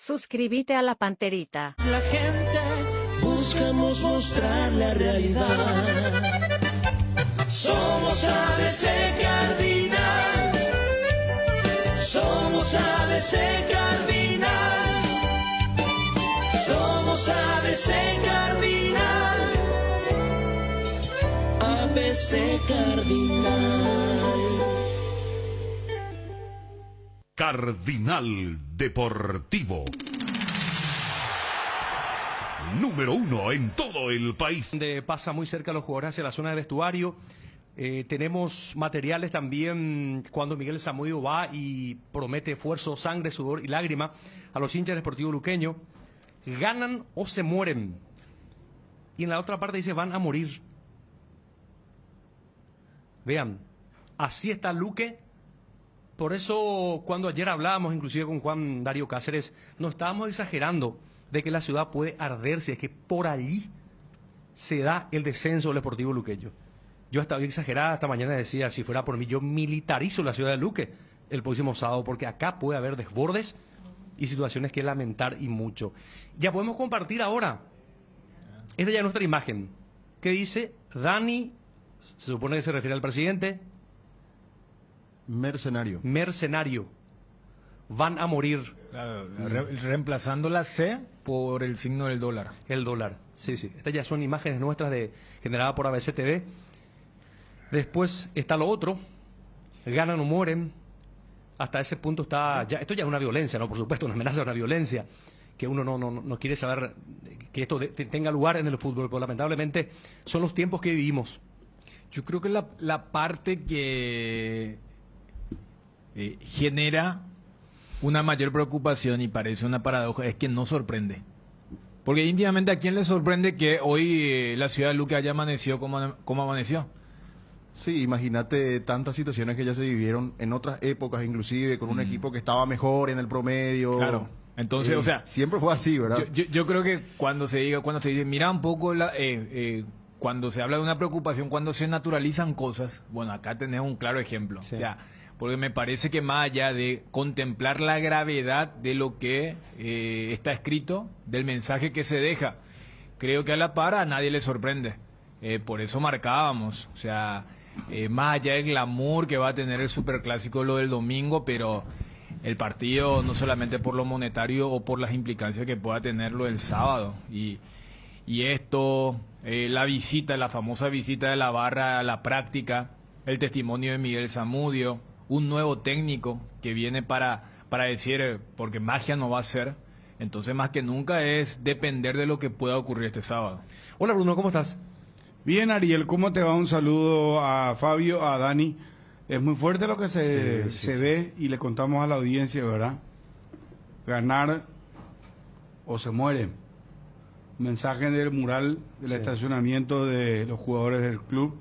Suscríbete a La Panterita. La gente buscamos mostrar la realidad. Somos ABC Cardinal. Somos ABC Cardinal. Somos ABC Cardinal. ABC Cardinal. Cardinal Deportivo. Número 1 en todo el país. Pasa muy cerca a los jugadores hacia la zona de vestuario. Tenemos materiales también cuando Miguel Zamudio va y promete esfuerzo, sangre, sudor y lágrima a los hinchas del Sportivo Luqueño. Ganan o se mueren. Y en la otra parte dice van a morir. Vean, así está Luque. Por eso cuando ayer hablábamos inclusive con Juan Darío Cáceres, no estábamos exagerando de que la ciudad puede arder si es que por allí se da el descenso del Sportivo Luqueño. Yo estaba exagerada, esta mañana decía, si fuera por mí, yo militarizo la ciudad de Luque el próximo sábado, porque acá puede haber desbordes y situaciones que lamentar y mucho. Ya podemos compartir ahora. Esta ya es nuestra imagen. ¿Qué dice? Dani, se supone que se refiere al presidente. Mercenario. Van a morir. Claro, reemplazando la C por el signo del dólar. El dólar, sí. Estas ya son imágenes nuestras generadas por ABC TV. Después está lo otro. Ganan o mueren. Hasta ese punto está... esto ya es una violencia, ¿no? Por supuesto, una amenaza, una violencia. Que uno no quiere saber que esto tenga lugar en el fútbol. Pero lamentablemente son los tiempos que vivimos. Yo creo que la parte que genera una mayor preocupación, y parece una paradoja, es que no sorprende. Porque íntimamente, ¿a quién le sorprende que hoy la ciudad de Luque haya amanecido como amaneció? Sí, imagínate tantas situaciones que ya se vivieron en otras épocas, inclusive con un equipo que estaba mejor en el promedio. Claro. Entonces, o sea, siempre fue así, ¿verdad? Yo creo que cuando se dice, mira un poco cuando se habla de una preocupación, cuando se naturalizan cosas, bueno, acá tenés un claro ejemplo. Sí. O sea, porque me parece que más allá de contemplar la gravedad de lo que está escrito, del mensaje que se deja, creo que a la par a nadie le sorprende. Por eso marcábamos, o sea, más allá del glamour que va a tener el superclásico lo del domingo, pero el partido no solamente por lo monetario o por las implicancias que pueda tenerlo el sábado. Y esto, la famosa visita de la barra a la práctica, el testimonio de Miguel Zamudio, un nuevo técnico que viene para decir, porque magia no va a ser, entonces más que nunca es depender de lo que pueda ocurrir este sábado. Hola Bruno, ¿cómo estás? Bien, Ariel, ¿cómo te va? Un saludo a Fabio, a Dani. Es muy fuerte lo que se ve y le contamos a la audiencia, ¿verdad? Ganar o se muere. Mensaje del mural del estacionamiento de los jugadores del club.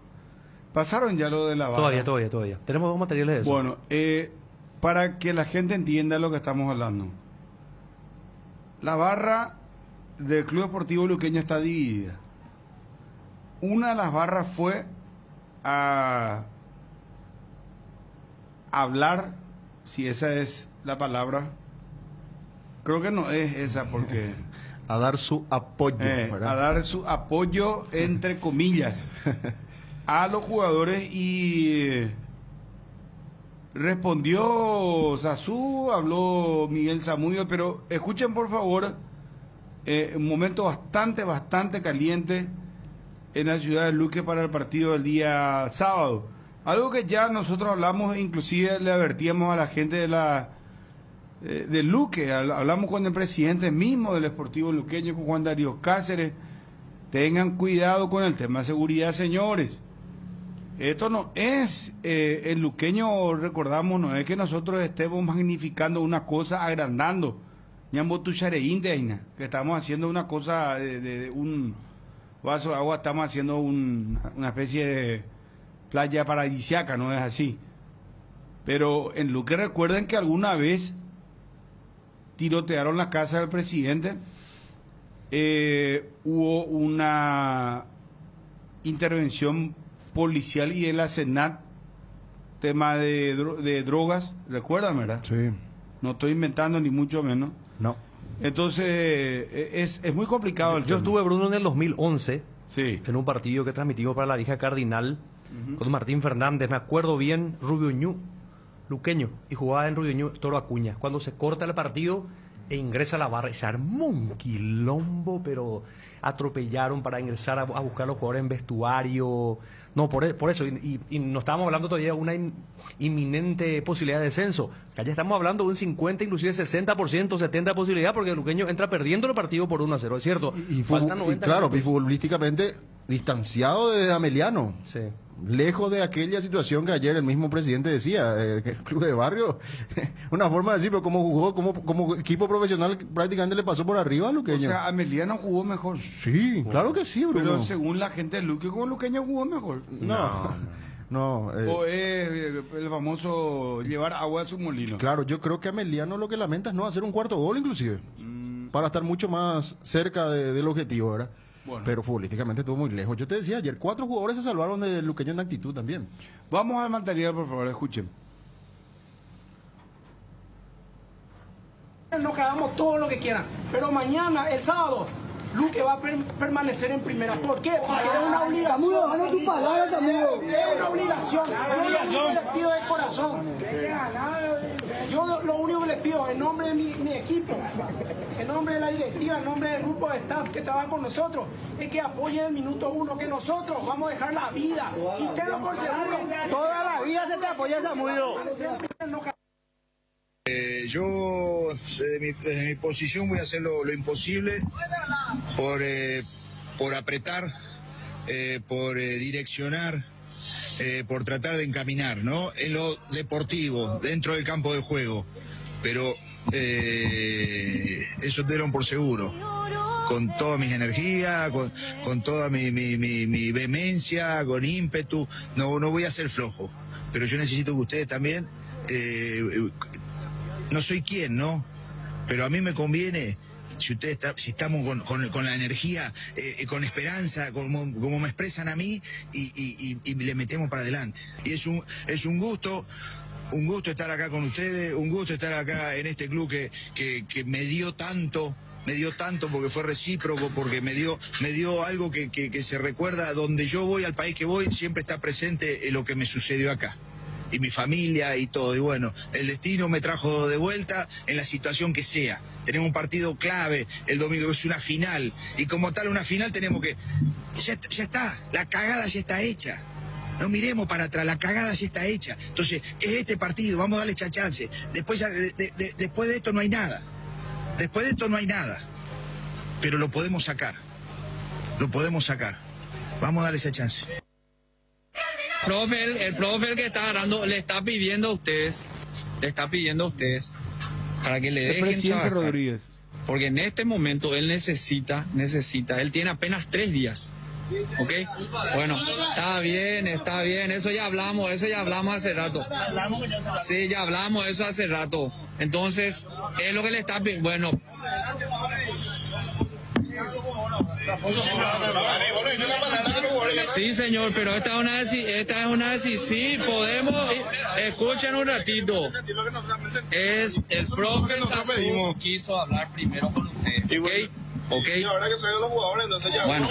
¿Pasaron ya lo de la barra? Todavía. Tenemos dos materiales de eso. Bueno, para que la gente entienda lo que estamos hablando. La barra del Club Deportivo Luqueño está dividida. Una de las barras fue a hablar, si esa es la palabra, creo que no es esa porque... a dar su apoyo, ¿verdad? A dar su apoyo, entre comillas, a los jugadores, y respondió Sazú, habló Miguel Zamudio, pero escuchen por favor, un momento bastante caliente en la ciudad de Luque para el partido del día sábado. Algo que ya nosotros hablamos, inclusive le advertíamos a la gente de Luque, hablamos con el presidente mismo del Sportivo Luqueño, con Juan Darío Cáceres. Tengan cuidado con el tema de seguridad, señores. Esto no es, el luqueño, recordamos, no es que nosotros estemos magnificando una cosa, agrandando, que estamos haciendo una cosa de un vaso de agua, estamos haciendo una especie de playa paradisiaca, no es así. Pero en Luque recuerden que alguna vez tirotearon la casa del presidente, hubo una intervención policial y de la Senat, tema de drogas, recuerdan, ¿verdad? Sí. No estoy inventando ni mucho menos. No. Entonces, es muy complicado el Yo tema. estuve, Bruno, en el 2011, Sí. en un partido que transmitimos para la vieja Cardinal, con Martín Fernández, me acuerdo bien, Rubio Ñu, luqueño, y jugaba en Rubio Ñu, Toro Acuña. Cuando se corta el partido e ingresa a la barra, y se armó un quilombo, pero atropellaron para ingresar a buscar a los jugadores en vestuario. No, por eso, y no estábamos hablando todavía de una inminente posibilidad de descenso. Acá ya estamos hablando de un 50, inclusive 60%, 70% posibilidad, porque el luqueño entra perdiendo el partido por 1-0, es cierto. Faltan 90 claro, y minutos. futbolísticamente distanciado de Ameliano. Sí. Lejos de aquella situación que ayer el mismo presidente decía, que el club de barrio, una forma de decir, pero como jugó, como equipo profesional prácticamente le pasó por arriba a O Luqueño. sea, Ameliano jugó mejor. Sí, claro que sí, Bruno. Pero según la gente de Luque, como Luqueño jugó mejor. No, O es el famoso llevar agua a su molino. claro, yo creo que Ameliano lo que lamenta es no hacer un cuarto gol inclusive, para estar mucho más cerca del objetivo, ¿verdad? Bueno. Pero futbolísticamente estuvo muy lejos. Yo te decía ayer, 4 jugadores se salvaron del Luqueño en actitud también. Vamos al material, por favor, escuchen. Nos cagamos todo lo que quieran, pero mañana, el sábado, Luque va a permanecer en primera. ¿Por qué? Porque es una obligación. Es una obligación. Yo lo único que les pido de corazón. Yo lo único que les pido, en nombre de mi equipo, en nombre de la directiva, en nombre del grupo de staff que trabaja con nosotros, es que apoyen el minuto 1, que nosotros vamos a dejar la vida. Y tenlo por seguro. Toda la vida se te apoya, Samudio. Yo desde mi posición voy a hacer lo imposible por apretar, por direccionar, por tratar de encaminar, ¿no? En lo deportivo, dentro del campo de juego. Pero eso te dieron por seguro. Con todas mis energías, con toda mi vehemencia, con ímpetu. No voy a ser flojo. Pero yo necesito que ustedes también... no soy quien, ¿no? Pero a mí me conviene, si estamos con la energía, con esperanza, como me expresan a mí, y le metemos para adelante. Y es un gusto estar acá con ustedes, un gusto estar acá en este club que me dio tanto porque fue recíproco, porque me dio algo que se recuerda a donde yo voy, al país que voy, siempre está presente lo que me sucedió acá. Y mi familia y todo, y bueno, el destino me trajo de vuelta en la situación que sea. Tenemos un partido clave el domingo, es una final, y como tal una final tenemos que... Ya está, la cagada ya está hecha. No miremos para atrás, la cagada ya está hecha. Entonces, es este partido, vamos a darle chance. Después de esto no hay nada. Después de esto no hay nada. Pero lo podemos sacar. Vamos a darle esa chance. El profe el que está agarrando le está pidiendo a ustedes para que le El dejen presidente trabajar. Rodríguez. Porque en este momento él necesita, él tiene apenas 3 días. ¿Ok? Bueno, está bien, eso ya hablamos hace rato. Sí, ya hablamos eso hace rato. Entonces, es lo que le está pidiendo. Bueno. Sí, señor, pero esta es una decisión. Sí, podemos. Escuchen un ratito. Es el profe Sazú quiso hablar primero con usted. ¿Ok? Y ahora que soy de los jugadores, entonces ya... Bueno,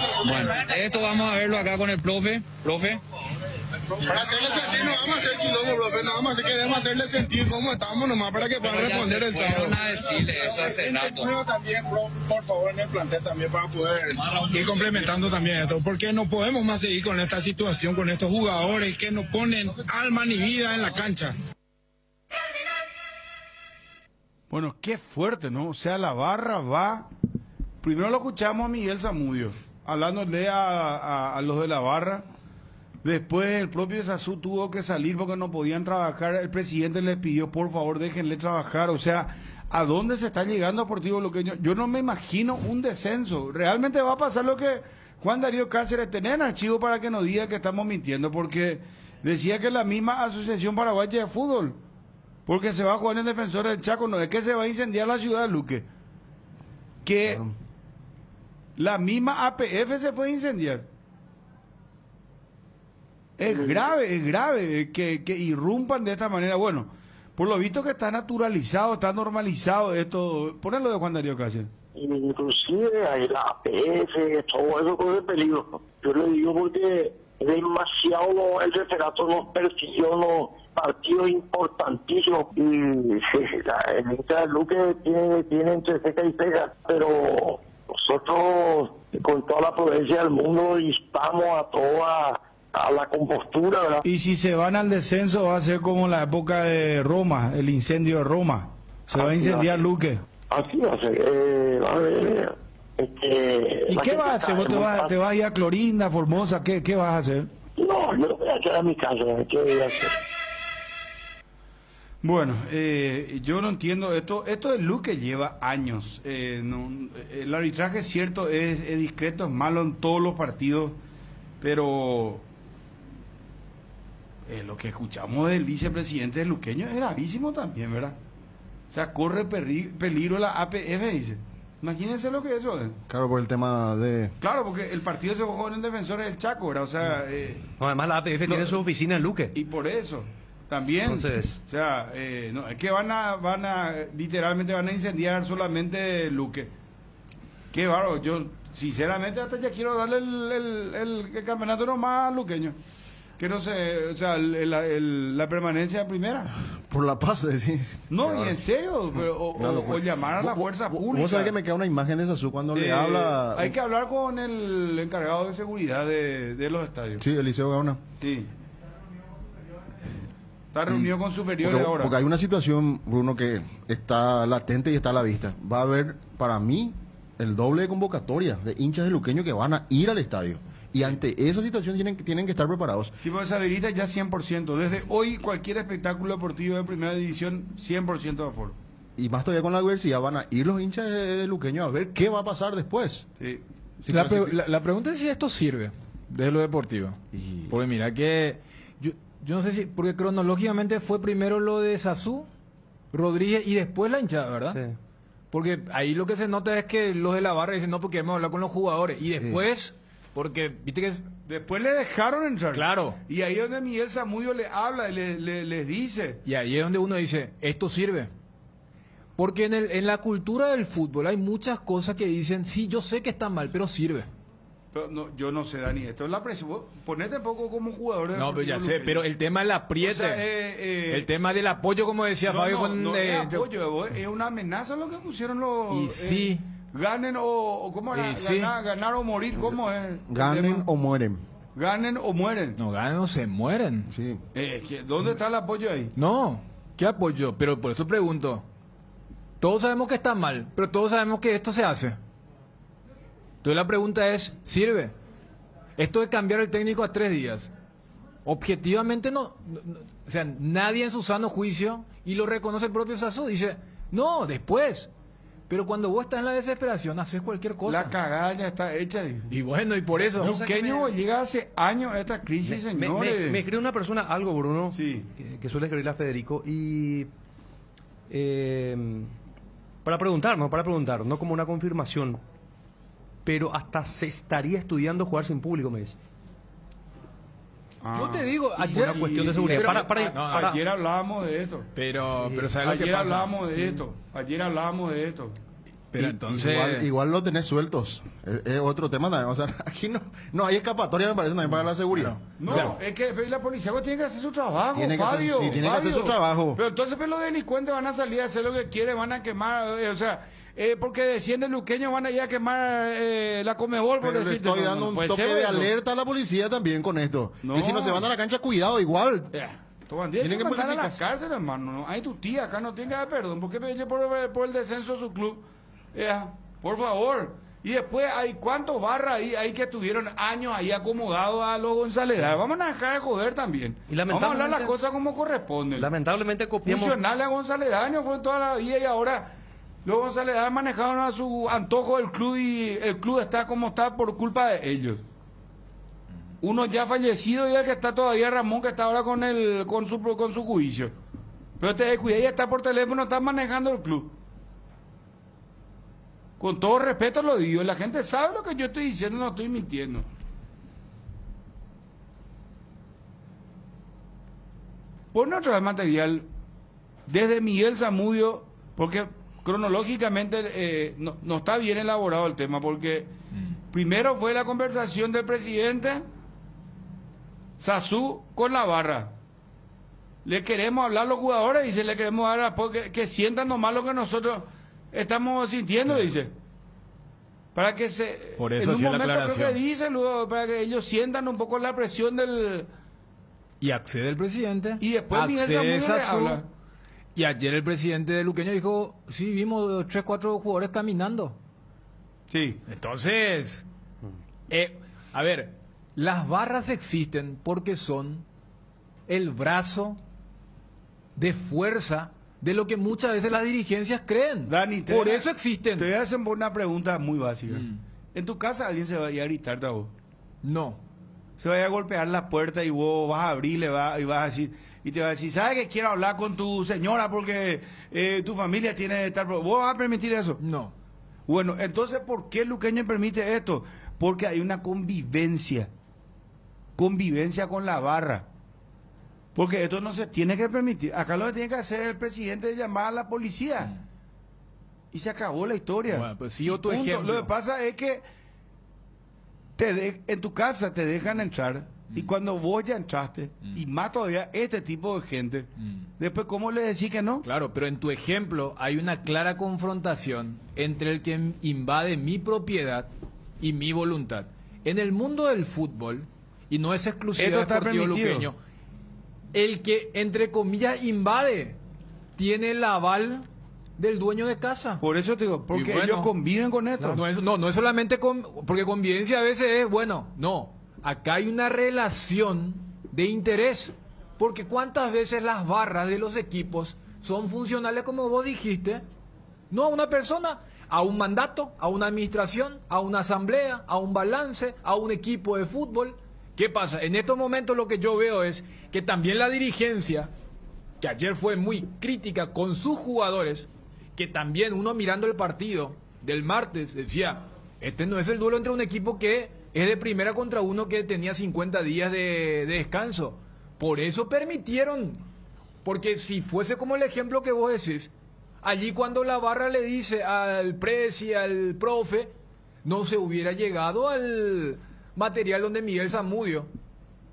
esto vamos a verlo acá con el profe. Para hacerle sentir, no vamos a hacer quilombo, profe, nada más que queremos hacerle sentir cómo estamos nomás para que puedan responder el sábado. Fueron a decirle eso hace rato. También, por favor, en el plantel también para poder ir complementando también esto, porque no podemos más seguir con esta situación, con estos jugadores que no ponen alma ni vida en la cancha. Bueno, qué fuerte, ¿no? O sea, la barra va... Primero lo escuchamos a Miguel Zamudio, hablándole a los de la barra. Después el propio Sazú tuvo que salir porque no podían trabajar. El presidente les pidió, por favor, déjenle trabajar. O sea, ¿a dónde se está llegando Deportivo Luqueño? Yo no me imagino un descenso. Realmente va a pasar lo que Juan Darío Cáceres tenía en archivo para que nos diga que estamos mintiendo, porque decía que la misma Asociación Paraguaya de Fútbol, porque se va a jugar en Defensor del Chaco, no es que se va a incendiar la ciudad de Luque. Que la misma APF se puede incendiar. Es grave que irrumpan de esta manera. Bueno, Por lo visto que está naturalizado, está normalizado esto. Ponelo de Juan Darío Cáceres. Inclusive hay la APF, todo eso corre peligro. Yo le digo porque demasiado el referato nos persiguió los partidos importantísimos y el hincha de Luque tiene entre ceja y ceja, pero nosotros con toda la prudencia del mundo instamos a toda a la compostura, ¿verdad? Y si se van al descenso va a ser como la época de Roma, el incendio de Roma. Se va a incendiar Luque. Así va a ser, va a haber, ¿Y qué vas a hacer? ¿Vos te vas a ir a Clorinda, Formosa? ¿Qué vas a hacer? No, yo voy a quedar en mi casa, ¿qué voy a hacer? Bueno, yo no entiendo esto de Luque lleva años. El arbitraje es cierto, es discreto, es malo en todos los partidos, pero lo que escuchamos del vicepresidente de luqueño es gravísimo también, ¿verdad? O sea, corre peligro la APF, dice. Imagínense lo que eso es. Claro, por el tema de... Claro, porque el partido se jugó en el Defensores del Chaco, ¿verdad? O sea... no, además la APF tiene su oficina en Luque. Y por eso, también. Entonces... O sea, no, es que literalmente van a incendiar solamente Luque. Qué bárbaro, yo sinceramente hasta ya quiero darle el campeonato nomás a luqueño. Que no sé, o sea, la permanencia en primera. Por la paz, decís. No, claro. Y en serio, pero, o llamar a la fuerza pública. Vos sabés que me queda una imagen de Sasú cuando le habla... Hay que hablar con el encargado de seguridad de los estadios. Sí, Eliseo Gauna. Sí. Está reunido con superiores ahora. Porque hay una situación, Bruno, que está latente y está a la vista. Va a haber, para mí, el doble de convocatoria de hinchas de luqueño que van a ir al estadio. Y ante esa situación tienen que estar preparados. Sí, pues habilita ya 100%. Desde hoy cualquier espectáculo deportivo de primera división, 100% de aforo. Y más todavía con la adversidad van a ir los hinchas de luqueño a ver qué va a pasar después. Sí. La pregunta es si esto sirve desde lo deportivo. Porque mira que yo no sé si, porque cronológicamente fue primero lo de Sasú, Rodríguez y después la hinchada, ¿verdad? Sí. Porque ahí lo que se nota es que los de la barra dicen, no, porque hemos hablado con los jugadores. Y después... Sí. Porque, viste que... Después le dejaron entrar. Claro. Y ahí es donde Miguel Zamudio le habla y les dice. Y ahí es donde uno dice, esto sirve. Porque en la cultura del fútbol hay muchas cosas que dicen, sí, yo sé que está mal, pero sirve. Pero no, yo no sé, Dani, esto es la presión. Vos ponete poco como jugador. No, pero ya sé, pero el tema del apriete, o sea, el tema del apoyo, como decía Fabio. No es apoyo, es una amenaza lo que pusieron los... Y sí... Ganen o ¿cómo era? Ganar o morir, ¿cómo es? Ganen o mueren. Ganen o mueren. No, ganen o se mueren. Sí. ¿Dónde está el apoyo ahí? No, ¿qué apoyo? Pero por eso pregunto. Todos sabemos que está mal, pero todos sabemos que esto se hace. Entonces la pregunta es, ¿sirve? Esto de cambiar el técnico a 3 días. Objetivamente no, o sea, nadie en su sano juicio, y lo reconoce el propio Sasú, dice, no, después. Pero cuando vos estás en la desesperación, haces cualquier cosa. La cagada ya está hecha. Y bueno, y por eso... Luqueño llega hace años a esta crisis, señores. Me escribe una persona algo, Bruno, sí. que suele escribirle a Federico, y... para preguntar, no como una confirmación, pero hasta se estaría estudiando jugar sin público, me dice. Yo te digo, ayer... Una cuestión de seguridad. Ayer hablábamos de esto. Pero ¿sabes lo que pasa? Ayer hablábamos de esto. Pero entonces... Igual lo tenés sueltos. Es otro tema también. O sea, aquí no hay escapatoria, me parece, también para la seguridad. No, o sea, es que la policía tiene que hacer su trabajo, Fabio. Tiene que hacer su trabajo. Pero entonces los delincuentes van a salir a hacer lo que quieren, van a quemar, o sea... porque descienden luqueños van a ir a quemar la Comebol, por decirte. Estoy dando un toque de alerta a la policía también con esto. No. Y si no se van a la cancha, cuidado, igual. Tienen que mandar a la cárcel, hermano. No, hay tu tía acá, no tenga perdón. ¿Por qué pedirle por el descenso de su club? Por favor. Y después hay cuántos barras ahí que tuvieron años ahí acomodados a los González. Vamos a dejar de joder también. Y vamos a hablar las cosas como corresponden. Lamentablemente copiamos. Funcionarle a González fue toda la vida y ahora... Los González manejaron a su antojo el club y el club está como está por culpa de ellos. Uno ya fallecido y el que está todavía Ramón, que está ahora con su juicio. Pero cuidado, ya está por teléfono, está manejando el club. Con todo respeto lo digo, la gente sabe lo que yo estoy diciendo, no estoy mintiendo. Pon otra vez material desde Miguel Zamudio, porque cronológicamente no está bien elaborado el tema, porque primero fue la conversación del presidente Sazú con la barra. Le queremos hablar a los jugadores, dice, le queremos hablar porque que sientan nomás lo que nosotros estamos sintiendo, dice. Para que se... Por eso en un hacía la momento creo aclaración. que dice, luego, para que ellos sientan un poco la presión del... Y accede el presidente. Y después Miguel accede Zamudio le Sazú. habla. Y ayer el presidente de Luqueño dijo, sí, vimos 3, 4 jugadores caminando. Sí. Entonces, a ver, las barras existen porque son el brazo de fuerza de lo que muchas veces las dirigencias creen. Dani, por eso existen. Te voy a hacer una pregunta muy básica. ¿En tu casa alguien se va a ir a gritarte a vos? No. Se va a ir a golpear la puerta y vos vas a abrir y vas a decir, y te va a decir, ¿sabes que quiero hablar con tu señora porque tu familia tiene tal problema? ¿Vos vas a permitir eso? No. Bueno, entonces, ¿por qué Luqueño permite esto? Porque hay una convivencia con la barra. Porque esto no se tiene que permitir. Acá lo que tiene que hacer el presidente es llamar a la policía. Y se acabó la historia. Bueno, pues sigo tu Punto. ejemplo. Lo que pasa es que en tu casa te dejan entrar y cuando vos ya entraste, y más todavía este tipo de gente, después ¿cómo le decís que no? Claro, pero en tu ejemplo hay una clara confrontación entre el que invade mi propiedad y mi voluntad. En el mundo del fútbol, y no es exclusivo Esto del está Deportivo permitido. Luqueño, el que, entre comillas, invade, tiene el aval del dueño de casa. Por eso te digo, porque Y bueno, ellos conviven con esto. No es solamente porque convivencia a veces es, bueno, no, acá hay una relación de interés, porque cuántas veces las barras de los equipos son funcionales, como vos dijiste, no a una persona, a un mandato, a una administración, a una asamblea, a un balance, a un equipo de fútbol. ¿Qué pasa? En estos momentos lo que yo veo es que también la dirigencia, que ayer fue muy crítica con sus jugadores, que también uno mirando el partido del martes decía, este no es el duelo entre un equipo que es de primera contra uno que tenía 50 días de descanso. Por eso permitieron, porque si fuese como el ejemplo que vos decís, allí cuando la barra le dice al presi, al profe, no se hubiera llegado al material donde Miguel Zamudio,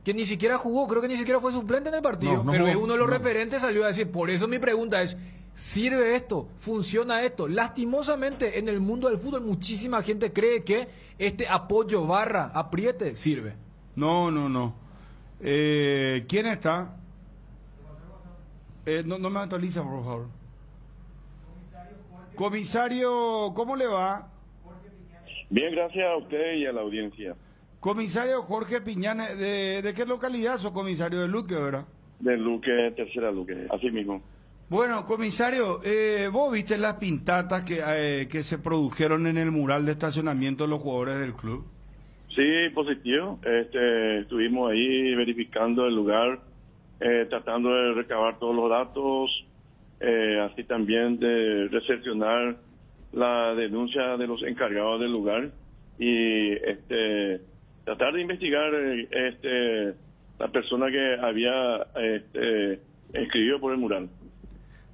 que ni siquiera jugó, creo que ni siquiera fue suplente en el partido, No pero jugó, es uno de los no. referentes, salió a decir. Por eso mi pregunta es, ¿sirve esto? ¿Funciona esto? Lastimosamente en el mundo del fútbol muchísima gente cree que este apoyo barra apriete sirve. No. ¿Quién está? No me actualiza, por favor. Comisario, ¿cómo le va? Bien, gracias a usted y a la audiencia. Comisario Jorge Piñanes, ¿de qué localidad sos, comisario? De Luque, ¿verdad? De Luque, tercera Luque, así mismo. Bueno, comisario, vos viste las pintatas que se produjeron en el mural de estacionamiento de los jugadores del club. Sí, positivo. Estuvimos ahí verificando el lugar, tratando de recabar todos los datos, así también de recepcionar la denuncia de los encargados del lugar y tratar de investigar la persona que había escribido por el mural.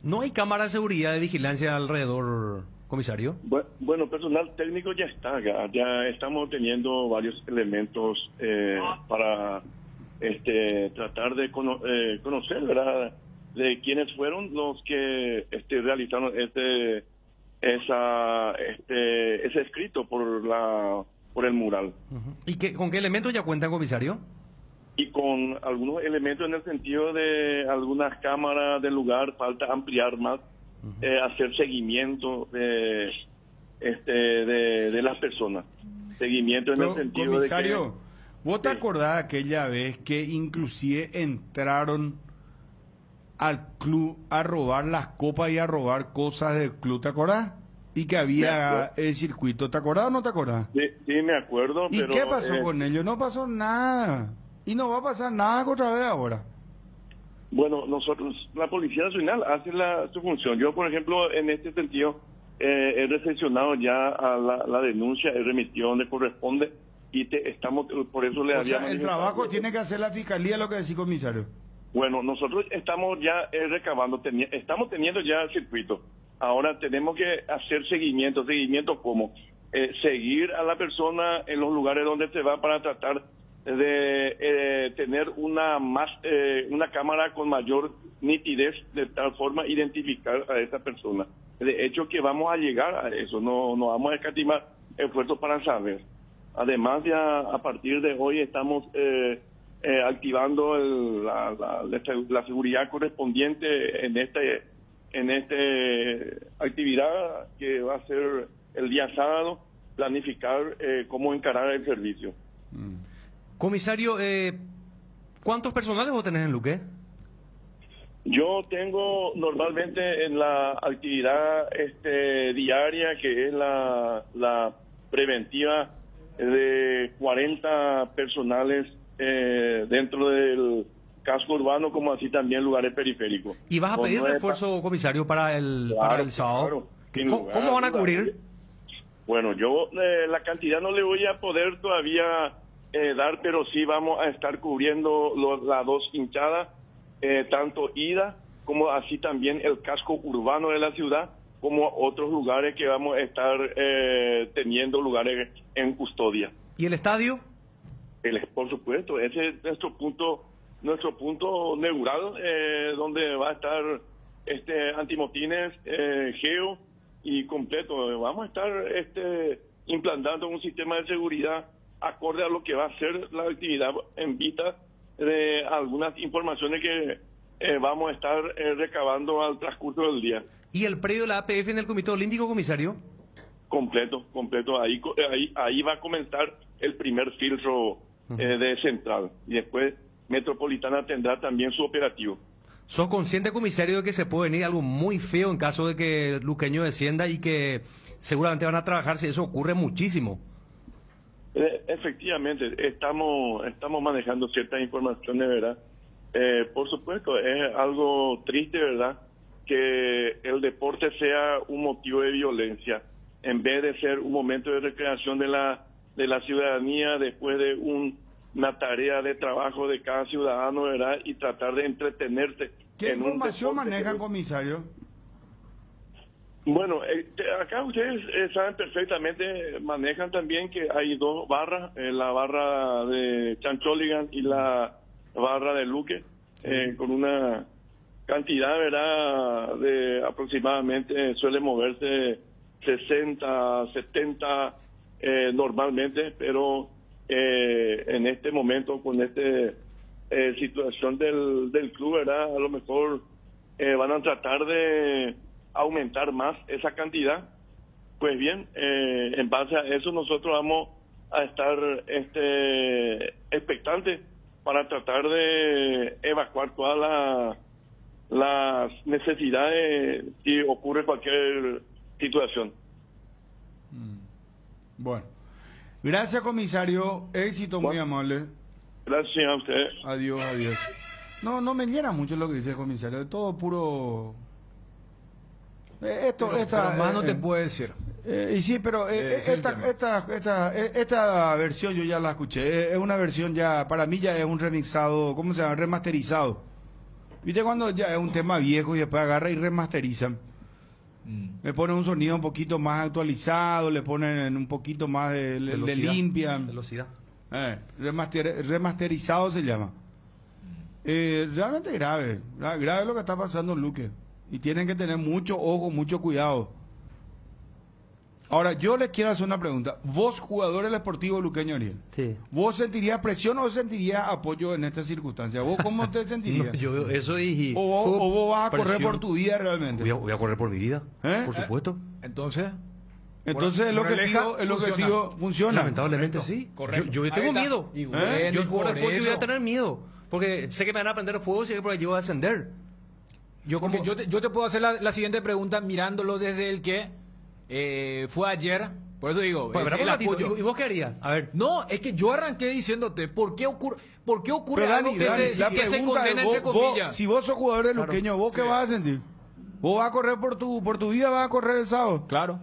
¿No hay cámara de seguridad de vigilancia alrededor, comisario? Bueno, personal técnico ya está acá. Ya estamos teniendo varios elementos para tratar de conocer, ¿verdad?, de quiénes fueron los que realizaron ese escrito por el mural. ¿Y con qué elementos ya cuentan, comisario? Y con algunos elementos en el sentido de algunas cámaras del lugar, falta ampliar más, hacer seguimiento de las personas. Seguimiento en el sentido comisario, de que... ¿vos te acordás aquella vez que inclusive entraron al club a robar las copas y a robar cosas del club? ¿Te acordás? Y que había el circuito. ¿Te acordás o no te acordás? Sí, me acuerdo, ¿Y pero... qué pasó con ellos? No pasó nada. Y no va a pasar nada otra vez ahora. Bueno, nosotros, la Policía Nacional hace su función. Yo, por ejemplo, en este sentido, he recepcionado ya a la denuncia, he remitido donde corresponde y estamos, por eso le O había sea, el manifestado. trabajo tiene que hacer la fiscalía, lo que decía, comisario. Bueno, nosotros estamos ya recabando, estamos teniendo ya el circuito. Ahora tenemos que hacer seguimiento como seguir a la persona en los lugares donde se va para tratar de tener una cámara con mayor nitidez, de tal forma identificar a esa persona. De hecho que vamos a llegar a eso, no vamos a escatimar esfuerzos para saber. Además ya a partir de hoy estamos activando la seguridad correspondiente en esta actividad que va a ser el día sábado, planificar cómo encarar el servicio. Comisario, ¿cuántos personales vos tenés en Luque? Yo tengo normalmente en la actividad diaria, que es la preventiva, de 40 personales dentro del casco urbano, como así también lugares periféricos. ¿Y vas a pedir refuerzo, comisario, para el sábado? Claro. ¿Cómo van a cubrir? Bueno, yo la cantidad no le voy a poder todavía dar, pero sí vamos a estar cubriendo las dos hinchadas, tanto ida como así también el casco urbano de la ciudad, como otros lugares que vamos a estar teniendo lugares en custodia. ¿Y el estadio? Por supuesto, ese es nuestro punto neural, donde va a estar antimotines, geo y completo. Vamos a estar implantando un sistema de seguridad acorde a lo que va a ser la actividad en vista de algunas informaciones que vamos a estar recabando al transcurso del día. ¿Y el predio de la APF en el Comité Olímpico, comisario? Completo. Ahí va a comenzar el primer filtro de central. Y después Metropolitana tendrá también su operativo. ¿Sos consciente, comisario, de que se puede venir algo muy feo en caso de que Luqueño descienda y que seguramente van a trabajar si eso ocurre muchísimo? Efectivamente, estamos manejando ciertas informaciones, ¿verdad? Por supuesto, es algo triste, ¿verdad?, que el deporte sea un motivo de violencia, en vez de ser un momento de recreación de la ciudadanía después de una tarea de trabajo de cada ciudadano, ¿verdad?, y tratar de entretenerse. ¿Qué información manejan, comisario? Bueno, acá ustedes saben perfectamente, manejan también que hay dos barras, la barra de Chancholigan y la barra de Luque, con una cantidad, ¿verdad?, de aproximadamente, suele moverse 60, 70 normalmente, pero en este momento, con situación del club, ¿verdad?, a lo mejor van a tratar de aumentar más esa cantidad. Pues bien, en base a eso nosotros vamos a estar expectantes para tratar de evacuar todas las necesidades si ocurre cualquier situación. Bueno, gracias, comisario, éxito, muy amable. Gracias a usted. Adiós. No me llena mucho lo que dice el comisario, de todo puro... pero más no te puedo decir. Y sí, pero esta versión yo ya la escuché. Es una versión ya, para mí ya es un remixado, ¿cómo se llama? Remasterizado. ¿Viste cuando ya es un tema viejo y después agarra y remasterizan? Le ponen un sonido un poquito más actualizado, le ponen un poquito más le limpian. Velocidad. Remasterizado se llama. Realmente grave lo que está pasando en Luque. Y tienen que tener mucho ojo, mucho cuidado. Ahora, yo les quiero hacer una pregunta. Vos, jugador del Sportivo Luqueño, Ariel, sí, ¿vos sentirías presión o sentirías apoyo en esta circunstancia? ¿Vos cómo te sentirías? No, yo eso y... ¿O vos vas a presión. correr por tu vida realmente? Voy a correr por mi vida, por supuesto. Entonces el objetivo funciona. Lamentablemente sí. Correcto. Yo tengo miedo. Y bueno, Yo juego por de fútbol y voy eso. a tener miedo. Porque sé que me van a prender fuego y sé que por allí voy a ascender. Yo te puedo hacer la siguiente pregunta mirándolo desde el que fue ayer. Por eso digo, Pues, el apoyo. ¿Y vos qué harías? A ver. No, es que yo arranqué diciéndote, ¿por qué ocurre Pero algo Dani, que se pregunta condena es, entre comillas? si vos sos jugador de Luqueño, ¿vos qué vas a sentir? ¿Vos vas a correr por tu vida, vas a correr el sábado? Claro.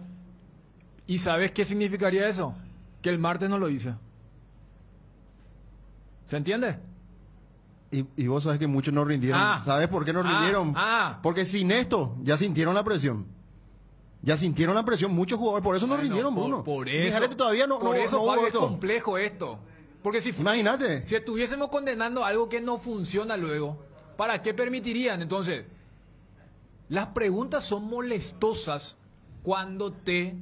¿Y sabes qué significaría eso? Que el martes no lo hice. ¿Se entiende? Y vos sabés que muchos no rindieron. ¿Sabes por qué no rindieron? Porque sin esto ya sintieron la presión. Ya sintieron la presión muchos jugadores, por eso no rindieron, Bruno. Por eso, Mijalete todavía no, por no, eso no Fabio, hubo es esto. complejo esto. Porque Imagínate. Si estuviésemos condenando algo que no funciona luego, ¿para qué permitirían? Entonces, las preguntas son molestosas cuando te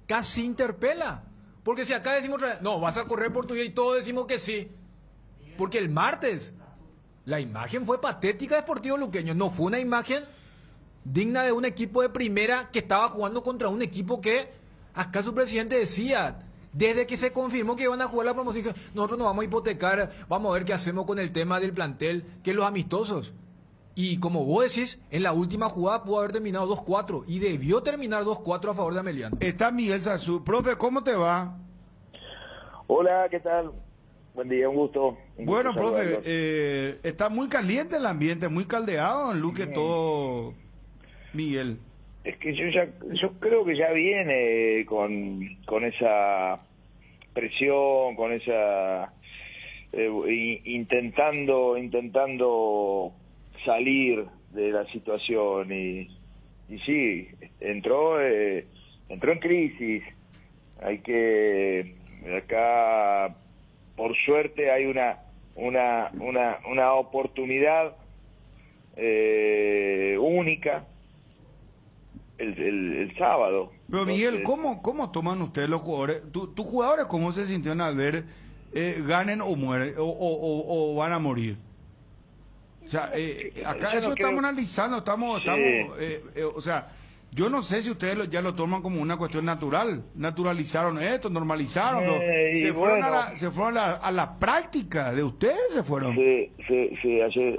casi interpela. Porque si acá decimos, no, vas a correr por tu vida y todos decimos que sí. Porque el martes la imagen fue patética de Sportivo Luqueño. No fue una imagen digna de un equipo de primera que estaba jugando contra un equipo que, acá su presidente decía, desde que se confirmó que iban a jugar la promoción, nosotros nos vamos a hipotecar, vamos a ver qué hacemos con el tema del plantel, que los amistosos. Y como vos decís, en la última jugada pudo haber terminado 2-4 y debió terminar 2-4 a favor de Ameliano. Está Miguel Sazú. Profe, ¿cómo te va? Hola, ¿qué tal? Buen día, un gusto. Bueno, profe, está muy caliente el ambiente, muy caldeado en Luque todo, Miguel. Es que yo creo que ya viene con esa presión, con esa intentando salir de la situación y sí, entró en crisis. Hay que acá, por suerte, hay una oportunidad única el sábado. Pero Miguel, ¿cómo toman ustedes los jugadores? ¿Tus jugadores cómo se sintieron al ver ganen o mueren o van a morir? O sea, acá eso estamos analizando, o sea, yo no sé si ustedes ya lo toman como una cuestión natural, naturalizaron esto, normalizaron, se fueron a la práctica de ustedes, se fueron. Sí,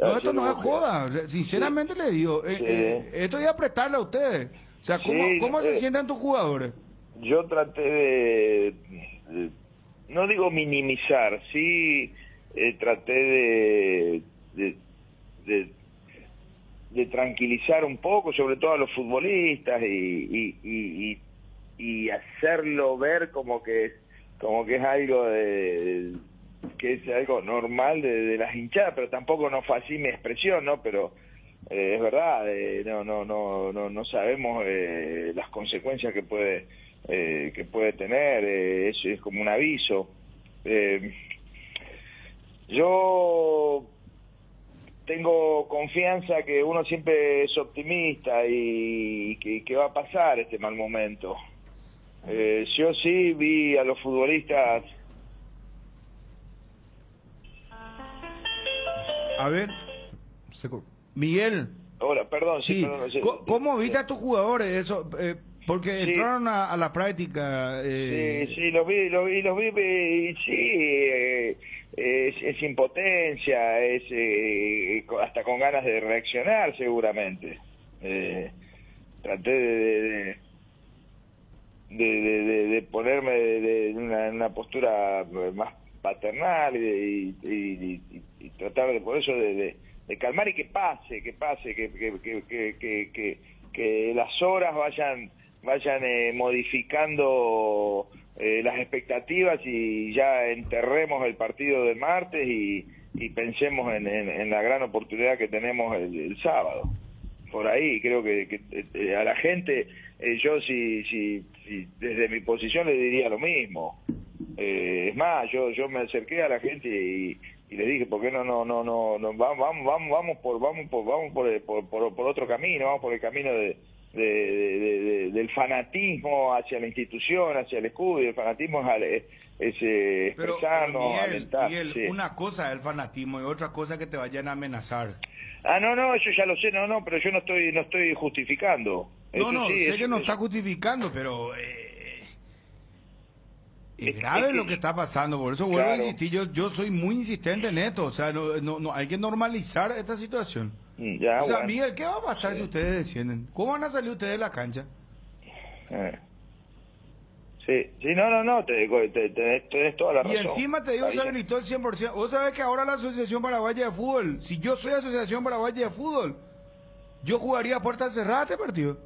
no, esto no es joda, sinceramente les digo, esto es apretarle a ustedes. O sea, ¿cómo se sienten tus jugadores? Yo traté de no digo minimizar, sí traté de tranquilizar un poco, sobre todo a los futbolistas y hacerlo ver como que es algo que es algo normal de las hinchadas, pero tampoco no fue así mi expresión, ¿no? Pero es verdad, no sabemos las consecuencias que puede tener, eso es como un aviso. Yo tengo confianza que uno siempre es optimista y que va a pasar este mal momento. Yo sí vi a los futbolistas. A ver, Miguel. Hola, perdón. Sí. Perdón, ¿Cómo viste a tus jugadores eso? Porque entraron a la práctica. Sí, los vi y sí. Es impotencia, es hasta con ganas de reaccionar seguramente. Traté de ponerme en una postura más paternal y tratar de por eso de calmar y que pase, que las horas vayan modificando las expectativas y ya enterremos el partido del martes y pensemos en la gran oportunidad que tenemos el sábado. Por ahí creo que a la gente, yo si desde mi posición le diría lo mismo. Es más, yo me acerqué a la gente y le dije, ¿por qué no vamos por otro camino, vamos por el camino del fanatismo hacia la institución, hacia el escudo, y el fanatismo es expresarnos, alentar. Miguel, sí. Una cosa es el fanatismo y otra cosa que te vayan a amenazar. No, eso ya lo sé, pero yo no estoy justificando. Sé que no está justificando, pero es grave lo que está pasando, por eso vuelvo a insistir, yo soy muy insistente en esto, o sea, no hay que normalizar esta situación. Ya, o sea, bueno. Miguel, ¿qué va a pasar si ustedes descienden? ¿Cómo van a salir ustedes de la cancha? Sí, tenés toda la razón. Y encima te digo, se habilitó el 100%. Vos sabés que ahora la Asociación Paraguaya de Fútbol, si yo soy Asociación Paraguaya de Fútbol, yo jugaría a puerta cerrada este partido.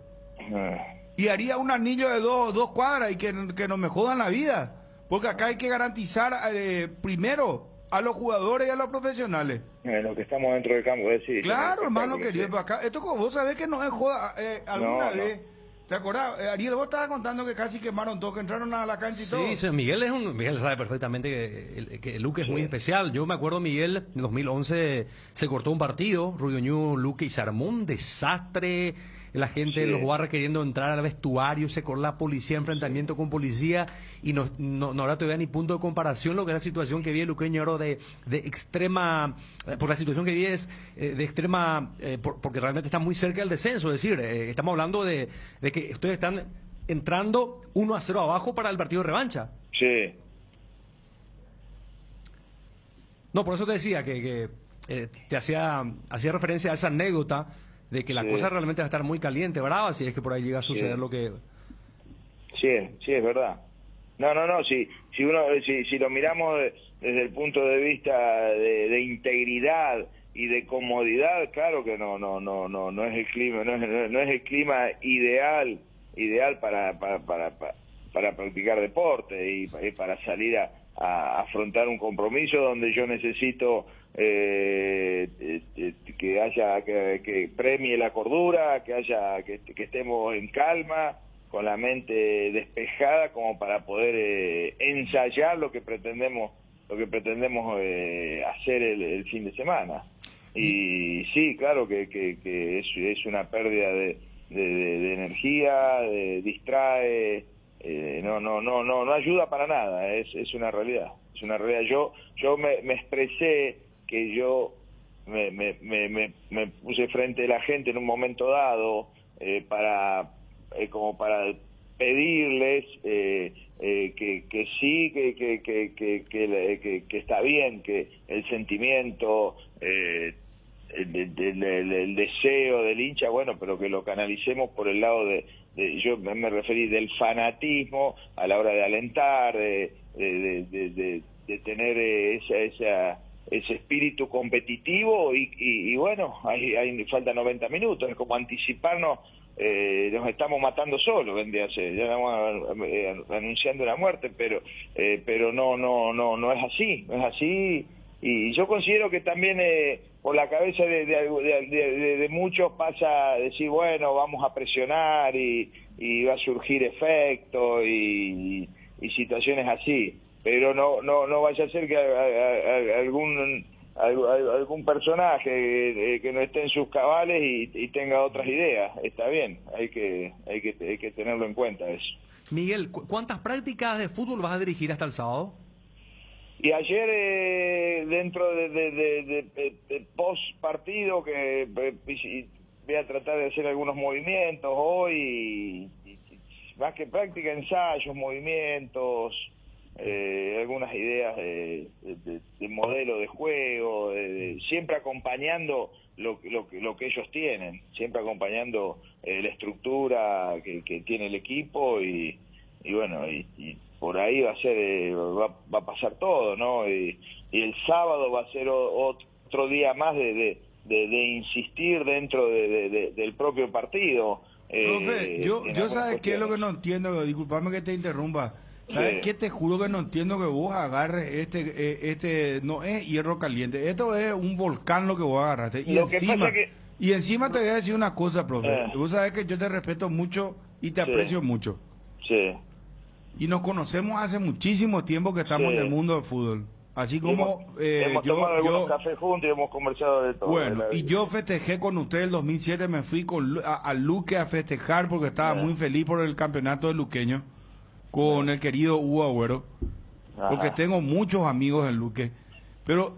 Y haría un anillo de dos cuadras y que no me jodan la vida. Porque acá hay que garantizar primero a los jugadores y a los profesionales. Lo que estamos dentro del campo, sí. Claro, hermano querido, para acá. Esto como vos sabés que no es joda. Alguna No, vez, ¿te acordás? Ariel, vos estabas contando que casi quemaron todo, que entraron a la cancha y todo. Sí, Miguel sabe perfectamente que Luque es muy especial. Yo me acuerdo, Miguel, en 2011 se cortó un partido, Rubio Ñu, Luque, y se armó un desastre. La gente de los barrios queriendo entrar al vestuario, se cortó la policía, enfrentamiento con policía, y no habrá todavía ni punto de comparación lo que es la situación que vive el luqueño ahora de extrema, por la situación que vive es de extrema, porque realmente está muy cerca del descenso. Es decir, estamos hablando de que ustedes están entrando 1-0 abajo para el partido de revancha. Sí. No, por eso te decía que te hacía referencia a esa anécdota de que la cosa realmente va a estar muy caliente, brava, si es que por ahí llega a suceder lo que... Sí, es verdad. No, si lo miramos desde el punto de vista de integridad y de comodidad, claro que no es el clima, no es el clima ideal para practicar deporte y para salir a afrontar un compromiso donde yo necesito que premie la cordura, que estemos en calma, con la mente despejada, como para poder ensayar lo que pretendemos hacer el fin de semana. Y sí, claro que es una pérdida de energía, distrae, no ayuda para nada. Es una realidad. Yo me expresé que yo me puse frente de la gente en un momento dado como para pedirles que sí, que está bien, que el sentimiento, el deseo del hincha, bueno, pero que lo canalicemos por el lado yo me referí del fanatismo a la hora de alentar, de tener ese espíritu competitivo y bueno, hay falta 90 minutos, es como anticiparnos, nos estamos matando solos, vendría a ser, ya estamos anunciando la muerte, pero no es así, y yo considero que también por la cabeza de muchos pasa a decir, bueno, vamos a presionar y va a surgir efecto y situaciones así, pero no vaya a ser que algún personaje que no esté en sus cabales y tenga otras ideas. Está bien, hay que tenerlo en cuenta eso. Miguel, ¿cuántas prácticas de fútbol vas a dirigir hasta el sábado? Y ayer, dentro de post partido, que voy a tratar de hacer algunos movimientos hoy, más que práctica, ensayos, movimientos, algunas ideas de modelo de juego, siempre acompañando lo que ellos tienen, siempre acompañando la estructura que tiene el equipo y bueno, y por ahí va a pasar todo, ¿no? Y el sábado va a ser otro día más de insistir dentro del propio partido. Profe, yo sabes qué es lo que no entiendo, disculpame que te interrumpa. ¿Sabes qué? Te juro que no entiendo que vos agarres no es hierro caliente, esto es un volcán lo que vos agarraste. Y encima te voy a decir una cosa, profe. Vos sabés que yo te respeto mucho y te aprecio mucho. Sí. Y nos conocemos hace muchísimo tiempo que estamos en el mundo del fútbol. Así como hemos tomado algunos cafés juntos y hemos conversado de todo. Bueno, y yo festejé con usted el 2007, me fui a Luque a festejar porque estaba muy feliz por el campeonato de luqueño con el querido Hugo Agüero, porque tengo muchos amigos en Luque. Pero,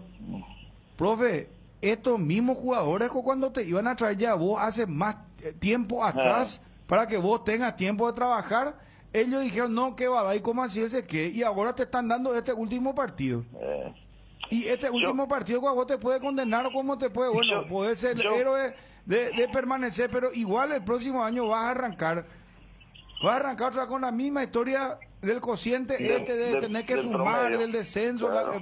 profe, estos mismos jugadores cuando te iban a traer ya vos hace más tiempo atrás para que vos tengas tiempo de trabajar, ellos dijeron, no, que va, y cómo así ese que, y ahora te están dando este último partido. Y este último partido, vos te puede condenar o cómo te puede, bueno, podés ser el héroe de permanecer, pero igual el próximo año vas a arrancar otra con la misma historia del cociente de tener que sumar, promedio, del descenso. Claro.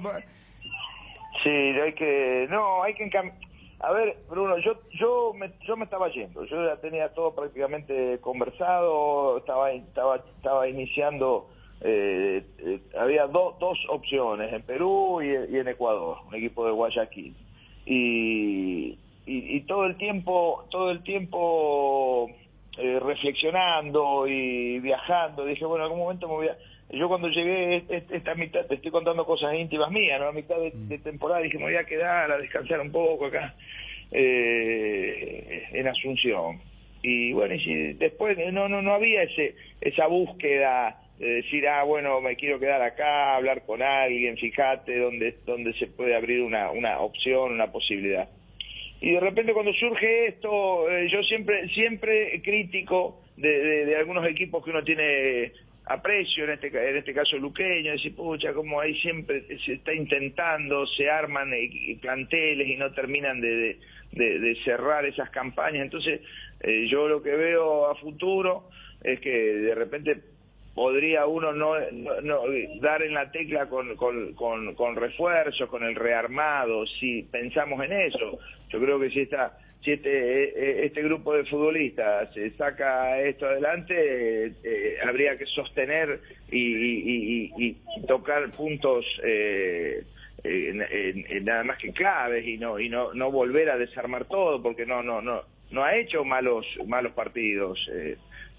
Sí, hay que a ver, Bruno, yo me estaba yendo, yo ya tenía todo prácticamente conversado, estaba iniciando había dos opciones, en Perú y en Ecuador, un equipo de Guayaquil. Y todo el tiempo reflexionando y viajando, dije, bueno, en algún momento me voy a... Yo cuando llegué esta mitad, te estoy contando cosas íntimas mías, ¿no? A mitad de temporada dije, me voy a quedar a descansar un poco acá en Asunción. Y bueno, y después no había esa búsqueda de decir, bueno, me quiero quedar acá, hablar con alguien, fíjate dónde se puede abrir una opción, una posibilidad. Y de repente cuando surge esto, yo siempre crítico de algunos equipos que uno tiene aprecio, en este caso luqueño, decir, pucha, como ahí siempre se está intentando, se arman planteles y no terminan de cerrar esas campañas. Entonces, yo lo que veo a futuro es que de repente podría uno no dar en la tecla con refuerzos, con el rearmado, si pensamos en eso. Yo creo que si este grupo de futbolistas saca esto adelante, habría que sostener y tocar puntos nada más que claves y no volver a desarmar todo, porque no ha hecho malos partidos.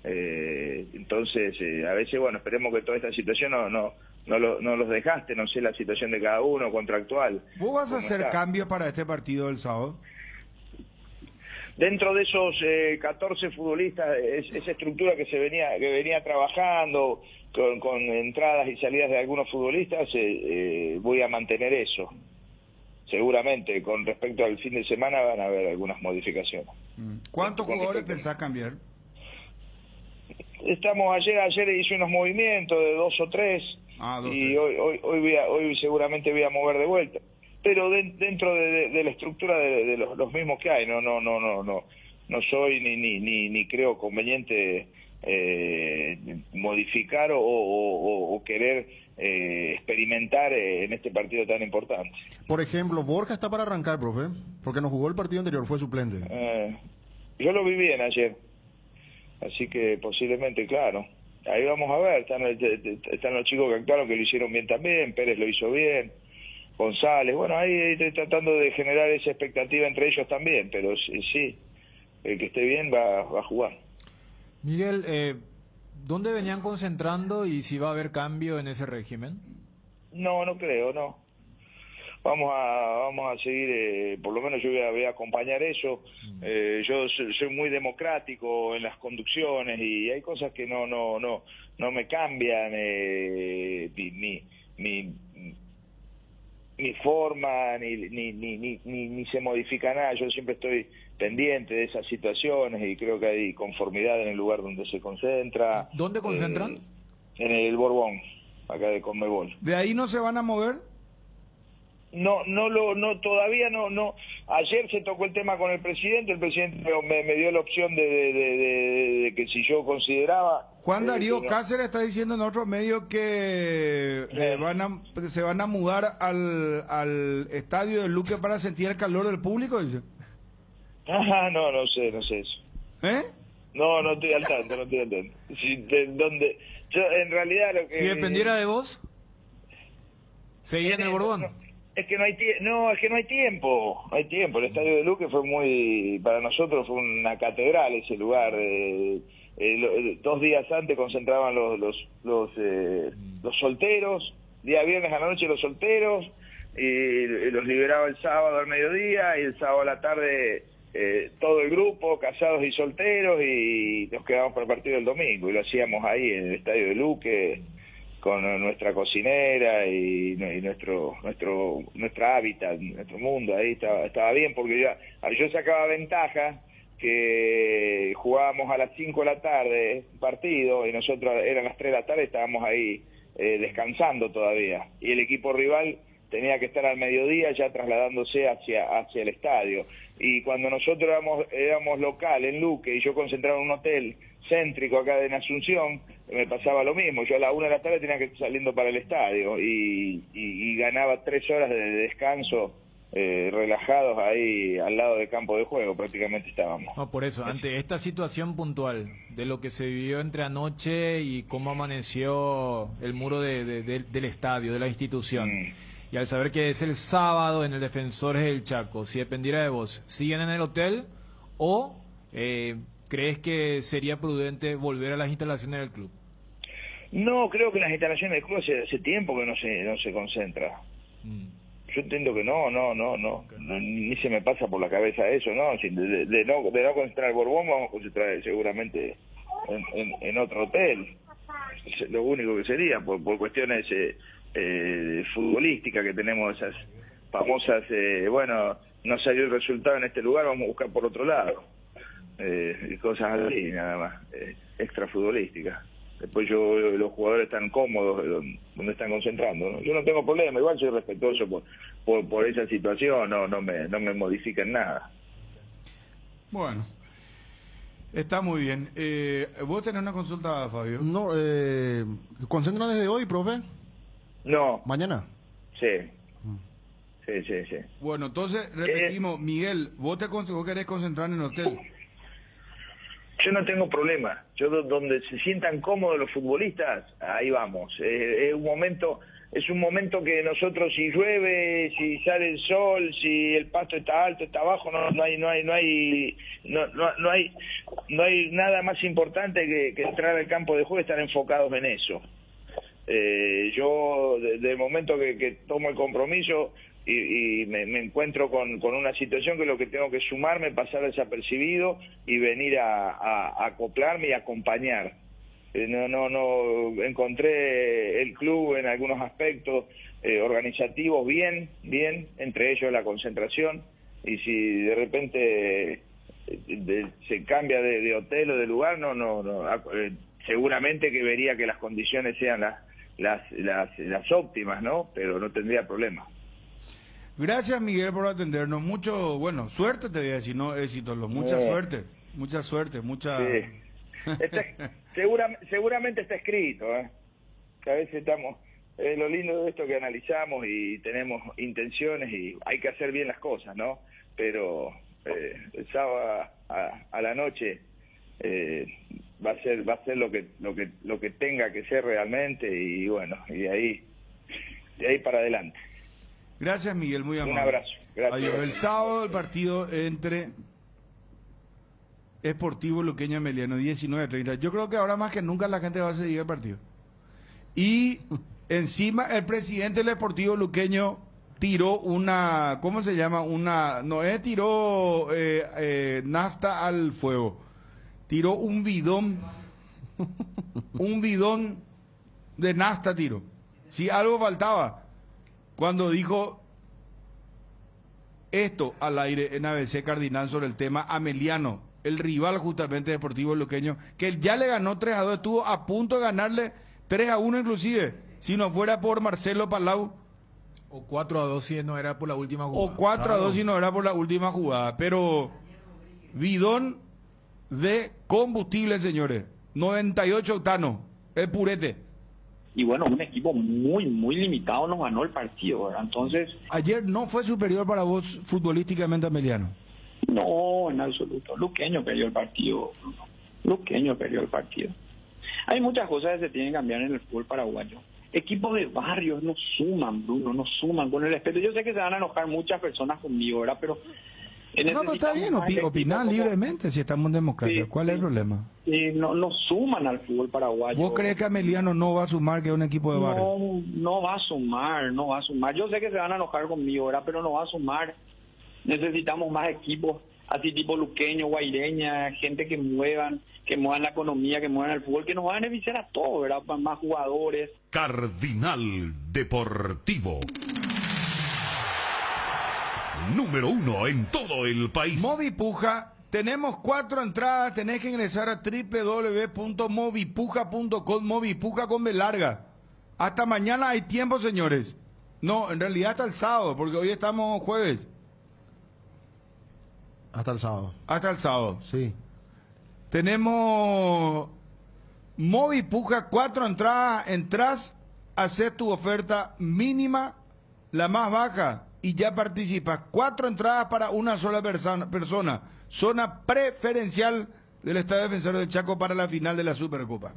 Entonces, a veces, bueno, esperemos que toda esta situación no los dejaste, no sé la situación de cada uno, contractual. ¿Vos vas a hacer cambios para este partido del sábado? Dentro de esos 14 futbolistas, esa estructura que venía trabajando con entradas y salidas de algunos futbolistas, voy a mantener eso. Seguramente, con respecto al fin de semana van a haber algunas modificaciones. ¿Cuántos jugadores pensás cambiar? Ayer hice unos movimientos de 2 o 3 y hoy seguramente voy a mover de vuelta, pero dentro de la estructura de los mismos que hay. No soy ni creo conveniente modificar o querer experimentar en este partido tan importante. Por ejemplo, Borja está para arrancar, profe, porque nos jugó el partido anterior, fue suplente. Yo lo vi bien ayer. Así que posiblemente, claro. Ahí vamos a ver, están los chicos que actuaron, que lo hicieron bien también, Pérez lo hizo bien, González, bueno, ahí estoy tratando de generar esa expectativa entre ellos también, pero sí, el que esté bien va a jugar. Miguel, ¿dónde venían concentrando y si va a haber cambio en ese régimen? No creo, no. Vamos a seguir, por lo menos yo voy a acompañar eso. Yo soy muy democrático en las conducciones y hay cosas que no me cambian mi forma ni se modifica nada. Yo siempre estoy pendiente de esas situaciones y creo que hay conformidad en el lugar donde se concentra. ¿Dónde concentran? En el Borbón, acá de Conmebol. ¿De ahí no se van a mover? Todavía no. Ayer se tocó el tema con el presidente me dio la opción de que si yo consideraba. Juan Darío Cáceres está diciendo en otros medios que se van a mudar al estadio de Luque para sentir el calor del público, dice. No sé eso. No estoy al tanto, yo en realidad lo que si dependiera de vos, seguía en el Borbón. Es que no hay tiempo. El estadio de Luque para nosotros fue una catedral ese lugar. 2 días antes concentraban los solteros, día viernes a la noche los solteros, y los liberaba el sábado al mediodía, y el sábado a la tarde todo el grupo, casados y solteros, y nos quedábamos para el partido del domingo, y lo hacíamos ahí en el estadio de Luque, con nuestra cocinera y nuestra hábitat, nuestro mundo. Ahí estaba bien, porque yo sacaba ventaja que jugábamos a las 5 de la tarde partido y nosotros eran las 3 de la tarde, estábamos ahí descansando todavía, y el equipo rival tenía que estar al mediodía ya trasladándose hacia el estadio. Y cuando nosotros éramos local en Luque y yo concentraba en un hotel céntrico acá en Asunción, me pasaba lo mismo. Yo a la 1 de la tarde tenía que estar saliendo para el estadio y ganaba 3 horas de descanso relajados ahí al lado del campo de juego, prácticamente estábamos. No, por eso, ante esta situación puntual de lo que se vivió entre anoche y cómo amaneció el muro del estadio, de la institución, y al saber que es el sábado en el Defensores del Chaco, si dependiera de vos, ¿siguen en el hotel o crees que sería prudente volver a las instalaciones del club? No, creo que las instalaciones del club hace tiempo que no se concentra. Yo entiendo que no, ni se me pasa por la cabeza eso, ¿no? De no concentrar el Borbón, vamos a concentrar seguramente en otro hotel. Es lo único que sería, por cuestiones futbolísticas que tenemos esas famosas, no salió el resultado en este lugar, vamos a buscar por otro lado. Y cosas así, nada más, extra futbolísticas. Después los jugadores están cómodos donde están concentrando, ¿no? Yo no tengo problema, igual soy respetuoso por esa situación, no me modifiquen nada. Bueno, está muy bien. ¿Vos tenés una consulta, Fabio? No, ¿concentran desde hoy, profe? No. ¿Mañana? Sí. Sí. Bueno, entonces repetimos, Miguel, ¿vos querés concentrar en el hotel? Yo no tengo problema. Yo donde se sientan cómodos los futbolistas, ahí vamos. Es un momento que nosotros, si llueve, si sale el sol, si el pasto está alto, está bajo, no hay nada más importante que entrar al campo de juego y estar enfocados en eso. Yo desde el momento que tomo el compromiso y me encuentro con una situación que lo que tengo que sumarme, pasar desapercibido y venir a acoplarme y acompañar. No encontré el club en algunos aspectos organizativos bien, entre ellos la concentración, y si de repente se cambia de hotel o de lugar, seguramente que vería que las condiciones sean las óptimas, ¿no? Pero no tendría problema. Gracias, Miguel, por atendernos. Suerte te voy a decir, no éxito, mucha suerte. Sí. Seguramente está escrito, que a veces estamos, lo lindo de esto que analizamos y tenemos intenciones y hay que hacer bien las cosas, ¿no? Pero el sábado a la noche va a ser lo que tenga que ser realmente, y bueno, y de ahí para adelante. Gracias, Miguel, muy amable. Un abrazo. Gracias. Adiós. El sábado el partido entre Sportivo Luqueño Ameliano, 19:30. Yo creo que ahora más que nunca la gente va a seguir el partido. Y encima el presidente del Sportivo Luqueño tiró ¿cómo se llama? Tiró nafta al fuego. Tiró un bidón de nafta tiró. Si algo faltaba. Cuando dijo esto al aire en ABC Cardinal sobre el tema Ameliano, el rival justamente Deportivo Luqueño, que ya le ganó 3-2, estuvo a punto de ganarle 3-1 inclusive, si no fuera por Marcelo Palau. O 4-2 si no era por la última jugada. O 4-2 si no era por la última jugada. Pero bidón de combustible, señores, 98 octanos, el purete. Y bueno, un equipo muy limitado nos ganó el partido, ¿verdad? Entonces... Ayer no fue superior para vos futbolísticamente Ameliano. No, en absoluto. Luqueño perdió el partido. Hay muchas cosas que se tienen que cambiar en el fútbol paraguayo. Equipos de barrios no suman, Bruno, no suman, con el respeto. Yo sé que se van a enojar muchas personas conmigo, ¿verdad? Pero... No, está bien, opinar libremente si estamos en democracia. ¿Cuál es el problema? No suman al fútbol paraguayo. ¿Vos crees que Ameliano no va a sumar que es un equipo de barrio? No va a sumar. Yo sé que se van a enojar conmigo, ¿verdad? Pero no va a sumar. Necesitamos más equipos, así tipo Luqueño, Guaireña, gente que muevan la economía, que muevan el fútbol, que nos va a beneficiar a todos, ¿verdad? Más jugadores. Cardinal Deportivo. Número 1 en todo el país. Movipuja, tenemos 4 entradas, tenés que ingresar a www.movipuja.com, Movipuja con B larga. Hasta mañana hay tiempo, señores. No, en realidad hasta el sábado, porque hoy estamos jueves. Hasta el sábado. Hasta el sábado. Sí. Tenemos Movipuja, 4 entradas, entras, haces tu oferta mínima, la más baja. y ya participas. 4 entradas para una sola persona. Zona preferencial del Estadio Defensor del Chaco para la final de la Supercopa.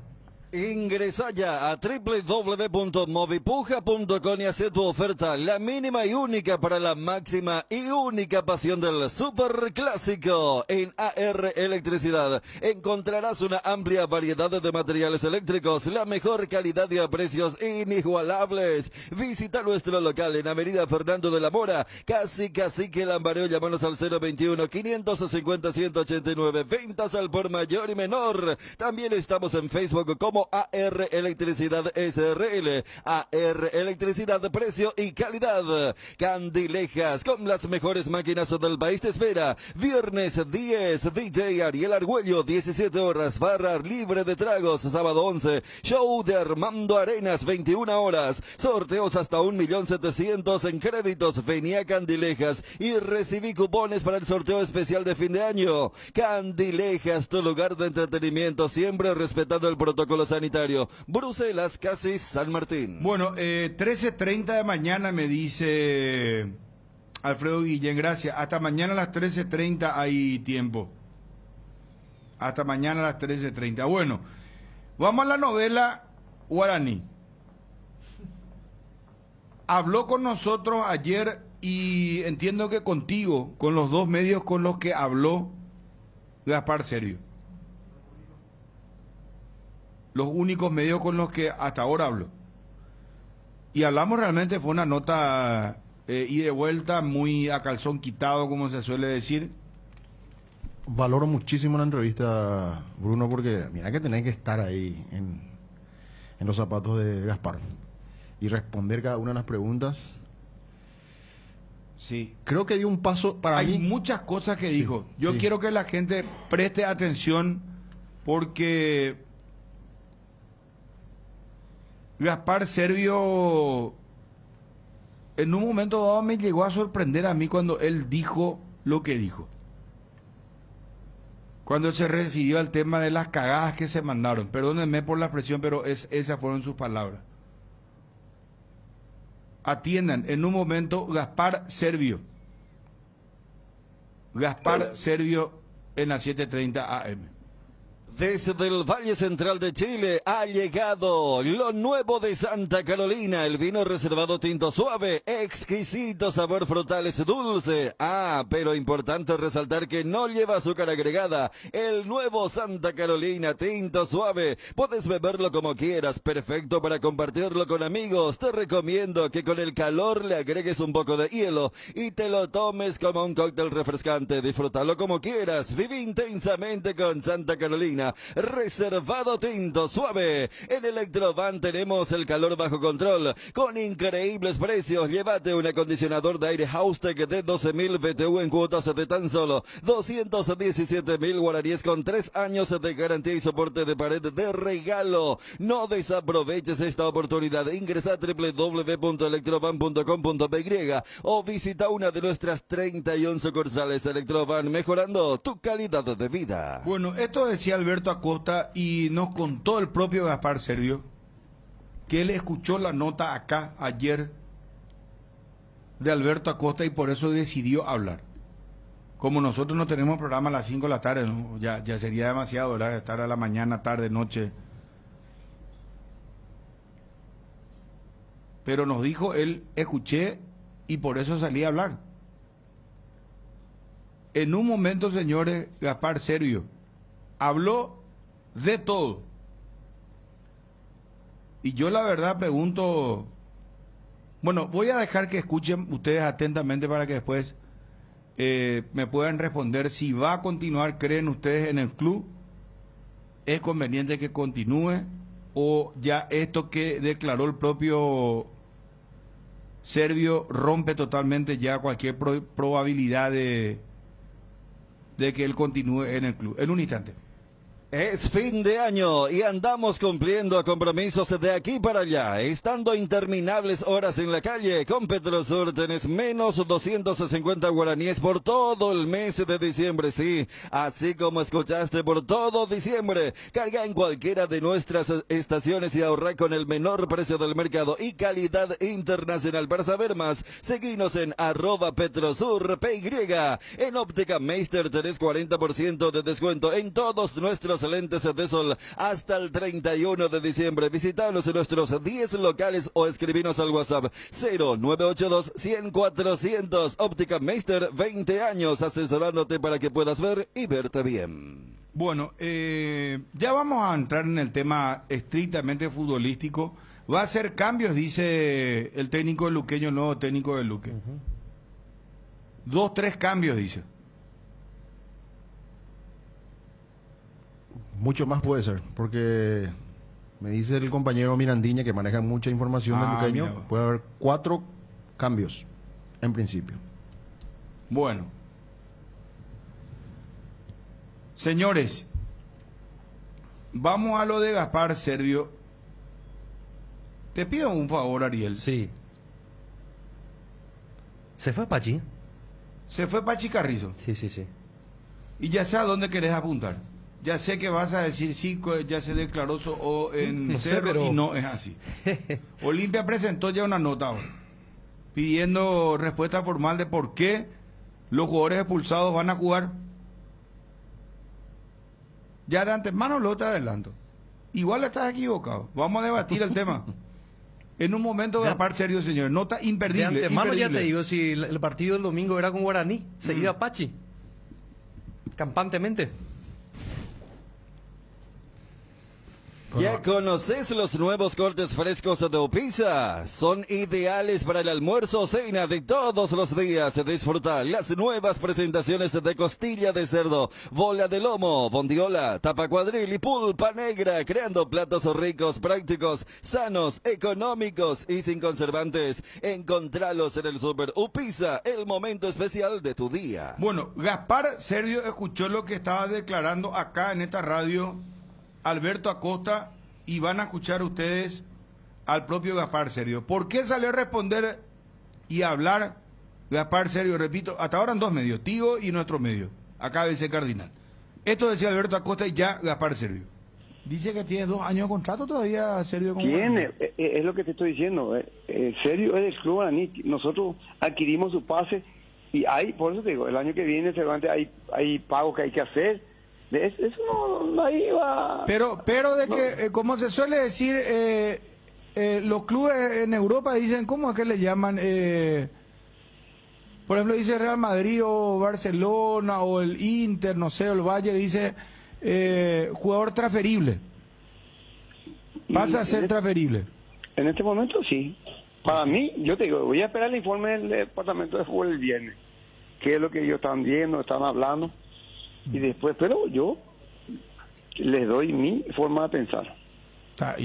Ingresa ya a www.movipuja.com y hace tu oferta, la mínima y única para la máxima y única pasión del Superclásico. En AR Electricidad encontrarás una amplia variedad de materiales eléctricos, la mejor calidad y a precios inigualables. Visita nuestro local en Avenida Fernando de la Mora, casi Cacique Lambareo. Llámanos al 021-550-189. Ventas al por mayor y menor. También estamos en Facebook como AR Electricidad SRL. AR Electricidad, precio y calidad. Candilejas, con las mejores máquinas del país, te espera. Viernes 10, DJ Ariel Argüello, 17 horas, barra libre de tragos. Sábado 11, show de Armando Arenas, 21 horas. Sorteos hasta 1.700.000 en créditos. Venía a Candilejas y recibí cupones para el sorteo especial de fin de año. Candilejas, tu lugar de entretenimiento, siempre respetando el protocolo sanitario. Bruselas, casi San Martín. Bueno, 13:30 de mañana me dice Alfredo Guillén, gracias. Hasta mañana a las 13:30 hay tiempo. Hasta mañana a las 13:30. Bueno, vamos a la novela Guaraní. Habló con nosotros ayer y entiendo que contigo, con los dos medios con los que habló Gaspar Servio. Los únicos medios con los que hasta ahora hablo. Y hablamos realmente, fue una nota y de vuelta, muy a calzón quitado, como se suele decir. Valoro muchísimo la entrevista, Bruno, porque mira que tenés que estar ahí en los zapatos de Gaspar y responder cada una de las preguntas. Sí. Creo que dio un paso para mí. Hay muchas cosas que dijo. Yo quiero que la gente preste atención porque Gaspar Servio en un momento dado me llegó a sorprender a mí cuando él dijo lo que dijo. Cuando se refirió al tema de las cagadas que se mandaron. Perdónenme por la expresión, pero esas fueron sus palabras. Atiendan, en un momento, Gaspar Servio. Gaspar Servio en las 7:30 AM. Desde el Valle Central de Chile ha llegado lo nuevo de Santa Carolina, el vino reservado tinto suave, exquisito sabor frutales dulce. Pero importante resaltar que no lleva azúcar agregada. El nuevo Santa Carolina tinto suave, puedes beberlo como quieras, perfecto para compartirlo con amigos. Te recomiendo que con el calor le agregues un poco de hielo y te lo tomes como un cóctel refrescante. Disfrútalo como quieras, vive intensamente con Santa Carolina. Reservado tinto suave. En Electrovan tenemos el calor bajo control con increíbles precios. Llévate un acondicionador de aire Haustec de 12.000 BTU en cuotas de tan solo 217.000 guaraníes con 3 años de garantía y soporte de pared de regalo. No desaproveches esta oportunidad. Ingresa a www.electrovan.com.py o visita una de nuestras 31 sucursales. Electrovan, mejorando tu calidad de vida. Bueno, esto decía Alberto Acosta y nos contó el propio Gaspar Servio que él escuchó la nota acá ayer de Alberto Acosta y por eso decidió hablar. Como nosotros no tenemos programa a las 5 de la tarde, ¿no? ya sería demasiado, ¿verdad? Estar a la mañana, tarde, noche. Pero nos dijo él, escuché y por eso salí a hablar. En un momento, señores, Gaspar Servio habló de todo. Y yo la verdad pregunto, bueno, voy a dejar que escuchen ustedes atentamente para que después me puedan responder si va a continuar, creen ustedes en el club, es conveniente que continúe o ya esto que declaró el propio Servio rompe totalmente ya cualquier probabilidad de que él continúe en el club. En un instante. Es fin de año y andamos cumpliendo compromisos de aquí para allá, estando interminables horas en la calle. Con Petrosur tenés menos 250 guaraníes por todo el mes de diciembre, sí, así como escuchaste, por todo diciembre. Carga en cualquiera de nuestras estaciones y ahorra con el menor precio del mercado y calidad internacional. Para saber más, seguinos en @PetrosurPY. En Óptica Meister tenés 40% de descuento en todos nuestros lentes de sol hasta el 31 de diciembre. Visítanos en nuestros 10 locales o escribinos al WhatsApp 0982-100-400. Óptica Meister, 20 años asesorándote para que puedas ver y verte bien. Bueno, ya vamos a entrar en el tema estrictamente futbolístico. Va a hacer cambios, dice el técnico luqueño, el nuevo técnico de Luque. 2-3 cambios, dice. Mucho más puede ser, porque me dice el compañero Mirandiña, que maneja mucha información del luqueño, mira. puede haber 4 cambios, en principio. Bueno. Señores, vamos a lo de Gaspar Servio. Te pido un favor, Ariel. Sí. ¿Se fue Pachi? Se fue Pachi Carrizo. Sí, sí, sí. Y ya sé a dónde querés apuntar. Ya sé que vas a decir sí, ya se declaró en No sé, Cerro, pero- y no es así. Olimpia presentó ya una nota ahora, pidiendo respuesta formal de por qué los jugadores expulsados van a jugar. Ya de antemano lo te adelanto. Igual estás equivocado. Vamos a debatir el tema. En un momento, Gaspar Serio, señores. Nota imperdible. De antemano ya imperdible. te digo, si el partido del domingo era con Guaraní, se iba Pachi. Campantemente. ¿Ya conoces los nuevos cortes frescos de Upisa? Son ideales para el almuerzo o cena de todos los días. Disfruta las nuevas presentaciones de costilla de cerdo, bola de lomo, bondiola, tapa cuadril y pulpa negra, creando platos ricos, prácticos, sanos, económicos y sin conservantes. Encontralos en el Super Upisa, el momento especial de tu día. Bueno, Gaspar Sergio escuchó lo que estaba declarando acá en esta radio Alberto Acosta, y van a escuchar ustedes al propio Gaspar Sergio. ¿Por qué salió a responder y a hablar Gaspar Sergio? Repito, hasta ahora en 2 medios, Tigo y nuestro medio, acá ABC Cardinal. Esto decía Alberto Acosta y ya Gaspar Sergio. Dice que tiene 2 años de contrato todavía, Sergio. Tiene, es lo que te estoy diciendo. Sergio es del Club Guaraní. Nosotros adquirimos su pase y hay, por eso te digo, el año que viene seguramente hay pagos que hay que hacer. Eso no ahí va. Pero de que, como se suele decir, los clubes en Europa dicen, ¿cómo es que le llaman? Por ejemplo, dice Real Madrid o Barcelona o el Inter, no sé, o el Bayern, dice jugador transferible. Pasa a ser transferible. En este momento sí. Para mí, yo te digo, voy a esperar el informe del departamento de fútbol el viernes. ¿Qué es lo que ellos están viendo, están hablando? Y después, pero yo les doy mi forma de pensar.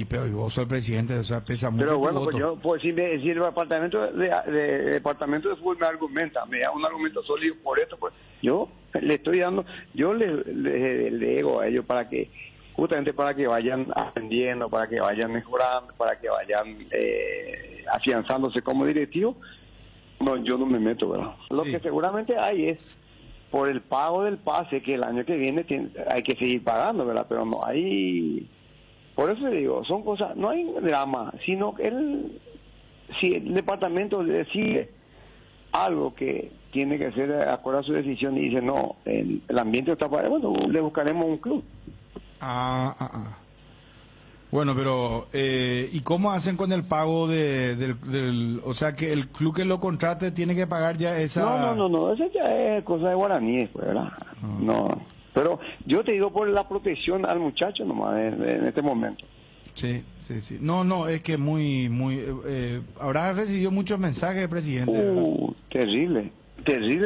Pero vos sos el presidente, o sea, pesa mucho. Pero tu bueno, voto. pues yo, pues si el departamento departamento de fútbol me argumenta, me da un argumento sólido por esto, pues yo le estoy dando, yo le digo a ellos para que, justamente para que vayan aprendiendo, para que vayan mejorando, para que vayan afianzándose como directivo. No, yo no me meto, ¿verdad? Lo que seguramente hay es por el pago del pase, que el año que viene hay que seguir pagando, ¿verdad? Pero no hay... Por eso digo, son cosas, no hay drama, sino que si el departamento decide algo que tiene que ser acorde a su decisión y dice, no, el ambiente está para... Bueno, le buscaremos un club. Bueno, pero ¿y cómo hacen con el pago del... O sea, que el club que lo contrate tiene que pagar ya esa... No, eso ya es cosa de guaraníes, pues, ¿verdad? No, pero yo te digo por la protección al muchacho nomás en este momento. Sí. No, es que muy... habrá recibido muchos mensajes, presidente. Terrible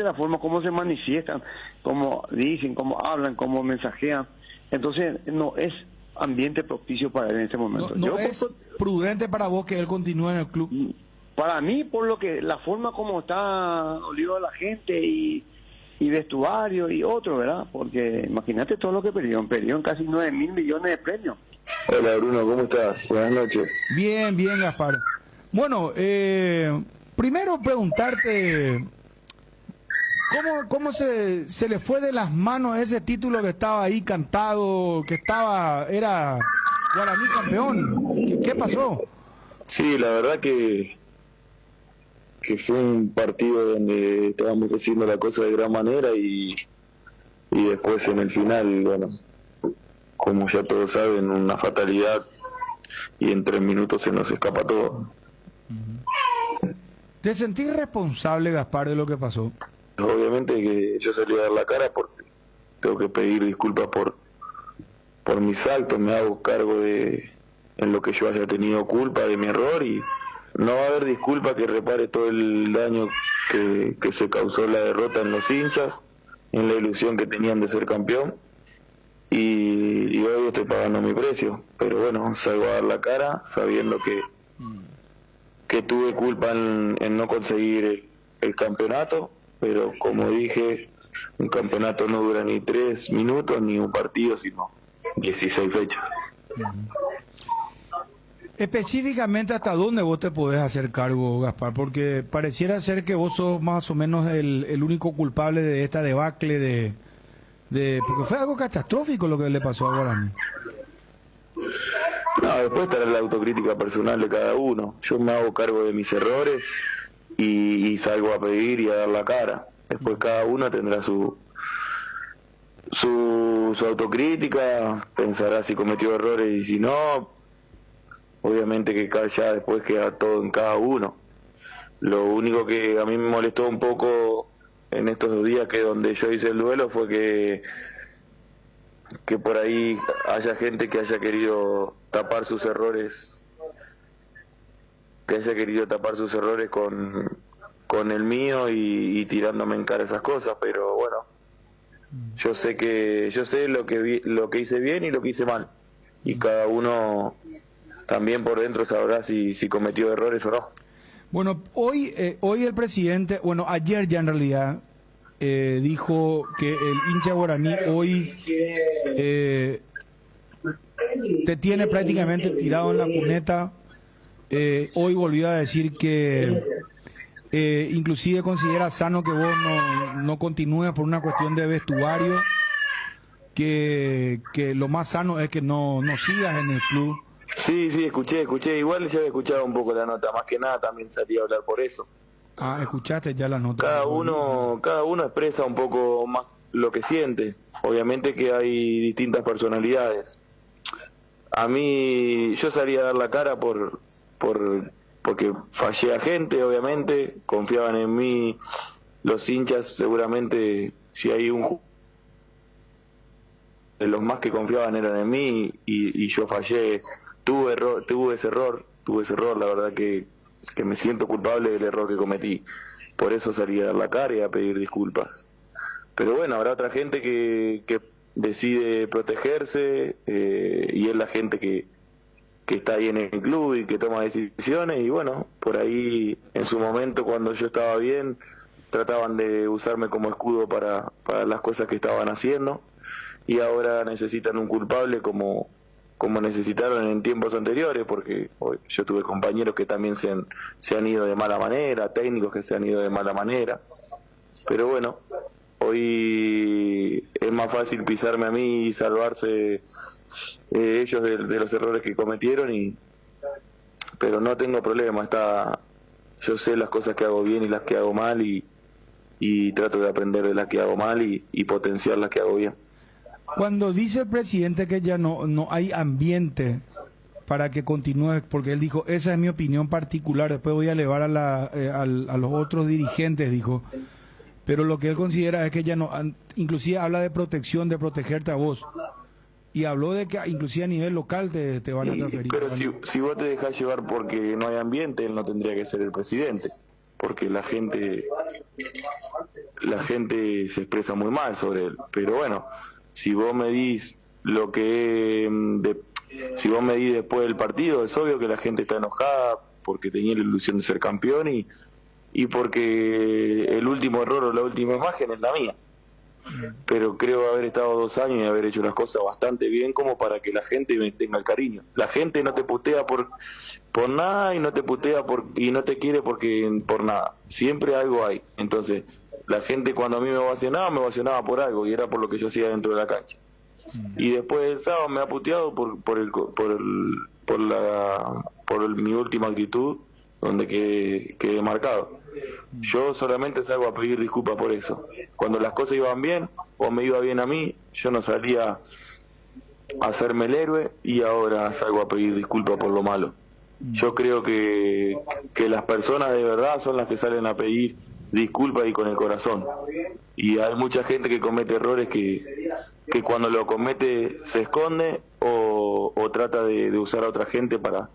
la forma como se manifiestan, como dicen, como hablan, como mensajean. Entonces, no es ambiente propicio para él en este momento. No es prudente para vos que él continúe en el club. Para mí, por lo que la forma como está olido la gente y y vestuario y otro, ¿verdad? Porque imagínate todo lo que perdieron casi 9.000 millones de premios. Hola Bruno, ¿cómo estás? Buenas noches. Bien, bien, Gaspar. Bueno, primero preguntarte, ¿cómo se le fue de las manos ese título que estaba ahí cantado, era Guaraní campeón? ¿Qué pasó? Sí, la verdad que fue un partido donde estábamos haciendo la cosa de gran manera y después en el final, bueno, como ya todos saben, una fatalidad y en 3 minutos se nos escapa todo. ¿Te sentís responsable, Gaspar, de lo que pasó? Obviamente que yo salí a dar la cara porque tengo que pedir disculpas por mis actos, me hago cargo de en lo que yo haya tenido culpa de mi error y no va a haber disculpa que repare todo el daño que se causó la derrota en los hinchas, en la ilusión que tenían de ser campeón y hoy estoy pagando mi precio, pero bueno, salgo a dar la cara sabiendo que tuve culpa en no conseguir el campeonato, pero como dije, un campeonato no dura ni 3 minutos ni un partido, sino 16 fechas. Específicamente, ¿hasta dónde vos te podés hacer cargo, Gaspar? Porque pareciera ser que vos sos más o menos el único culpable de esta debacle porque fue algo catastrófico lo que le pasó a Guaraní. No, después estará la autocrítica personal de cada uno. Yo me hago cargo de mis errores y salgo a pedir y a dar la cara. Después cada uno tendrá su autocrítica, pensará si cometió errores y si no. Obviamente que ya después queda todo en cada uno. Lo único que a mí me molestó un poco en estos 2 días que donde yo hice el duelo fue que por ahí haya gente que haya querido tapar sus errores, con el mío y tirándome en cara esas cosas, pero bueno, yo sé lo que hice bien y lo que hice mal, y cada uno también por dentro sabrá si cometió errores o no. Bueno, hoy el presidente, ayer ya en realidad, dijo que el hincha guaraní hoy te tiene prácticamente tirado en la cuneta. Hoy volvió a decir que inclusive considera sano que vos no continúes por una cuestión de vestuario, que lo más sano es que no sigas en el club. Sí, escuché, igual ya he escuchado un poco la nota, más que nada también salí a hablar por eso. Ah, escuchaste ya la nota. Cada uno expresa un poco más lo que siente, obviamente que hay distintas personalidades. A mí, yo salí a dar la cara porque fallé a gente, obviamente, confiaban en mí, los hinchas seguramente, si hay los más que confiaban eran en mí y yo fallé. Tuve ese error, la verdad que me siento culpable del error que cometí. Por eso salí a dar la cara y a pedir disculpas. Pero bueno, habrá otra gente que decide protegerse y es la gente que está ahí en el club y que toma decisiones y bueno, por ahí en su momento cuando yo estaba bien trataban de usarme como escudo para las cosas que estaban haciendo y ahora necesitan un culpable como necesitaron en tiempos anteriores, porque yo tuve compañeros que también se han ido de mala manera, técnicos que se han ido de mala manera, pero bueno, hoy es más fácil pisarme a mí y salvarse ellos de los errores que cometieron, pero no tengo problema, yo sé las cosas que hago bien y las que hago mal y trato de aprender de las que hago mal y potenciar las que hago bien. Cuando dice el presidente que ya no hay ambiente para que continúe, porque él dijo, esa es mi opinión particular, después voy a elevar a los otros dirigentes, dijo, pero lo que él considera es que ya no, inclusive habla de protección, de protegerte a vos, y habló de que inclusive a nivel local te van a transferir. Pero si vos te dejás llevar porque no hay ambiente, él no tendría que ser el presidente, porque la gente se expresa muy mal sobre él, pero bueno, si vos medís si vos medís después del partido, es obvio que la gente está enojada porque tenía la ilusión de ser campeón y porque el último error o la última imagen es la mía. pero creo haber estado 2 años y haber hecho las cosas bastante bien como para que la gente me tenga el cariño. La gente no te putea por nada y no te putea y no te quiere por nada. Siempre algo hay. Entonces, la gente cuando a mí me ovacionaba por algo y era por lo que yo hacía dentro de la cancha. Y después del sábado me ha puteado por mi última actitud, donde quedé marcado. Yo solamente salgo a pedir disculpas por eso. Cuando las cosas iban bien o me iba bien a mí, yo no salía a hacerme el héroe y ahora salgo a pedir disculpas por lo malo. Yo creo que las personas de verdad son las que salen a pedir disculpas y con el corazón. Y hay mucha gente que comete errores que cuando lo comete se esconde o trata de usar a otra gente para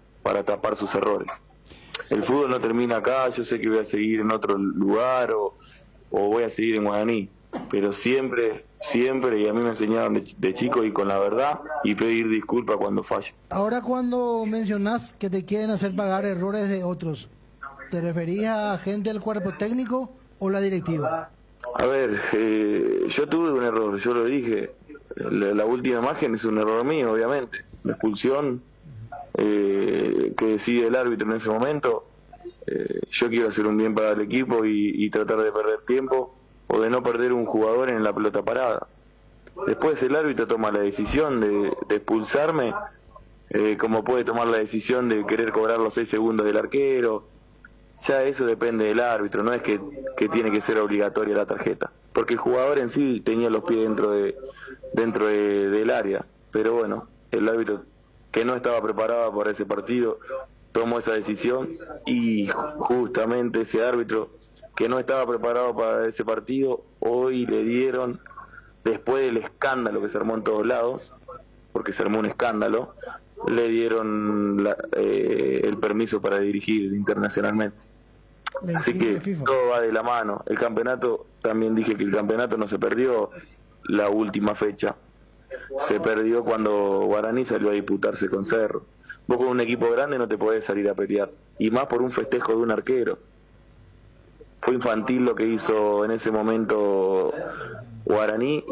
tapar sus errores. El fútbol no termina acá, yo sé que voy a seguir en otro lugar o voy a seguir en Guaraní, pero siempre, y a mí me enseñaron de chico y con la verdad y pedir disculpas cuando fallo. Ahora cuando mencionás que te quieren hacer pagar errores de otros, ¿te referís a gente del cuerpo técnico o la directiva? A ver, yo tuve un error, yo lo dije, la última imagen es un error mío, obviamente, la expulsión que decide el árbitro en ese momento. Yo quiero hacer un bien para el equipo y tratar de perder tiempo o de no perder un jugador en la pelota parada. Después el árbitro toma la decisión de expulsarme, como puede tomar la decisión de querer cobrar los 6 segundos del arquero. Ya eso depende del árbitro, no es que tiene que ser obligatoria la tarjeta, porque el jugador en sí tenía los pies dentro del área, pero bueno, el árbitro, que no estaba preparado para ese partido, tomó esa decisión y justamente ese árbitro que no estaba preparado para ese partido, hoy le dieron, después del escándalo que se armó en todos lados, porque se armó un escándalo, le dieron el permiso para dirigir internacionalmente. Así que todo va de la mano. El campeonato, también dije que el campeonato no se perdió la última fecha, se perdió cuando Guaraní salió a disputarse con Cerro. Vos con un equipo grande no te podés salir a pelear, y más por un festejo de un arquero. Fue infantil lo que hizo en ese momento Guaraní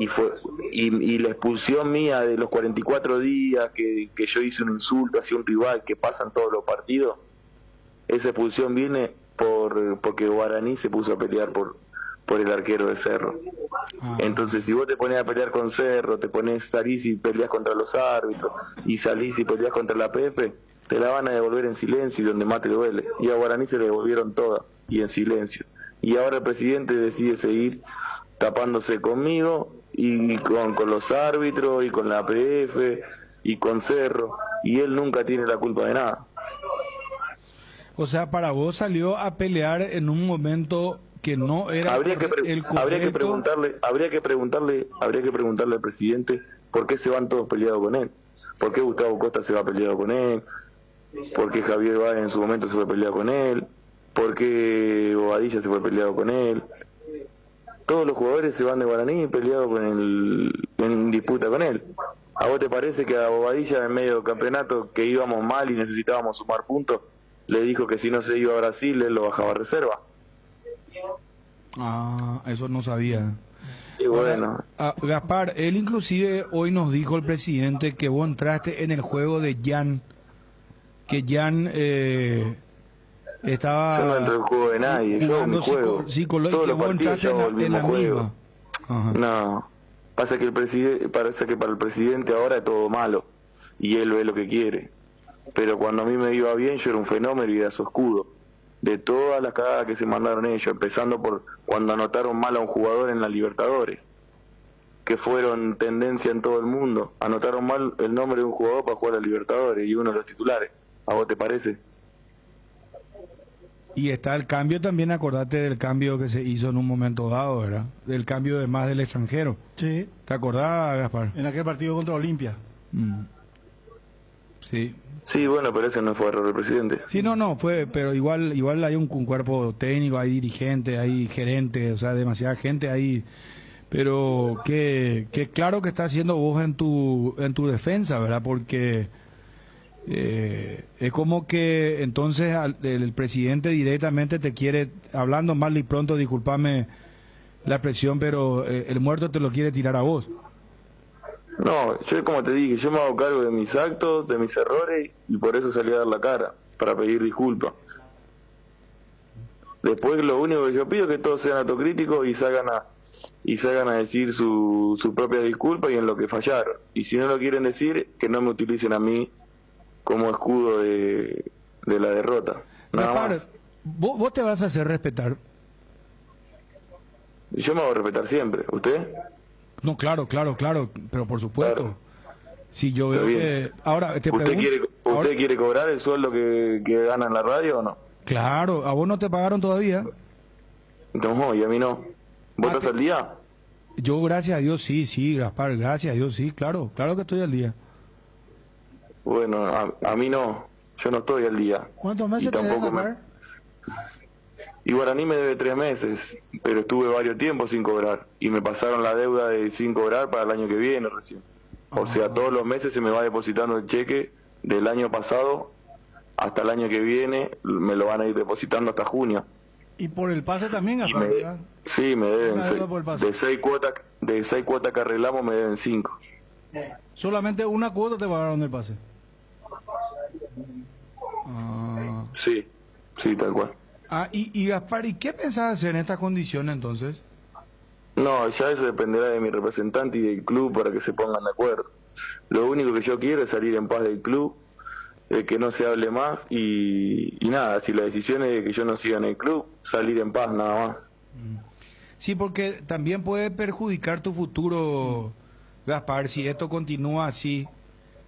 y la expulsión mía de los 44 días que yo hice un insulto hacia un rival que pasan todos los partidos. Esa expulsión viene porque Guaraní se puso a pelear por el arquero de Cerro. Entonces, si vos te pones a pelear con Cerro, salís y peleás contra los árbitros, y salís y peleás contra la PF, te la van a devolver en silencio y donde más te duele. Y a Guaraní se le devolvieron todas, y en silencio. Y ahora el presidente decide seguir tapándose conmigo, y con los árbitros, y con la PF, y con Cerro, y él nunca tiene la culpa de nada. O sea, para vos salió a pelear en un momento que no era el correcto. Habría que preguntarle al presidente por qué se van todos peleados con él, por qué Gustavo Costa se va peleado con él, por qué Javier Báez en su momento se fue peleado con él, por qué Bobadilla se fue peleado con él. Todos los jugadores se van de Guaraní peleados en disputa con él. ¿A vos te parece que a Bobadilla en medio del campeonato, que íbamos mal y necesitábamos sumar puntos, le dijo que si no se iba a Brasil él lo bajaba a reserva? Eso no sabía. Y bueno. Gaspar, él inclusive hoy nos dijo el presidente que vos entraste en el juego de Jan, que Jan estaba... Yo no entro en el juego de nadie, yo en mi juego. Todos los partidos yo hago el mismo juego. No, pasa que parece que para el presidente ahora es todo malo y él ve lo que quiere. Pero cuando a mí me iba bien yo era un fenómeno y era su escudo. De todas las cagadas que se mandaron ellos, empezando por cuando anotaron mal a un jugador en la Libertadores, que fueron tendencia en todo el mundo, anotaron mal el nombre de un jugador para jugar a la Libertadores y uno de los titulares. ¿A vos te parece? Y está el cambio también, acordate del cambio que se hizo en un momento dado, ¿verdad? Del cambio de más del extranjero. Sí. ¿Te acordás, Gaspar? En aquel partido contra Olimpia. Sí. Sí, bueno, pero ese no fue error del presidente. Sí, no fue, pero igual hay un cuerpo técnico, hay dirigentes, hay gerentes, o sea, demasiada gente ahí. Pero que claro que está haciendo vos en tu defensa, ¿verdad? Porque es como que entonces el presidente directamente te quiere, hablando mal y pronto, discúlpame la presión, pero el muerto te lo quiere tirar a vos. No, yo como te dije, yo me hago cargo de mis actos, de mis errores, y por eso salí a dar la cara, para pedir disculpas. Después lo único que yo pido es que todos sean autocríticos y salgan a decir su propia disculpa y en lo que fallaron. Y si no lo quieren decir, que no me utilicen a mí como escudo de la derrota. Nada más. ¿Vos te vas a hacer respetar? Yo me hago respetar siempre. ¿Usted? No, claro, pero por supuesto. Claro. Si yo veo que... Ahora, te pregunto... ¿Usted quiere cobrar el sueldo que gana en la radio o no? Claro, ¿a vos no te pagaron todavía? No, y a mí no. ¿Vos estás al día? Yo, gracias a Dios, sí, Gaspar, gracias a Dios, sí, claro que estoy al día. Bueno, a mí no, yo no estoy al día. ¿Cuántos meses te debe pagar? Y Guaraní me debe 3 meses, pero estuve varios tiempos sin cobrar, y me pasaron la deuda de sin cobrar para el año que viene recién. O sea, todos los meses se me va depositando el cheque del año pasado hasta el año que viene, me lo van a ir depositando hasta junio. ¿Y por el pase también? Sí, me deben de 6 cuotas que arreglamos, me deben 5. ¿Solamente una cuota te pagaron del pase? Sí, tal cual. Y Gaspar, ¿y qué pensás hacer en estas condiciones entonces? No, ya eso dependerá de mi representante y del club para que se pongan de acuerdo. Lo único que yo quiero es salir en paz del club, que no se hable más y nada, si la decisión es de que yo no siga en el club, salir en paz nada más. Sí, porque también puede perjudicar tu futuro, Gaspar, si esto continúa así.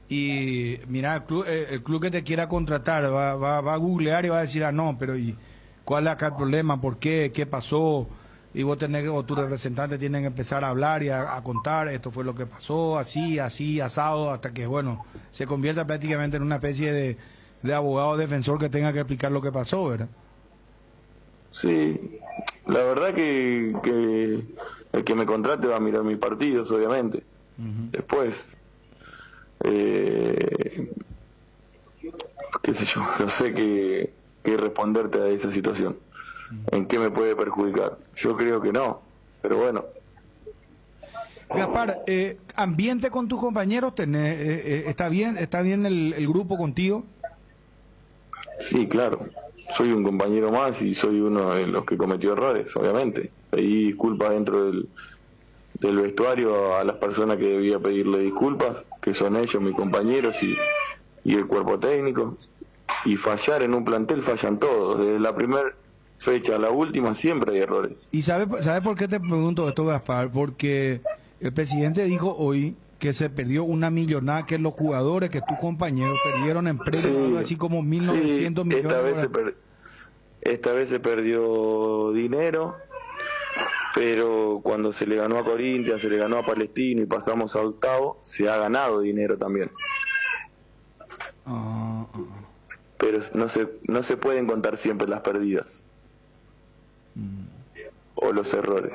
Y mira, el club que te quiera contratar va a googlear y va a decir, no, pero ¿y cuál es acá el problema? ¿Por qué? ¿Qué pasó? Y vos o tu representante tienen que empezar a hablar y a contar, esto fue lo que pasó, así, asado, hasta que, bueno, se convierta prácticamente en una especie de abogado defensor que tenga que explicar lo que pasó, ¿verdad? Sí, la verdad que el que me contrate va a mirar mis partidos, obviamente. Después, qué sé yo, no sé qué responderte a esa situación. ¿En qué me puede perjudicar? Yo creo que no, pero bueno. Gaspar, ¿ambiente con tus compañeros? ¿Está bien el grupo contigo? Sí, claro. Soy un compañero más y soy uno de los que cometió errores, obviamente. Pedí disculpas dentro del vestuario a las personas que debía pedirle disculpas, que son ellos, mis compañeros y el cuerpo técnico. Y fallar en un plantel, fallan todos. Desde la primera fecha a la última siempre hay errores. ¿Y sabe por qué te pregunto esto, Gaspar? Porque el presidente dijo hoy que se perdió una millonada, que los jugadores, que tus compañeros perdieron en premios, así como 1.900 millones. Esta vez se perdió dinero, pero cuando se le ganó a Corinthians, se le ganó a Palestino y pasamos a octavo, se ha ganado dinero también. Pero no se pueden contar siempre las perdidas o los errores.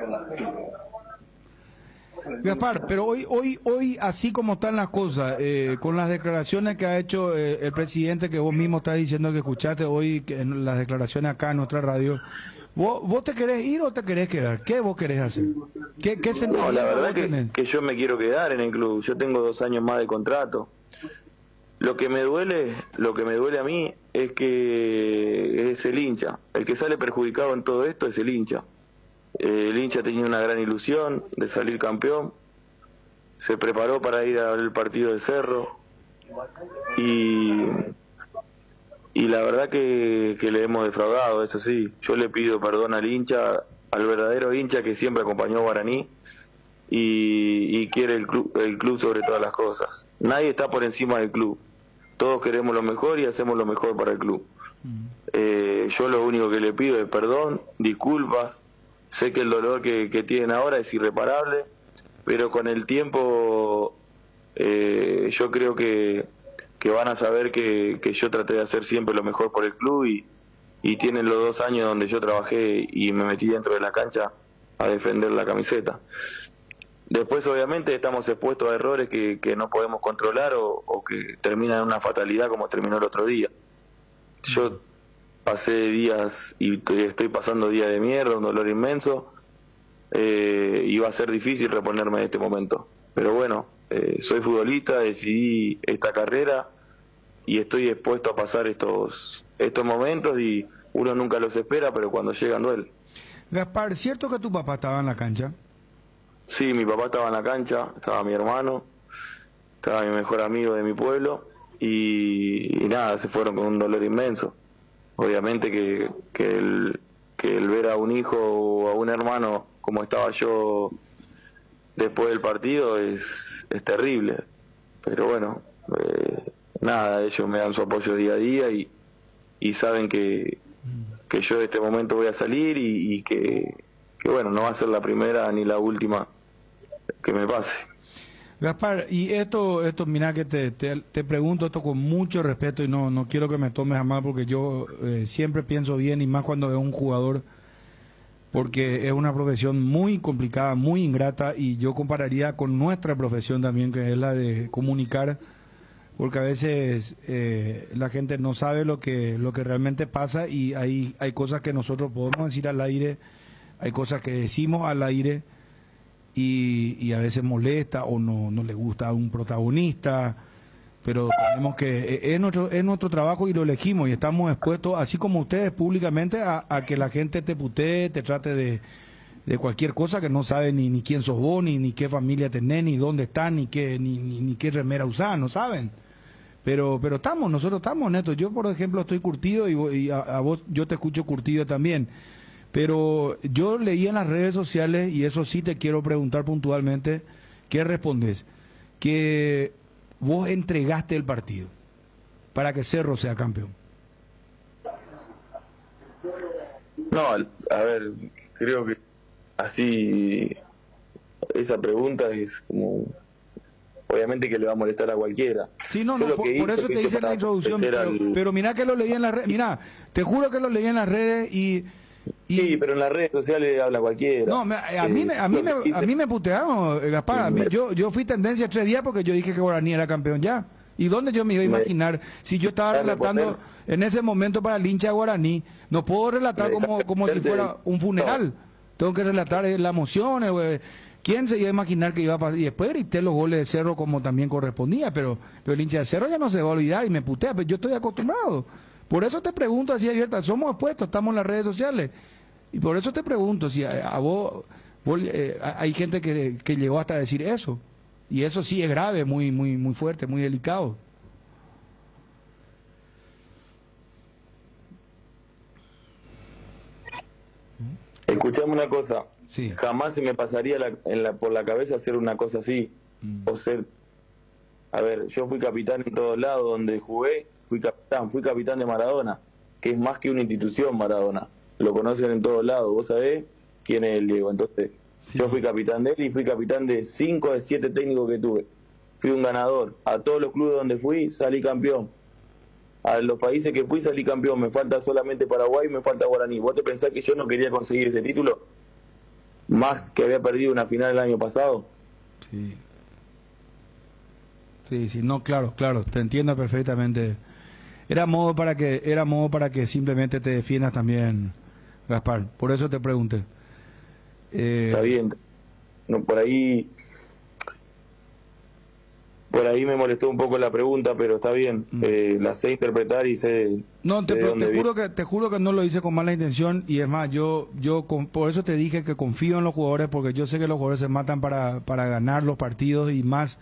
Gaspar, pero hoy así como están las cosas, con las declaraciones que ha hecho el presidente, que vos mismo estás diciendo que escuchaste hoy en las declaraciones acá en nuestra radio, ¿vos te querés ir o te querés quedar? ¿Qué vos querés hacer? No, la verdad que yo me quiero quedar en el club. Yo tengo 2 años más de contrato. Lo que me duele a mí es que es el hincha. El que sale perjudicado en todo esto es el hincha. El hincha tenía una gran ilusión de salir campeón. Se preparó para ir al partido de Cerro. Y la verdad que le hemos defraudado, eso sí. Yo le pido perdón al hincha, al verdadero hincha que siempre acompañó a Guaraní. Y quiere el club sobre todas las cosas. Nadie está por encima del club. Todos queremos lo mejor y hacemos lo mejor para el club. Yo lo único que le pido es perdón, disculpas. Sé que el dolor que tienen ahora es irreparable, pero con el tiempo yo creo que van a saber que yo traté de hacer siempre lo mejor por el club y tienen los 2 años donde yo trabajé y me metí dentro de la cancha a defender la camiseta. Después obviamente estamos expuestos a errores que no podemos controlar o que terminan en una fatalidad como terminó el otro día. Yo pasé días y estoy pasando días de mierda, un dolor inmenso, y va a ser difícil reponerme de este momento. Pero bueno, soy futbolista, decidí esta carrera y estoy expuesto a pasar estos momentos, y uno nunca los espera, pero cuando llegan duele. Gaspar, ¿cierto que tu papá estaba en la cancha? Sí, mi papá estaba en la cancha, estaba mi hermano, estaba mi mejor amigo de mi pueblo, y nada, se fueron con un dolor inmenso. Obviamente que el ver a un hijo o a un hermano como estaba yo después del partido es terrible, pero bueno, nada, ellos me dan su apoyo día a día y saben que yo de este momento voy a salir y que bueno, no va a ser la primera ni la última que me pase. Gaspar, y esto mira que te pregunto esto con mucho respeto y no quiero que me tomes a mal, porque yo siempre pienso bien, y más cuando es un jugador, porque es una profesión muy complicada, muy ingrata, y yo compararía con nuestra profesión también, que es la de comunicar, porque a veces la gente no sabe lo que realmente pasa, y hay cosas que nosotros podemos decir al aire, hay cosas que decimos al aire, y a veces molesta o no le gusta a un protagonista, pero tenemos que es nuestro trabajo y lo elegimos, y estamos expuestos, así como ustedes, públicamente a que la gente te putee, te trate de cualquier cosa, que no sabe ni quién sos vos, ni qué familia tenés, ni dónde estás, ni qué remera usás, no saben. Pero nosotros estamos en esto. Yo, por ejemplo, estoy curtido, y a vos yo te escucho curtido también. Pero yo leí en las redes sociales, y eso sí te quiero preguntar puntualmente, ¿qué respondes? Que vos entregaste el partido para que Cerro sea campeón. No, a ver, creo que así, esa pregunta es como, obviamente que le va a molestar a cualquiera. Sí, no, por eso te hice la introducción, pero mirá que lo leí en las redes, mirá, te juro que lo leí en las redes y sí, pero en las redes sociales habla cualquiera. No, a mí me putearon, Gaspar. Yo fui tendencia 3 días porque yo dije que Guaraní era campeón ya. ¿Y dónde yo me iba a imaginar si yo estaba relatando en ese momento para el hincha de Guaraní? No puedo relatar como si fuera un funeral. Tengo que relatar la emoción. ¿Quién se iba a imaginar que iba a pasar? Y después grité los goles de Cerro como también correspondía, pero el hincha de Cerro ya no se va a olvidar y me putea, pero yo estoy acostumbrado. Por eso te pregunto así abierta, somos expuestos, estamos en las redes sociales, y por eso te pregunto si a vos hay gente que llegó hasta decir eso, y eso sí es grave, muy fuerte, muy delicado. Escuchame una cosa, sí. Jamás se me pasaría por la cabeza hacer una cosa así, o ser, a ver, yo fui capitán en todos lados donde jugué. Fui capitán de Maradona, que es más que una institución Maradona, lo conocen en todos lados, vos sabés quién es el Diego, entonces sí. Yo fui capitán de él y fui capitán de 5 de 7 técnicos que tuve, fui un ganador, a todos los clubes donde fui salí campeón, a los países que fui salí campeón, me falta solamente Paraguay, me falta Guaraní. ¿Vos te pensás que yo no quería conseguir ese título? Más que había perdido una final el año pasado. Sí, no, claro, te entiendo perfectamente. Era modo para que simplemente te defiendas también, Gaspar. Por eso te pregunté. Está bien. No, por ahí me molestó un poco la pregunta, pero está bien. La sé interpretar y sé. No, te juro que no lo hice con mala intención, y es más, por eso te dije que confío en los jugadores, porque yo sé que los jugadores se matan para ganar los partidos, y más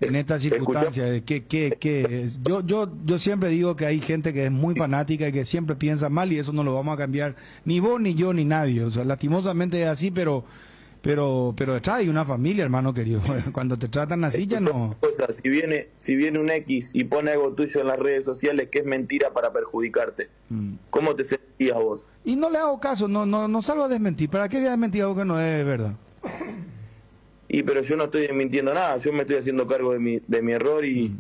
en estas circunstancias. Yo siempre digo que hay gente que es muy fanática y que siempre piensa mal, y eso no lo vamos a cambiar ni vos ni yo ni nadie. O sea, lastimosamente es así, pero detrás hay una familia, hermano querido. Cuando te tratan así ya no. Si viene un X y pone algo tuyo en las redes sociales que es mentira para perjudicarte, ¿cómo te sentías vos? Y no le hago caso, no salgo a desmentir. ¿Para qué voy a desmentir algo que no es verdad? Pero yo no estoy mintiendo nada, yo me estoy haciendo cargo de mi error y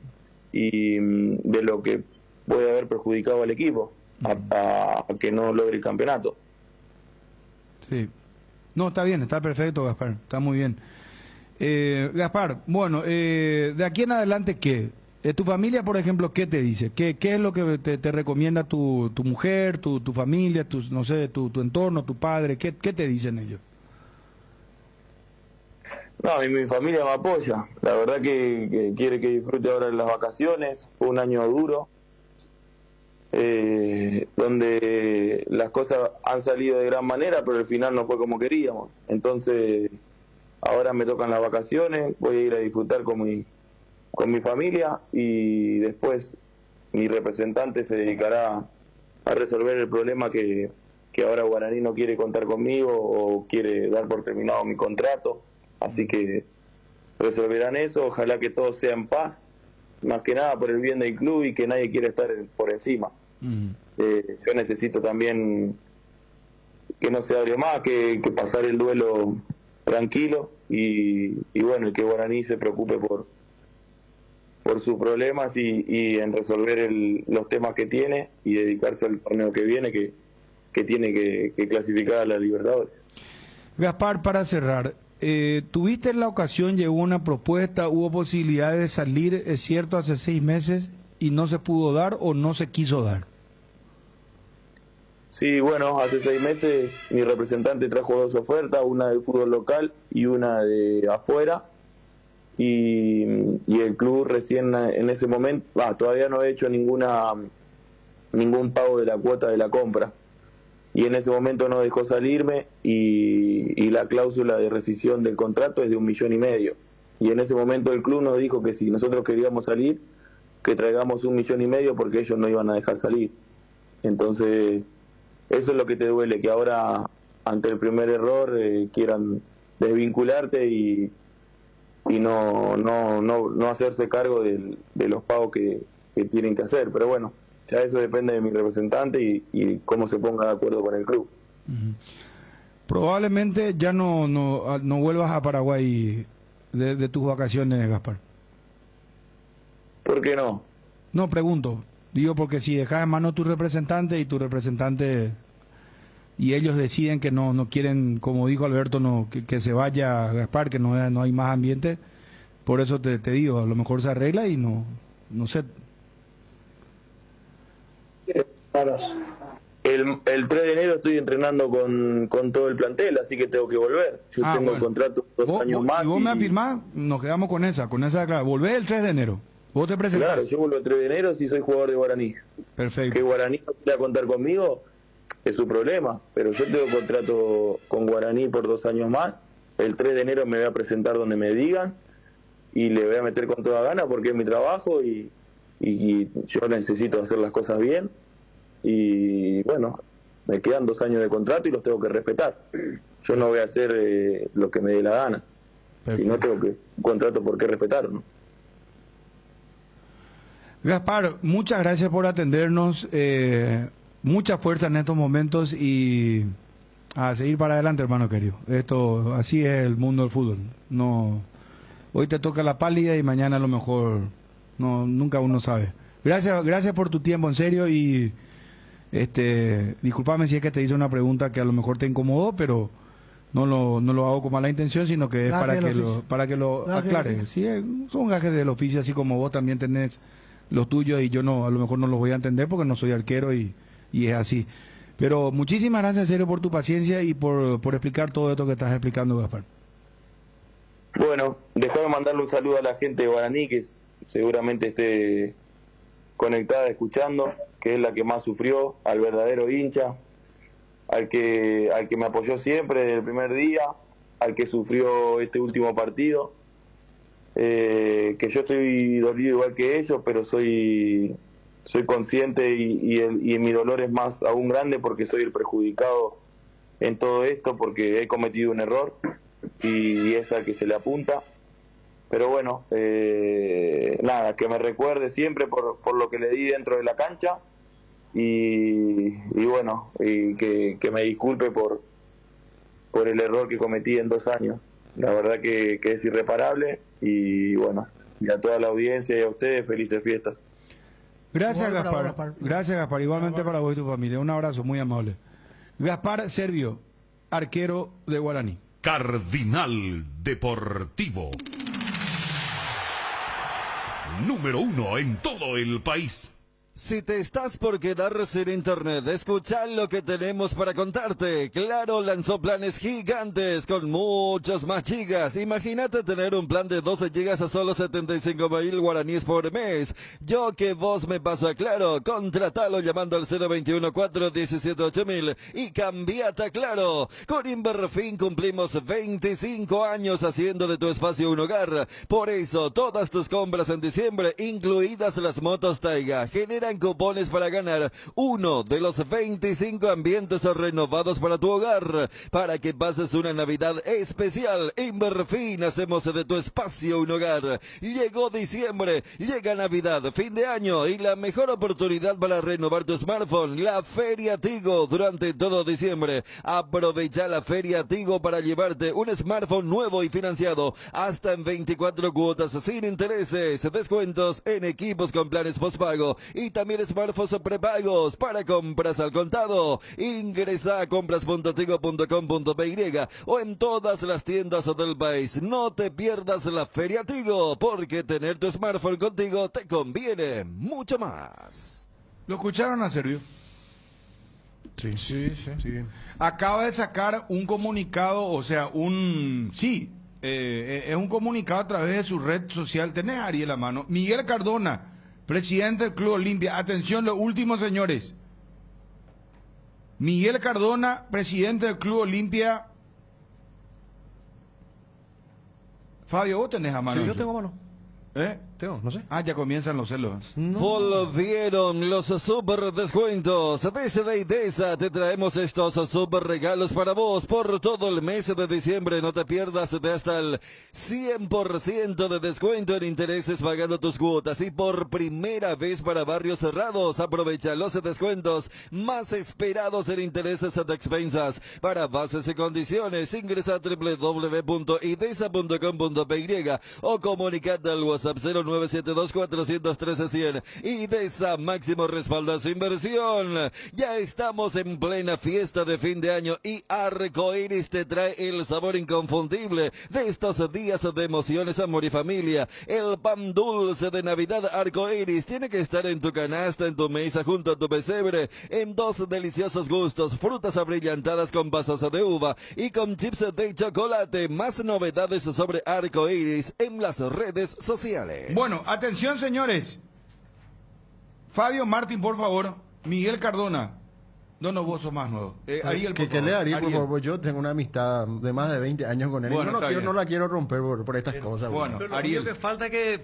de lo que puede haber perjudicado al equipo a que no logre el campeonato. Sí. No, está bien, está perfecto, Gaspar, está muy bien. Gaspar, bueno, de aquí en adelante, ¿qué? ¿Tu familia, por ejemplo, qué te dice? ¿Qué es lo que te recomienda tu mujer, tu familia, no sé, tu entorno, tu padre? ¿Qué te dicen ellos? No, y mi familia me apoya. La verdad que quiere que disfrute ahora de las vacaciones. Fue un año duro, donde las cosas han salido de gran manera, pero al final no fue como queríamos. Entonces, ahora me tocan las vacaciones, voy a ir a disfrutar con mi familia y después mi representante se dedicará a resolver el problema que ahora Guaraní no quiere contar conmigo o quiere dar por terminado mi contrato. Así que resolverán eso, ojalá que todo sea en paz, más que nada por el bien del club y que nadie quiera estar por encima. Yo necesito también que no se hable más, que pasar el duelo tranquilo y bueno, y que Guaraní se preocupe por sus problemas y en resolver los temas que tiene y dedicarse al torneo que viene, que tiene que clasificar a la Libertadores. Gaspar, para cerrar, tuviste la ocasión, llegó una propuesta, hubo posibilidad de salir, es cierto, hace 6 meses y no se pudo dar o no se quiso dar. Sí, bueno, hace 6 meses mi representante trajo 2 ofertas, una del fútbol local y una de afuera, y el club recién en ese momento, todavía no he hecho ningún pago de la cuota de la compra, y en ese momento no dejó salirme y la cláusula de rescisión del contrato es de 1,5 millones, y en ese momento el club nos dijo que si nosotros queríamos salir, que traigamos 1,5 millones porque ellos no iban a dejar salir. Entonces eso es lo que te duele, que ahora ante el primer error quieran desvincularte y no hacerse cargo de los pagos que tienen que hacer. Pero bueno, ya eso depende de mi representante y cómo se ponga de acuerdo con el club. Probablemente ya no vuelvas a Paraguay de tus vacaciones, Gaspar. ¿Por qué no? No, pregunto. Digo porque si dejas en mano a tu representante y tu representante y ellos deciden que no quieren, como dijo Alberto, que se vaya Gaspar, que no hay más ambiente, por eso te digo, a lo mejor se arregla y no sé. El 3 de enero estoy entrenando con todo el plantel, así que tengo que volver. Yo tengo el contrato 2 años más. Si vos me afirmás, nos quedamos con esa claro. Volvés el 3 de enero. Vos te presentás. Claro, yo vuelvo el 3 de enero si soy jugador de Guaraní. Perfecto. Que Guaraní no quiera contar conmigo es su problema, pero yo tengo contrato con Guaraní por 2 años más. El 3 de enero me voy a presentar donde me digan y le voy a meter con toda gana porque es mi trabajo y yo necesito hacer las cosas bien. Y bueno, me quedan 2 años de contrato y los tengo que respetar. Yo no voy a hacer lo que me dé la gana. Y no tengo un contrato por qué respetarlo. Gaspar, muchas gracias por atendernos, mucha fuerza en estos momentos y a seguir para adelante, hermano querido. Esto, así es el mundo del fútbol. Hoy te toca la pálida y mañana a lo mejor nunca uno sabe. Gracias por tu tiempo, en serio, y discúlpame si es que te hice una pregunta que a lo mejor te incomodó, pero no lo hago con mala intención, sino que es para que lo aclare. Sí, son gajes del oficio, así como vos también tenés los tuyos y yo a lo mejor no los voy a entender porque no soy arquero y es así. Pero muchísimas gracias, en serio, por tu paciencia y por explicar todo esto que estás explicando, Gaspar. Bueno, déjame mandarle un saludo a la gente de Guaraní que seguramente esté conectada escuchando, que es la que más sufrió, al verdadero hincha, al que me apoyó siempre desde el primer día, al que sufrió este último partido, que yo estoy dolido igual que ellos, pero soy consciente y mi dolor es más aún grande porque soy el perjudicado en todo esto, porque he cometido un error y es al que se le apunta. Pero bueno, nada, que me recuerde siempre por lo que le di dentro de la cancha y bueno, y que me disculpe por el error que cometí en 2 años. La verdad que es irreparable y bueno, y a toda la audiencia y a ustedes, felices fiestas. Gracias, Gaspar. Gracias, Gaspar. Igualmente para vos y tu familia. Un abrazo muy amable. Gaspar Servio, arquero de Guaraní. Cardinal Deportivo. Número 1 en todo el país. Si te estás por quedar sin internet, escucha lo que tenemos para contarte. Claro lanzó planes gigantes con muchos más gigas. Imagínate tener un plan de 12 gigas a solo 75.000 guaraníes por mes. Yo que vos me paso a Claro, contratalo llamando al 021-417-8000 y cambiate a Claro. Con Inverfin cumplimos 25 años haciendo de tu espacio un hogar. Por eso, todas tus compras en diciembre, incluidas las motos Taiga, generan cupones para ganar uno de los 25 ambientes renovados para tu hogar. Para que pases una Navidad especial, Inverfin hacemos de tu espacio un hogar. Llegó diciembre, llega Navidad, fin de año y la mejor oportunidad para renovar tu smartphone, la Feria Tigo, durante todo diciembre. Aprovecha la Feria Tigo para llevarte un smartphone nuevo y financiado hasta en 24 cuotas sin intereses, descuentos en equipos con planes postpago y también smartphones prepagos para compras al contado. Ingresa a compras.tigo.com.py o en todas las tiendas del país. No te pierdas la Feria Tigo, porque tener tu smartphone contigo te conviene mucho más. ¿Lo escucharon a Servio? Sí. Acaba de sacar un comunicado, o sea, es un comunicado a través de su red social. Tenés, Ariel, a mano. Miguel Cardona, presidente del Club Olimpia. Atención, lo último, señores. Miguel Cardona, presidente del Club Olimpia. Fabio, vos tenés a mano. Sí, yo tengo a mano. No sé. Ya comienzan los celos. Volvieron los super descuentos. Desde Idesa te traemos estos super regalos para vos por todo el mes de diciembre. No te pierdas de hasta el 100% de descuento en intereses pagando tus cuotas. Y por primera vez para barrios cerrados, aprovecha los descuentos más esperados en intereses de expensas. Para bases y condiciones, ingresa a www.idesa.com.py o comunicate al WhatsApp 0972-413-100. Idesa, máximo respaldo a su inversión. Ya estamos en plena fiesta de fin de año y Arcoiris te trae el sabor inconfundible de estos días de emociones, amor y familia. El pan dulce de Navidad Arcoiris tiene que estar en tu canasta, en tu mesa, junto a tu pesebre, en dos deliciosos gustos: frutas abrillantadas con pasas de uva y con chips de chocolate. Más novedades sobre Arcoiris en las redes sociales. Bueno, atención, señores. Fabio Martín, por favor. Miguel Cardona. No, vos sos más nuevo. Ariel, que le haría, por favor. Yo tengo una amistad de más de 20 años con él. Bueno, no la quiero romper por estas cosas. Bueno, pero Ariel, lo que falta que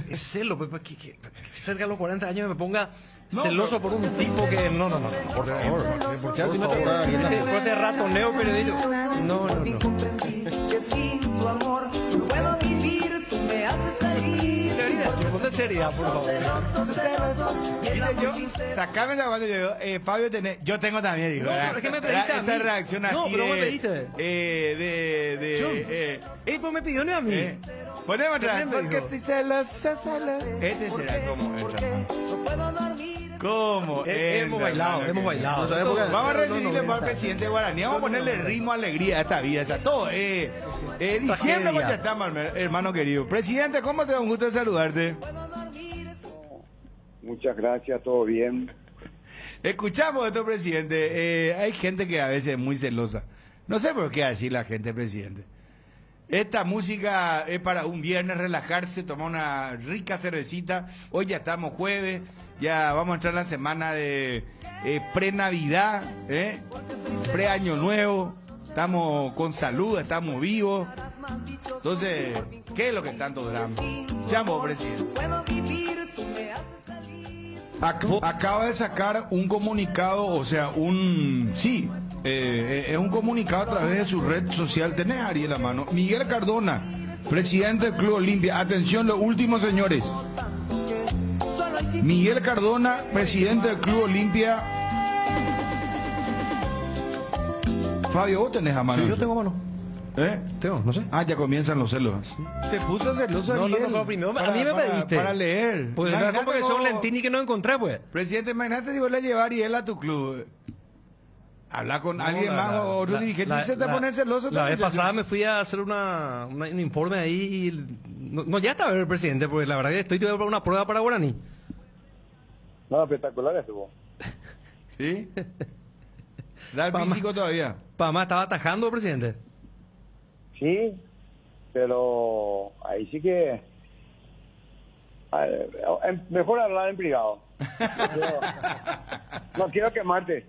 es celo, que cerca de los 40 años me ponga celoso por un tipo que... No, por favor. ¿Por qué así me trata? Después de ratoneo periodístico. No. Ponte seriedad, por favor. Sacame esa cuando yo Fabio, yo tengo también, digo. No, pero es que me pediste a mí. Esa reacción así. No, pero me pediste. Pues me pidió a mí. Ponemos atrás. Porque estoy celosa. Este será como entra. ¿Cómo? Hemos bailado. Vamos a recibirle al presidente Guaraní. Vamos a ponerle ritmo, alegría a esta vida. O sea, todo. Diciembre pues ya estamos, hermano querido. Presidente, ¿cómo te da un gusto de saludarte? Muchas gracias, todo bien. Escuchamos esto, presidente. Hay gente que a veces es muy celosa. No sé por qué así la gente, presidente. Esta música es para un viernes relajarse, tomar una rica cervecita. Hoy ya estamos jueves, ya vamos a entrar en la semana de pre-Navidad, pre-Año Nuevo. Estamos con salud, estamos vivos. Entonces, ¿qué es lo que tanto drama? Llamo, presidente. Acaba de sacar un comunicado, o sea, es un comunicado a través de su red social. Tenés, Ariel, a mano. Miguel Cardona, presidente del Club Olimpia. Atención, lo último, señores. Miguel Cardona, presidente del Club Olimpia. Fabio, vos tenés a mano. Sí, yo tengo a mano. Tengo, no sé. Ya comienzan los celos. Se puso celoso. No, primero a mí me pediste. Para leer. Pues no es como que son Lentini que no encontré, pues. Presidente, imagínate si vos le llevar y él a tu club. Habla con alguien más o otro dirigente, se te pone celoso. La vez pasada me fui a hacer un informe ahí y... No, ya está el presidente, porque la verdad que estoy para una prueba para Guaraní. No, espectacular estuvo. ¿Sí? ¿Da el físico todavía? Pamá estaba atajando, presidente. Sí, pero ahí sí que... mejor hablar en privado. No quiero quemarte.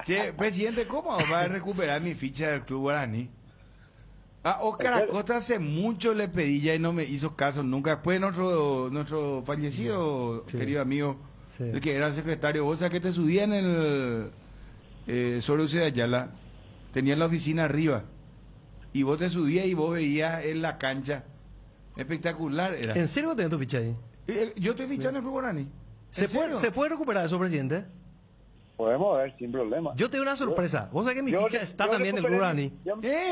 Che, presidente, ¿cómo va a recuperar mi ficha del Club Guaraní? A Oscar Acosta hace mucho le pedí ya y no me hizo caso nunca. Después nuestro fallecido querido amigo, el que era secretario, vos sabés que te subía en el Soro de Ayala, tenía la oficina arriba, y vos te subías y vos veías en la cancha. Espectacular era. ¿En serio tenés tu ficha ahí? Yo estoy fichando en el Club Guaraní. ¿Se puede recuperar eso, presidente? Podemos ver, sin problema. Yo tengo una sorpresa. Vos sabés que mi ficha está también en el Club Guaraní.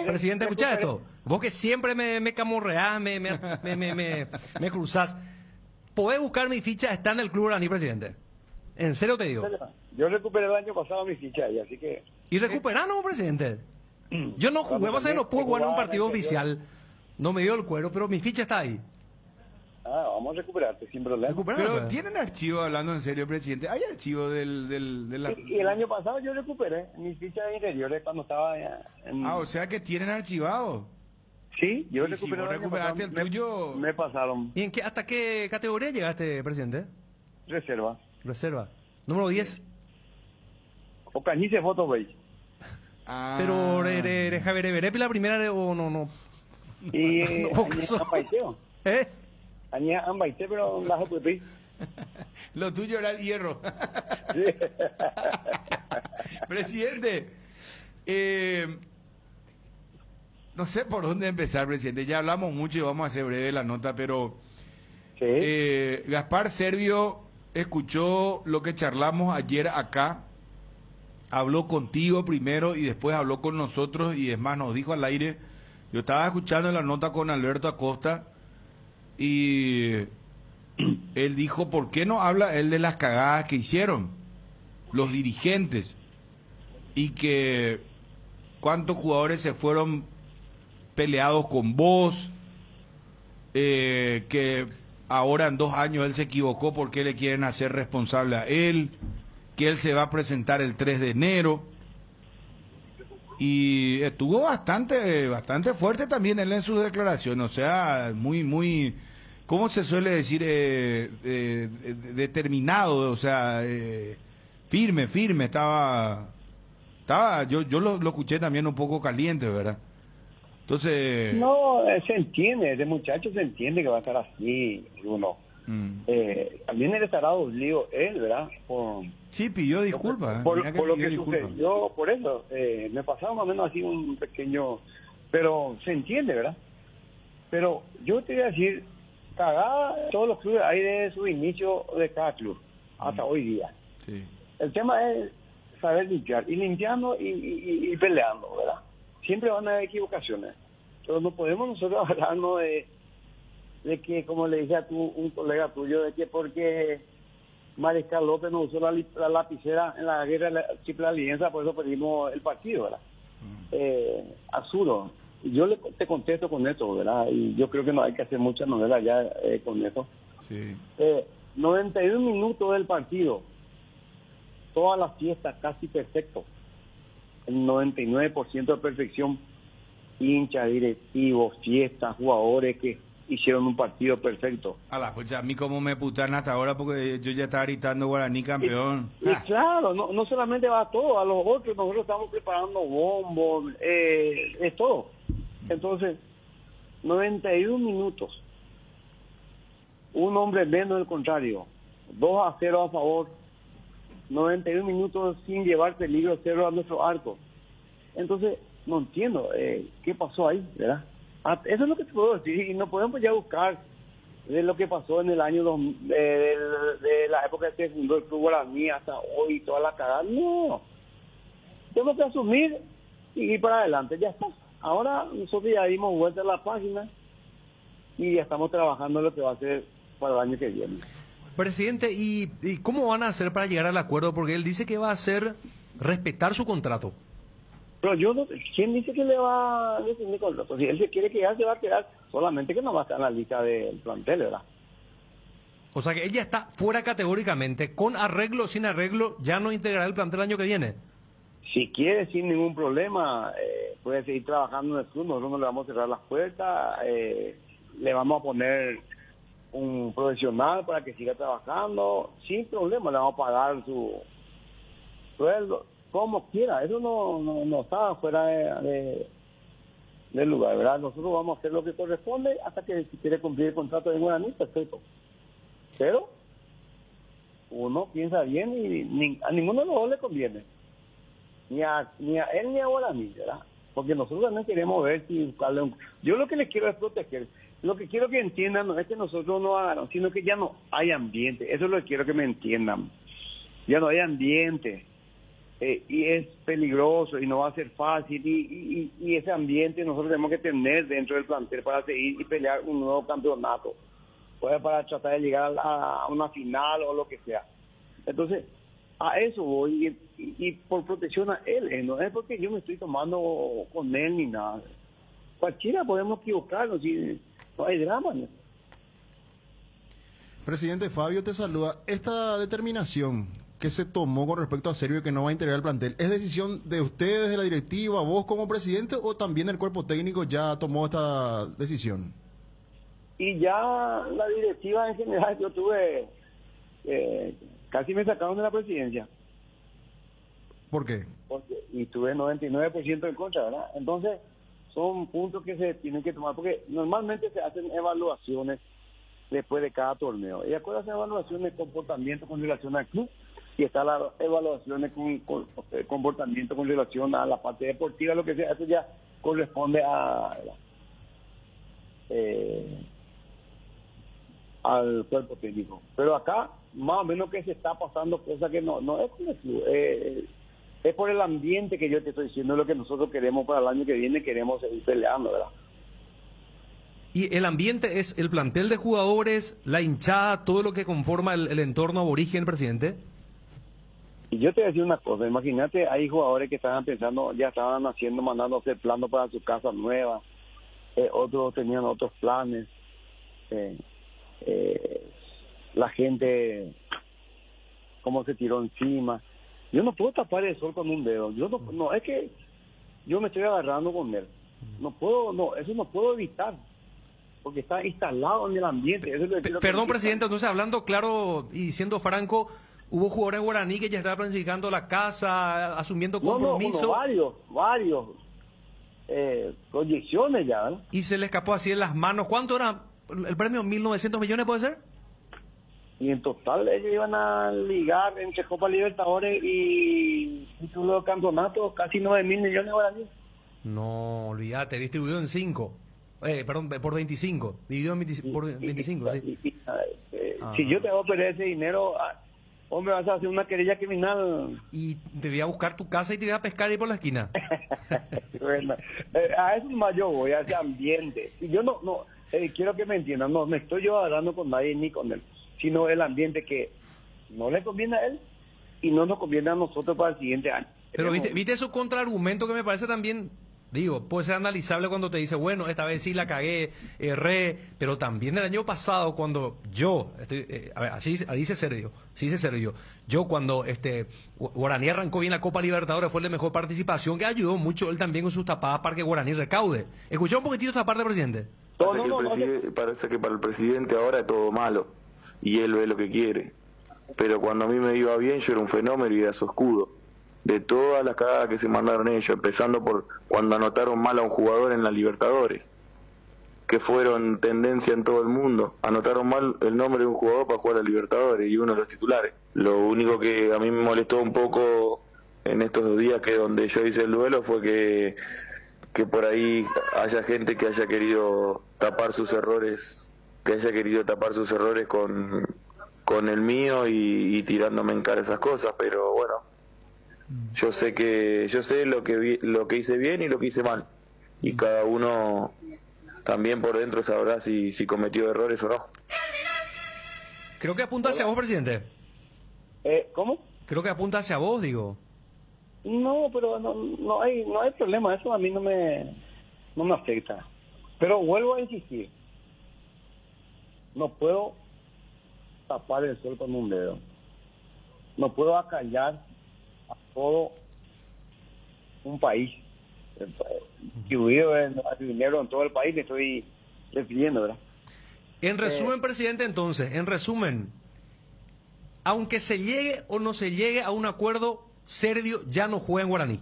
Presidente, escucha esto. Vos que siempre me camorreás, me cruzás. Podés buscar mi ficha, está en el Club Guaraní, presidente. En serio te digo. Yo recuperé el año pasado mi ficha ahí, así que... ¿Y recuperaron, presidente? Yo no jugué, vos sabés, no pude jugar en un partido oficial. No me dio el cuero, pero mi ficha está ahí. Vamos a recuperarte sin problema. Pero tienen archivo, hablando en serio, presidente. ¿Hay archivo de la... Y el año pasado yo recuperé mis fichas interiores cuando estaba en... O sea que tienen archivado. Sí, yo recuperé. Si vos recuperaste el tuyo... Me pasaron. ¿Y hasta qué categoría llegaste, presidente? Reserva. Número 10. O Cañice Foto, güey. Pero Javier Berepe la primera o no. Y Ambaiteo. Aña Ambaite, pero la Jopupi. Lo tuyo era el hierro. Sí. Presidente, no sé por dónde empezar, presidente. Ya hablamos mucho y vamos a hacer breve la nota, pero Gaspar Servio escuchó lo que charlamos ayer acá. Habló contigo primero y después habló con nosotros y es más, nos dijo al aire. Yo estaba escuchando la nota con Alberto Acosta y él dijo, ¿por qué no habla él de las cagadas que hicieron los dirigentes? Y que cuántos jugadores se fueron peleados con vos, que ahora en 2 años él se equivocó porque le quieren hacer responsable a él, que él se va a presentar el 3 de enero. Y estuvo bastante fuerte también él en sus declaraciones, o sea, muy, ¿cómo se suele decir? Determinado, o sea, firme, estaba, yo lo escuché también un poco caliente, ¿verdad? Entonces... No, se entiende, de muchacho se entiende que va a estar así, uno. También él estará dolido, él, ¿verdad? Sí, pidió disculpas. Por lo que sucedió, por eso. Me pasaba más o menos así un pequeño... Pero se entiende, ¿verdad? Pero yo te voy a decir, cagada todos los clubes hay de su inicio de cada club, hasta hoy día. Sí. El tema es saber limpiar, y limpiando y peleando, ¿verdad? Siempre van a haber equivocaciones, pero no podemos nosotros hablarnos de que, como le dije a un colega tuyo, de que porque Mariscal López no usó la lapicera en la guerra de la Triple Alianza, por eso perdimos el partido, ¿verdad? Absurdo. Y yo te contesto con esto, ¿verdad? Y yo creo que no hay que hacer mucha novela ya con eso. Sí. 91 minutos del partido, toda la fiesta casi perfecto, el 99% de perfección, hinchas, directivos, fiestas, jugadores que hicieron un partido perfecto. Pues a mí como me putan hasta ahora porque yo ya estaba gritando Guaraní campeón. Y claro, no solamente va a todo, a los otros nosotros estamos preparando bombos, es todo. Entonces, 91 minutos, un hombre menos del contrario, 2-0 a favor, 91 minutos sin llevar peligro, 0 a nuestro arco. Entonces, no entiendo qué pasó ahí, ¿verdad? Eso es lo que te puedo decir, y no podemos ya buscar de lo que pasó en el año de la época que se fundó el Club Guaraní hasta hoy, toda la cagada. No, tenemos que asumir y ir para adelante, ya está. Ahora nosotros ya dimos vuelta a la página y ya estamos trabajando en lo que va a ser para el año que viene. Presidente, ¿y cómo van a hacer para llegar al acuerdo? Porque él dice que va a hacer respetar su contrato. Pero yo no, ¿quién dice que le va a decir mi contrato? Si él se quiere quedar, se va a quedar, solamente que no va a estar en la lista del plantel, ¿verdad? O sea que ella está fuera categóricamente, con arreglo o sin arreglo, ya no integrará el plantel el año que viene. Si quiere, sin ningún problema, puede seguir trabajando en el club. Nosotros no le vamos a cerrar las puertas, le vamos a poner un profesional para que siga trabajando, sin problema, le vamos a pagar su sueldo, como quiera. Eso no está fuera del lugar, ¿verdad? Nosotros vamos a hacer lo que corresponde hasta que si quiere cumplir el contrato de Guaraní, perfecto. Pero uno piensa bien y a ninguno de los dos le conviene. Ni a él ni a Guaraní, ¿verdad? Porque nosotros también queremos ver si buscarle un... Yo lo que les quiero es proteger. Lo que quiero que entiendan no es que nosotros no hagamos, sino que ya no hay ambiente. Eso es lo que quiero que me entiendan. Ya no hay ambiente. Y es peligroso y no va a ser fácil. Y ese ambiente nosotros tenemos que tener dentro del plantel para seguir y pelear un nuevo campeonato. Pues para tratar de llegar a una final o lo que sea. Entonces, a eso voy y por protección a él, no es porque yo me estoy tomando con él ni nada. Cualquiera podemos equivocarnos y no hay drama, ¿no? Presidente Fabio te saluda. Esta determinación que se tomó con respecto a Servio que no va a integrar el plantel, ¿es decisión de ustedes, de la directiva, vos como presidente o también el cuerpo técnico ya tomó esta decisión? Y ya la directiva en general, yo tuve... casi me sacaron de la presidencia. ¿Por qué? Y tuve 99% en contra, ¿verdad? Entonces, son puntos que se tienen que tomar, porque normalmente se hacen evaluaciones después de cada torneo. Y después hacen evaluaciones de comportamiento con relación al club, y está la evaluaciones con comportamiento con relación a la parte deportiva, lo que sea, eso ya corresponde al cuerpo técnico. Pero acá, más o menos que se está pasando cosas que no es con el club, es por el ambiente que yo te estoy diciendo, lo que nosotros queremos para el año que viene, queremos seguir peleando, ¿verdad? Y el ambiente es el plantel de jugadores, la hinchada, todo lo que conforma el entorno aborigen, presidente. Y yo te voy a decir una cosa, imagínate, hay jugadores que estaban pensando, ya estaban mandando a hacer planos para su casa nueva, otros tenían otros planes, la gente como se tiró encima. Yo no puedo tapar el sol con un dedo. Yo no es que yo me estoy agarrando con él. Eso no puedo evitar, porque está instalado en el ambiente. Eso es lo que quiero. Perdón, presidente, entonces hablando claro y siendo franco, hubo jugadores guaraní que ya estaban planificando la casa, asumiendo compromiso. Varios proyecciones ya, ¿verdad? Y se le escapó así en las manos. ¿Cuánto era el premio? ¿1.900 millones puede ser? Y en total ellos iban a ligar entre Copa Libertadores y título de campeonato casi 9.000 millones de guaraníes. No, olvídate, distribuido en 5. Perdón, por 25. Dividido en por 25, sí. Si yo te hago perder ese dinero, hombre, vas a hacer una querella criminal. Y te voy a buscar tu casa y te voy a pescar ahí por la esquina. Bueno, a eso más yo voy, a ese ambiente. Y yo no quiero que me entiendan, no me estoy yo hablando con nadie ni con él, sino el ambiente que no le conviene a él y no nos conviene a nosotros para el siguiente año. Pero viste su contraargumento que me parece también, digo, puede ser analizable cuando te dice, bueno, esta vez sí la cagué, erré, pero también el año pasado cuando yo, a ver, así dice Sergio, yo cuando Guaraní arrancó bien la Copa Libertadores, fue el de mejor participación, que ayudó mucho él también con sus tapadas para que Guaraní recaude. ¿Escuchó un poquitito esta parte, presidente? Parece que para el presidente ahora es todo malo y él ve lo que quiere, pero cuando a mí me iba bien yo era un fenómeno y era su escudo de todas las cagadas que se mandaron ellos, empezando por cuando anotaron mal a un jugador en la Libertadores, que fueron tendencia en todo el mundo. Anotaron mal el nombre de un jugador para jugar a Libertadores y uno de los titulares. Lo único que a mí me molestó un poco en estos 2 días que donde yo hice el duelo fue que por ahí haya gente que haya querido tapar sus errores, con el mío y tirándome en cara esas cosas, pero bueno, yo sé lo que hice bien y lo que hice mal, y cada uno también por dentro sabrá si cometió errores o no. Creo que apunta hacia vos, presidente. ¿Cómo? Creo que apunta hacia vos, digo. No, pero no hay problema, eso a mí no me afecta. Pero vuelvo a insistir, no puedo tapar el sol con un dedo. No puedo acallar a todo un país. Distribuido en dinero en todo el país, me estoy refiriendo, ¿verdad? En resumen, presidente, entonces, en resumen, aunque se llegue o no se llegue a un acuerdo, Sergio ya no juega en Guaraní.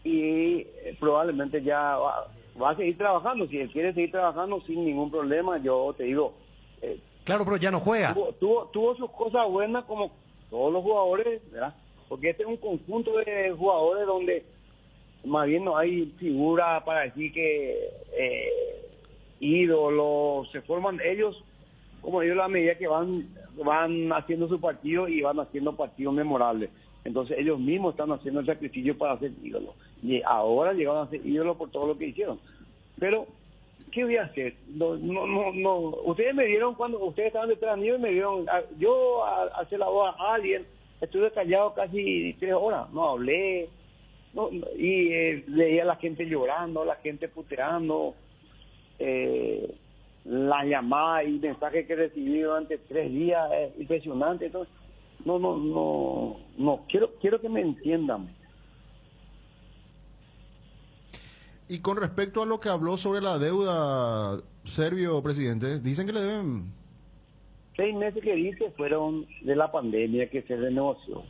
Y probablemente ya va a seguir trabajando. Si él quiere seguir trabajando sin ningún problema, yo te digo... claro, pero ya no juega. Tuvo sus cosas buenas como todos los jugadores, ¿verdad? Porque este es un conjunto de jugadores donde más bien no hay figura para decir que ídolos, se forman ellos, como digo, a la medida que van haciendo su partido y van haciendo partidos memorables. Entonces ellos mismos están haciendo el sacrificio para ser ídolos. Y ahora llegaron a ser ídolos por todo lo que hicieron. Pero, ¿qué voy a hacer? No. Ustedes me vieron cuando ustedes estaban detrás mío y me vieron. Yo, al hacer la voz a alguien, estuve callado casi 3 horas. No hablé. Y leía a la gente llorando, la gente puteando. Las llamadas y mensajes que recibí durante 3 días, es impresionante. Entonces, no, quiero que me entiendan. Y con respecto a lo que habló sobre la deuda, Servio, presidente, dicen que le deben... 6 meses que dice fueron de la pandemia que se renegoció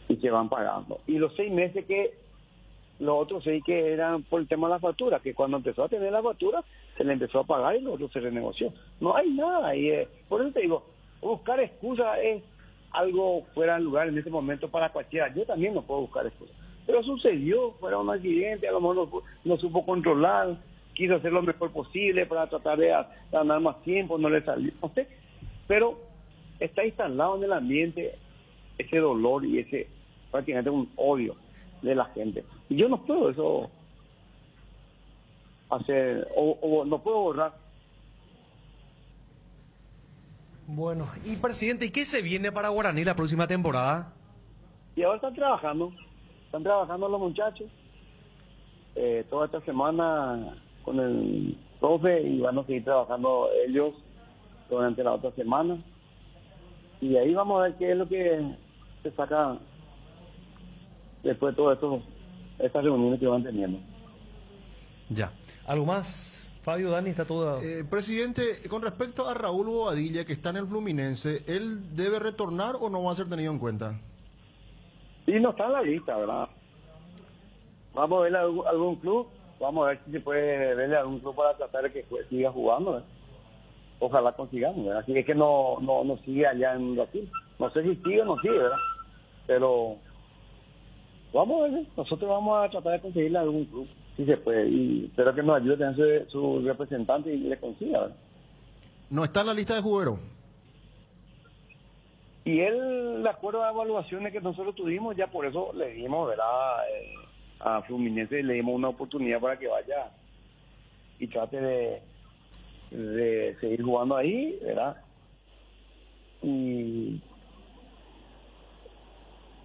y se van pagando. Y los 6 meses los otros 6 que eran por el tema de la factura, que cuando empezó a tener la factura se le empezó a pagar y los otros se renegoció. No hay nada. Y por eso te digo, buscar excusas es algo fuera de lugar en este momento para cualquiera. Yo también no puedo buscar excusas. Pero sucedió, fuera un accidente, a lo mejor no supo controlar, quiso hacer lo mejor posible para tratar de ganar más tiempo, no le salió, no sé. Pero está instalado en el ambiente ese dolor y ese prácticamente un odio de la gente. Y yo no puedo eso hacer, o no puedo borrar. Bueno, y presidente, ¿y qué se viene para Guaraní la próxima temporada? Y ahora están trabajando los muchachos toda esta semana con el profe y van a seguir trabajando ellos durante la otra semana y ahí vamos a ver qué es lo que se saca después de todo estas reuniones que van teniendo. Ya, ¿algo más? Fabio, Dani, está todo... presidente, con respecto a Raúl Bobadilla, que está en el Fluminense, ¿él debe retornar o no va a ser tenido en cuenta? Sí, no está en la lista, ¿verdad? Vamos a verle a algún club, vamos a ver si se puede verle a algún club para tratar de que siga jugando, ¿verdad? Ojalá consigamos, ¿verdad? Así es que no sigue allá en Brasil. No sé si sigue o no sigue, ¿verdad? Pero vamos a ver, nosotros vamos a tratar de conseguirle a algún club, si se puede, y espero que nos ayude a tener su representante y le consiga, ¿verdad? ¿No está en la lista de jugueros? Y él, de acuerdo a evaluaciones que nosotros tuvimos, ya por eso le dimos, ¿verdad? A Fluminense le dimos una oportunidad para que vaya y trate de seguir jugando ahí, ¿verdad? Y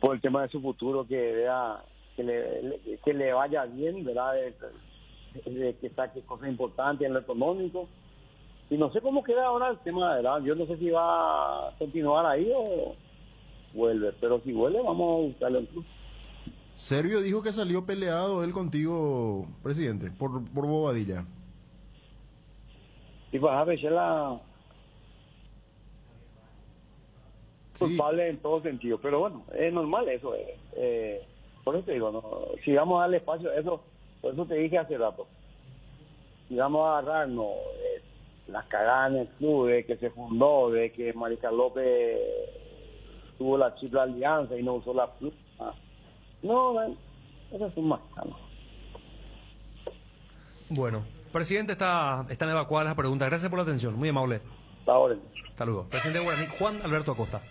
por el tema de su futuro, que le vaya bien, ¿verdad? De que saque cosas importantes en lo económico. Y no sé cómo queda ahora el tema, ¿verdad? Yo no sé si va a continuar ahí o vuelve, pero si vuelve vamos a buscarlo en club. Servio dijo que salió peleado él contigo, presidente, por Bobadilla. Y vas a ver la culpable en todo sentido, pero bueno, es normal eso. Por eso te digo, no, si vamos a darle espacio a eso, por eso te dije hace rato, si vamos a agarrarnos las cagadas en el club, de que se fundó, de que Mariscal López tuvo la triple alianza y no usó la pluma. No, eso es un macano. Bueno, presidente, están evacuadas las preguntas. Gracias por la atención, muy amable. Hasta ahora. Hasta luego. Presidente de Guaraní, Juan Alberto Acosta.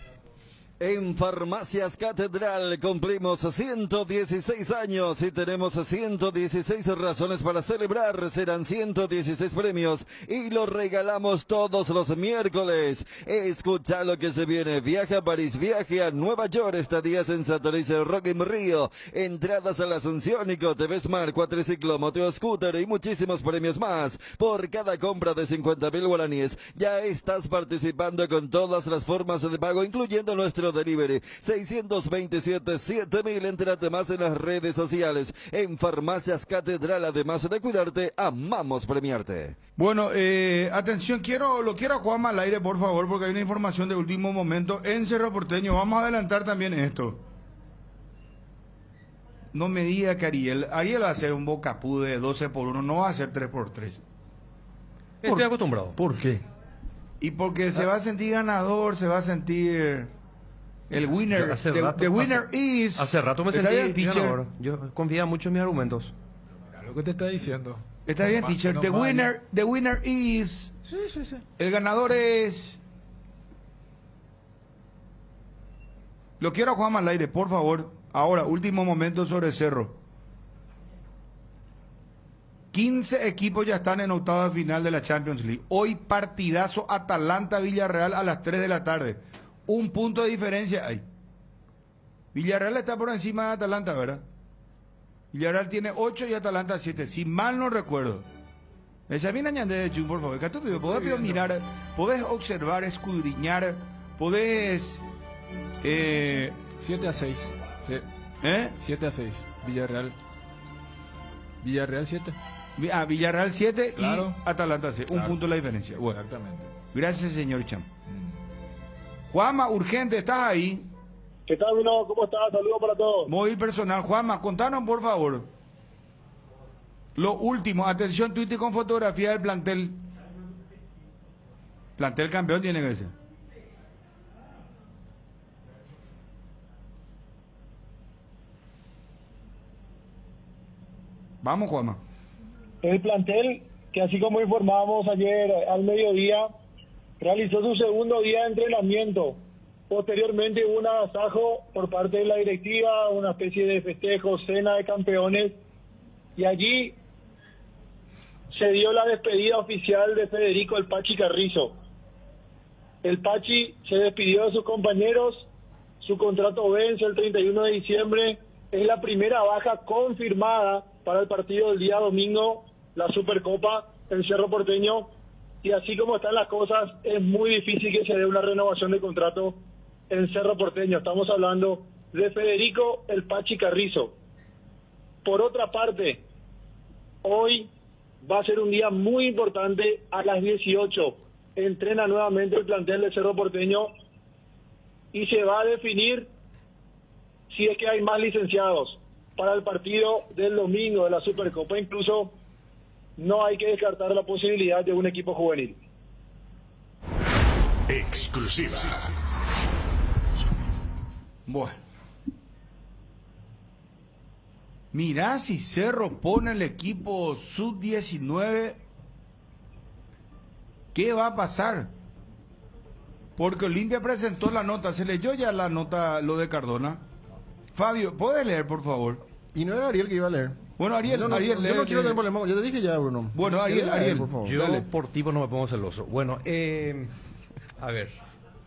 En Farmacias Catedral cumplimos 116 años y tenemos 116 razones para celebrar. Serán 116 premios y los regalamos todos los miércoles. Escucha lo que se viene. Viaje a París, viaje a Nueva York, estadías en Santorini, Rock in Rio, entradas a la Asunciónico, TV Smart, cuatriciclo, Moteo Scooter y muchísimos premios más. Por cada compra de 50.000 guaraníes ya estás participando con todas las formas de pago, incluyendo nuestro delivery. 627-7000. Entérate más en las redes sociales. En Farmacias Catedral, además de cuidarte, amamos premiarte. Bueno, atención, lo quiero a Juanma al aire, por favor, porque hay una información de último momento en Cerro Porteño. Vamos a adelantar también esto. No me diga que Ariel va a hacer un bocapú de 12-1, no va a hacer 3-3. Estoy acostumbrado. ¿Por qué? Y porque se va a sentir ganador, se va a sentir el winner. The winner is. Hace rato me sentí ganador. Yo confía mucho en mis argumentos. Mira lo que te está diciendo. Está bien, teacher. The winner is. Sí. El ganador es. Lo quiero a Juanma al aire, por favor. Ahora, último momento sobre Cerro. 15 equipos ya están en octava final de la Champions League. Hoy partidazo Atalanta-Villarreal a las 3 de la tarde. Un punto de diferencia hay. Villarreal está por encima de Atalanta, ¿verdad? Villarreal tiene 8 y Atalanta 7, si mal no recuerdo. Examina de Chun, por favor. Podés mirar, podés observar, escudriñar, podés... 7-6. Sí. 7-6. Villarreal 7. Villarreal 7 claro. Y Atalanta 6. Claro. Un punto la diferencia. Bueno. Exactamente. Gracias, señor Cham. Juanma, urgente, ¿estás ahí? ¿Qué tal, Bruno? ¿Cómo estás? Saludos para todos. Móvil personal. Juanma, contanos, por favor. Lo último, atención, Twitter con fotografía del plantel. Plantel campeón tiene que ser. Vamos, Juanma. El plantel, que así como informábamos ayer al mediodía, realizó su segundo día de entrenamiento. Posteriormente hubo un agasajo por parte de la directiva, una especie de festejo, cena de campeones, y allí se dio la despedida oficial de Federico el Pachi Carrizo. El Pachi se despidió de sus compañeros, su contrato vence el 31 de diciembre, es la primera baja confirmada para el partido del día domingo, la Supercopa en Cerro Porteño, y así como están las cosas, es muy difícil que se dé una renovación de contrato en Cerro Porteño. Estamos hablando de Federico el Pachi Carrizo. Por otra parte, hoy va a ser un día muy importante. A las 18 entrena nuevamente el plantel de Cerro Porteño y se va a definir si es que hay más licenciados para el partido del domingo de la Supercopa. Incluso no hay que descartar la posibilidad de un equipo juvenil. Exclusiva. Bueno. Mirá si Cerro pone el equipo sub-19, ¿qué va a pasar? Porque Olimpia presentó la nota, se leyó ya la nota, lo de Cardona. Fabio, ¿puedes leer, por favor? Y no era Ariel que iba a leer. Bueno, Ariel, Ariel, lee. yo no quiero tener problema, yo te dije ya, Bruno. Bueno, Ariel, por favor. Yo dale. por tipo no me pongo celoso. Bueno, a ver.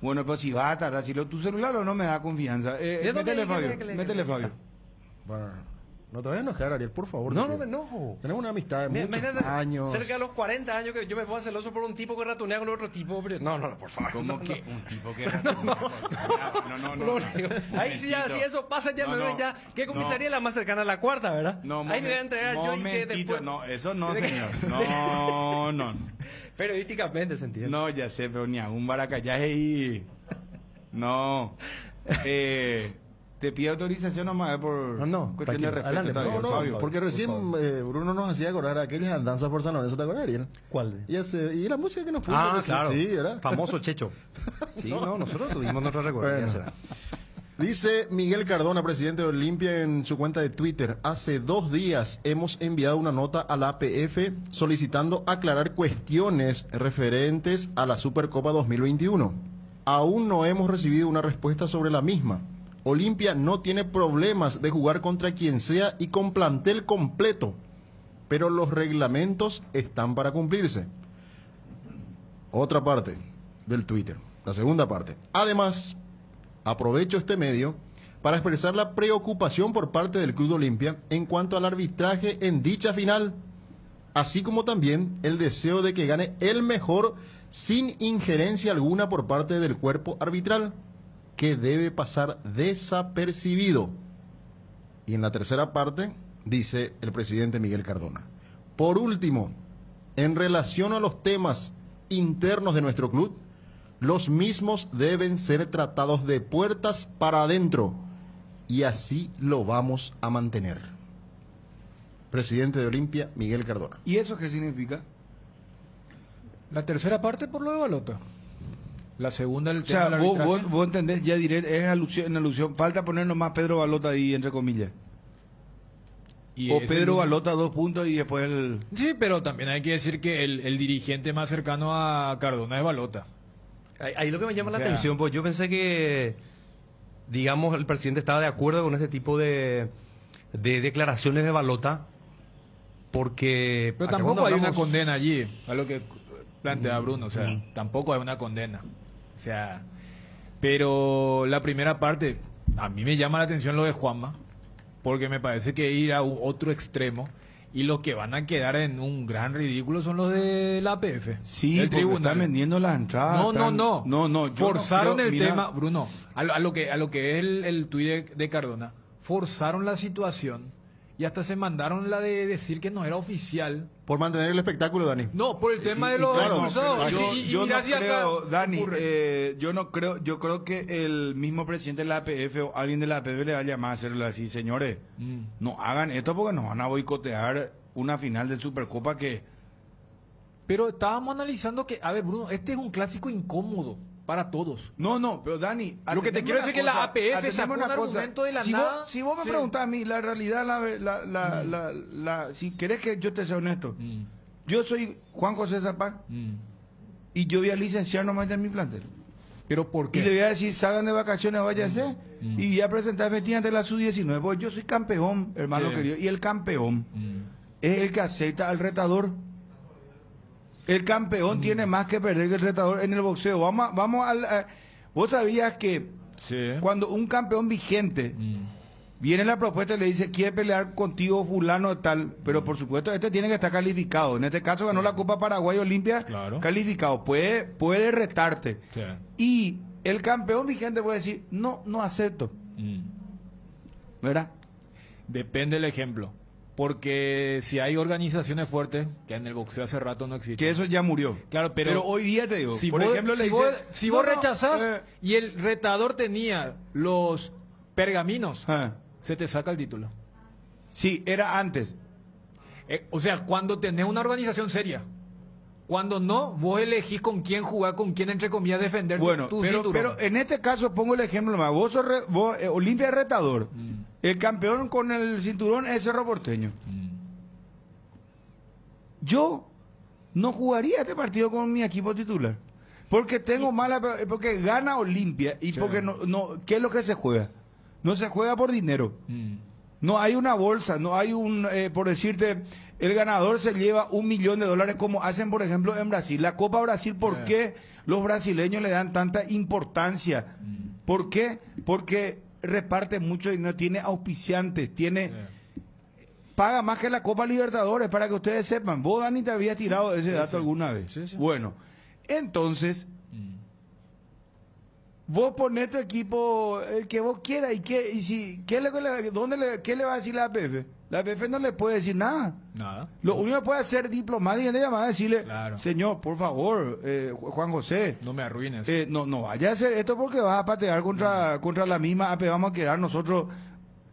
Bueno, pues si vas a tardar, si tu celular o no me da confianza. Métele, Fabio, métele, Fabio. Bueno, no te vayas a enojar, Ariel, por favor. No me enojo. Tenemos una amistad de muchos años. Cerca de los 40 años que yo me pongo celoso por un tipo que ratonea con otro tipo. No, por favor. ¿Cómo no, que no. un tipo que ratonea? No. Ahí sí, ya, si eso pasa, ya me voy ya. ¿Qué comisaría es la más cercana a la cuarta, verdad? No, ahí me voy a entregar yo y que después... No, eso no, señor. No. Periodísticamente se entiende. No, ya sé, pero ni a un baracallaje y... No. Te pido autorización nomás por cuestión de respeto. Adelante, Fabio, porque recién Bruno nos hacía acordar a aquellas andanzas por San Lorenzo, ¿te acuerdas, Ariel? ¿Cuál? Y la música que nos puso. Claro. Sí, ¿verdad? Famoso Checho. Sí, nosotros tuvimos nuestra recuerdo. Bueno. Dice Miguel Cardona, presidente de Olimpia, en su cuenta de Twitter: hace 2 días hemos enviado una nota a la APF solicitando aclarar cuestiones referentes a la Supercopa 2021. aún no hemos recibido una respuesta sobre la misma. Olimpia no tiene problemas de jugar contra quien sea y con plantel completo, pero los reglamentos están para cumplirse. Otra parte del Twitter, la segunda parte. Además, aprovecho este medio para expresar la preocupación por parte del Club Olimpia en cuanto al arbitraje en dicha final, así como también el deseo de que gane el mejor sin injerencia alguna por parte del cuerpo arbitral, que debe pasar desapercibido. Y en la tercera parte dice el presidente Miguel Cardona: por último, en relación a los temas internos de nuestro club, los mismos deben ser tratados de puertas para adentro, y así lo vamos a mantener. Presidente de Olimpia, Miguel Cardona. ¿Y eso qué significa? La tercera parte por lo de Balota. La segunda, el O sea, tema del arbitraje. vos entendés, ya diré, es en alusión. Falta poner nomás Pedro Balota ahí, entre comillas. Y O ese Pedro mismo- Balota 2 puntos y después el... Sí, pero también hay que decir que el dirigente más cercano a Cardona es Balota. Ahí lo que me llama O la sea- atención, pues yo pensé que, digamos, el presidente estaba de acuerdo con este tipo de declaraciones de Balota, porque... Pero acá tampoco cuando hay una hablamos- condena allí, a lo que plantea Bruno, o sea, tampoco hay una condena. O sea, pero la primera parte, a mí me llama la atención lo de Juanma, porque me parece que ir a otro extremo, y los que van a quedar en un gran ridículo son los de la APF. Sí, el porque tribunal. están vendiendo las entradas. No, están- no. No, yo Forzaron no creo- el mira, tema, Bruno, a lo que es el tuit de Cardona, forzaron la situación y hasta se mandaron la de decir que no era oficial. Por mantener el espectáculo, Dani. No, por el tema de los claro, expulsados. Yo, Y yo mira no si acá creo, Dani, ocurre. yo creo que el mismo presidente de la APF o alguien de la APF le va a llamar a hacerle así: señores, no hagan esto porque nos van a boicotear una final de Supercopa que... Pero estábamos analizando que, a ver, Bruno, este es un clásico incómodo para todos. No, pero Dani... Lo que te atendeme quiero una decir es que la cosa, APF atendeme sacó una un cosa. argumento de la si nada. Vos, si vos me Sí. preguntás a mí, la realidad, si querés que yo te sea honesto, yo soy Juan José Zapag y yo voy a licenciar nomás en mi plantel. ¿Pero por qué? Y le voy a decir, salgan de vacaciones, váyanse, y voy a presentar efectivamente la sub-19, porque yo soy campeón, hermano Sí. querido, y el campeón es el que acepta al retador. El campeón tiene más que perder que el retador en el boxeo. Vamos al... vos sabías que cuando un campeón vigente viene la propuesta y le dice, quiere pelear contigo fulano de tal, pero por supuesto este tiene que estar calificado. En este caso ganó la Copa Paraguay Olimpia, calificado. Puede retarte. Y el campeón vigente puede decir, no acepto. ¿Verdad? Depende del ejemplo. Porque si hay organizaciones fuertes, que en el boxeo hace rato no existen. Que eso ya murió. Claro, pero hoy día te digo, si por vos, ejemplo, le si dice, vos, si vos rechazás y el retador tenía los pergaminos, se te saca el título. Sí, era antes. O sea, cuando tenés una organización seria. Cuando no, vos elegís con quién jugar, con quién, entre comillas, defender Bueno, tu pero cinturón. en este caso pongo el ejemplo más. Vos sos Olimpia es retador. El campeón con el cinturón es Cerro Porteño. Yo no jugaría este partido con mi equipo titular. Porque tengo porque gana Olimpia y porque no, ¿qué es lo que se juega? No se juega por dinero. No hay una bolsa, no hay por decirte, el ganador se lleva $1 millón como hacen por ejemplo en Brasil. La Copa Brasil, ¿por qué los brasileños le dan tanta importancia? ¿Por qué? Porque reparte mucho dinero, tiene auspiciantes, paga más que la Copa Libertadores, para que ustedes sepan. Vos, Dani, te habías tirado ese dato alguna vez. Bueno, entonces, vos ponés tu equipo el que vos quieras, ¿qué le va a decir la APF? La APF no le puede decir nada. Nada. Lo único que puede hacer diplomáticamente llamar a decirle, señor, por favor, Juan José, no me arruines. No vaya a hacer esto porque vas a patear contra la misma AP. Vamos a quedar nosotros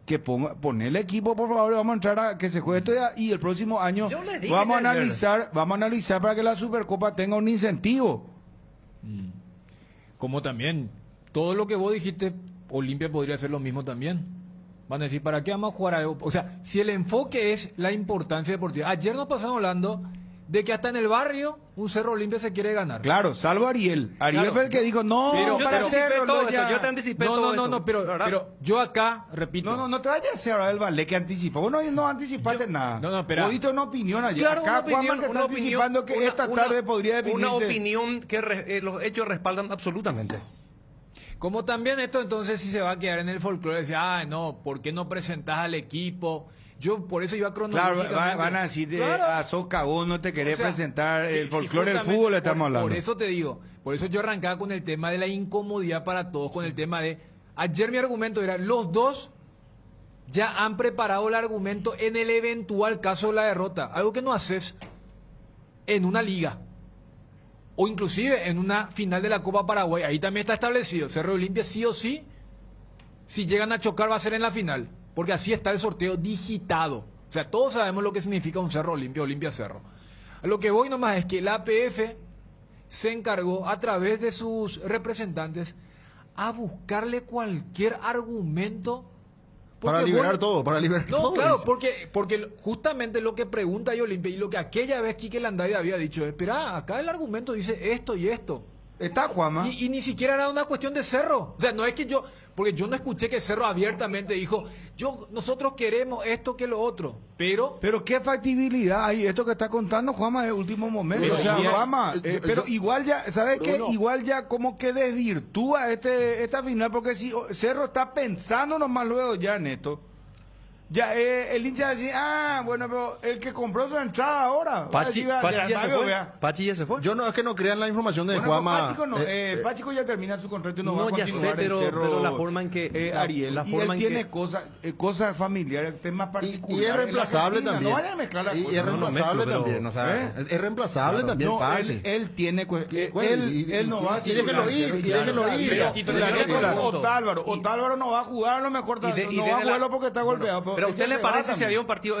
que poner el equipo, por favor, vamos a entrar a que se juegue esto y el próximo año vamos a analizar para que la Supercopa tenga un incentivo. Como también, todo lo que vos dijiste, Olimpia podría hacer lo mismo también. Van a decir, ¿para qué vamos a jugar algo? O sea, si el enfoque es la importancia deportiva. Ayer nos pasamos hablando de que hasta en el barrio un Cerro Olimpia se quiere ganar. Claro, salvo Ariel. Ariel Claro. fue el que dijo, no, Pero- para pero- Cerro, todo no, esto, ya. yo te anticipé No, todo no, no, esto, no, pero yo acá, repito. No te vayas a hacer ahora el ballet que anticipa. Vos no anticipaste nada. No, espera. Vos diste una opinión ayer. Claro, Acá una Juanma opinión, que está una opinión, anticipando que esta tarde podría definirse. Una opinión que los hechos respaldan absolutamente. Como también esto entonces si se va a quedar en el folclore, decía, no, ¿por qué no presentás al equipo? Yo por eso iba Claro, cronológicamente. van a decir, Claro. sos cagón, no te querés O sea, presentar sí, el sí, folclore del justamente fútbol, estamos hablando. Por eso te digo, por eso yo arrancaba con el tema de la incomodidad para todos, con el tema de, ayer mi argumento era, los dos ya han preparado el argumento en el eventual caso de la derrota, algo que no haces en una liga, o inclusive en una final de la Copa Paraguay, ahí también está establecido, Cerro Olimpia sí o sí, si llegan a chocar va a ser en la final, porque así está el sorteo digitado. O sea, todos sabemos lo que significa un Cerro Olimpia, Olimpia Cerro. A lo que voy nomás es que la APF se encargó a través de sus representantes a buscarle cualquier argumento Para liberar todo, para liberar no, todo. claro, dice. porque justamente lo que pregunta y Olimpia y lo que aquella vez Quique Landay había dicho, espera, acá el argumento dice esto y esto. Está Juanma. Y ni siquiera era una cuestión de Cerro. O sea, no es que yo, porque yo no escuché que Cerro abiertamente dijo, nosotros queremos esto que lo otro, pero qué factibilidad hay esto que está contando Juanma de último momento. Pero o sea, igual- Juanma, pero igual ya, ¿sabes qué? Bruno. Igual ya como que desvirtúa esta final, porque si Cerro está pensando nomás luego ya en esto. Ya el hincha decía, bueno, pero el que compró su entrada ahora. Pachi ya se fue. Yo no, es que no crean la información de Bueno, Juanma. Páchico no, Páchico ya termina su contrato y no, va a ya continuar sé, en Cerro, pero la forma en que Ariel, la y forma él en tiene que- cosas familiares, temas particulares. Y es reemplazable En la Argentina, también. No vayan a mezclar las Y cosas. es reemplazable también. O sea, es reemplazable Claro. también, No, Pachi. él tiene Bueno, él no va a y déjelo ir, y déjelo ir. Otálvaro no va a jugar, a lo mejor no va a jugarlo porque está golpeado. Pero ¿a usted le se va parece si también. había un partido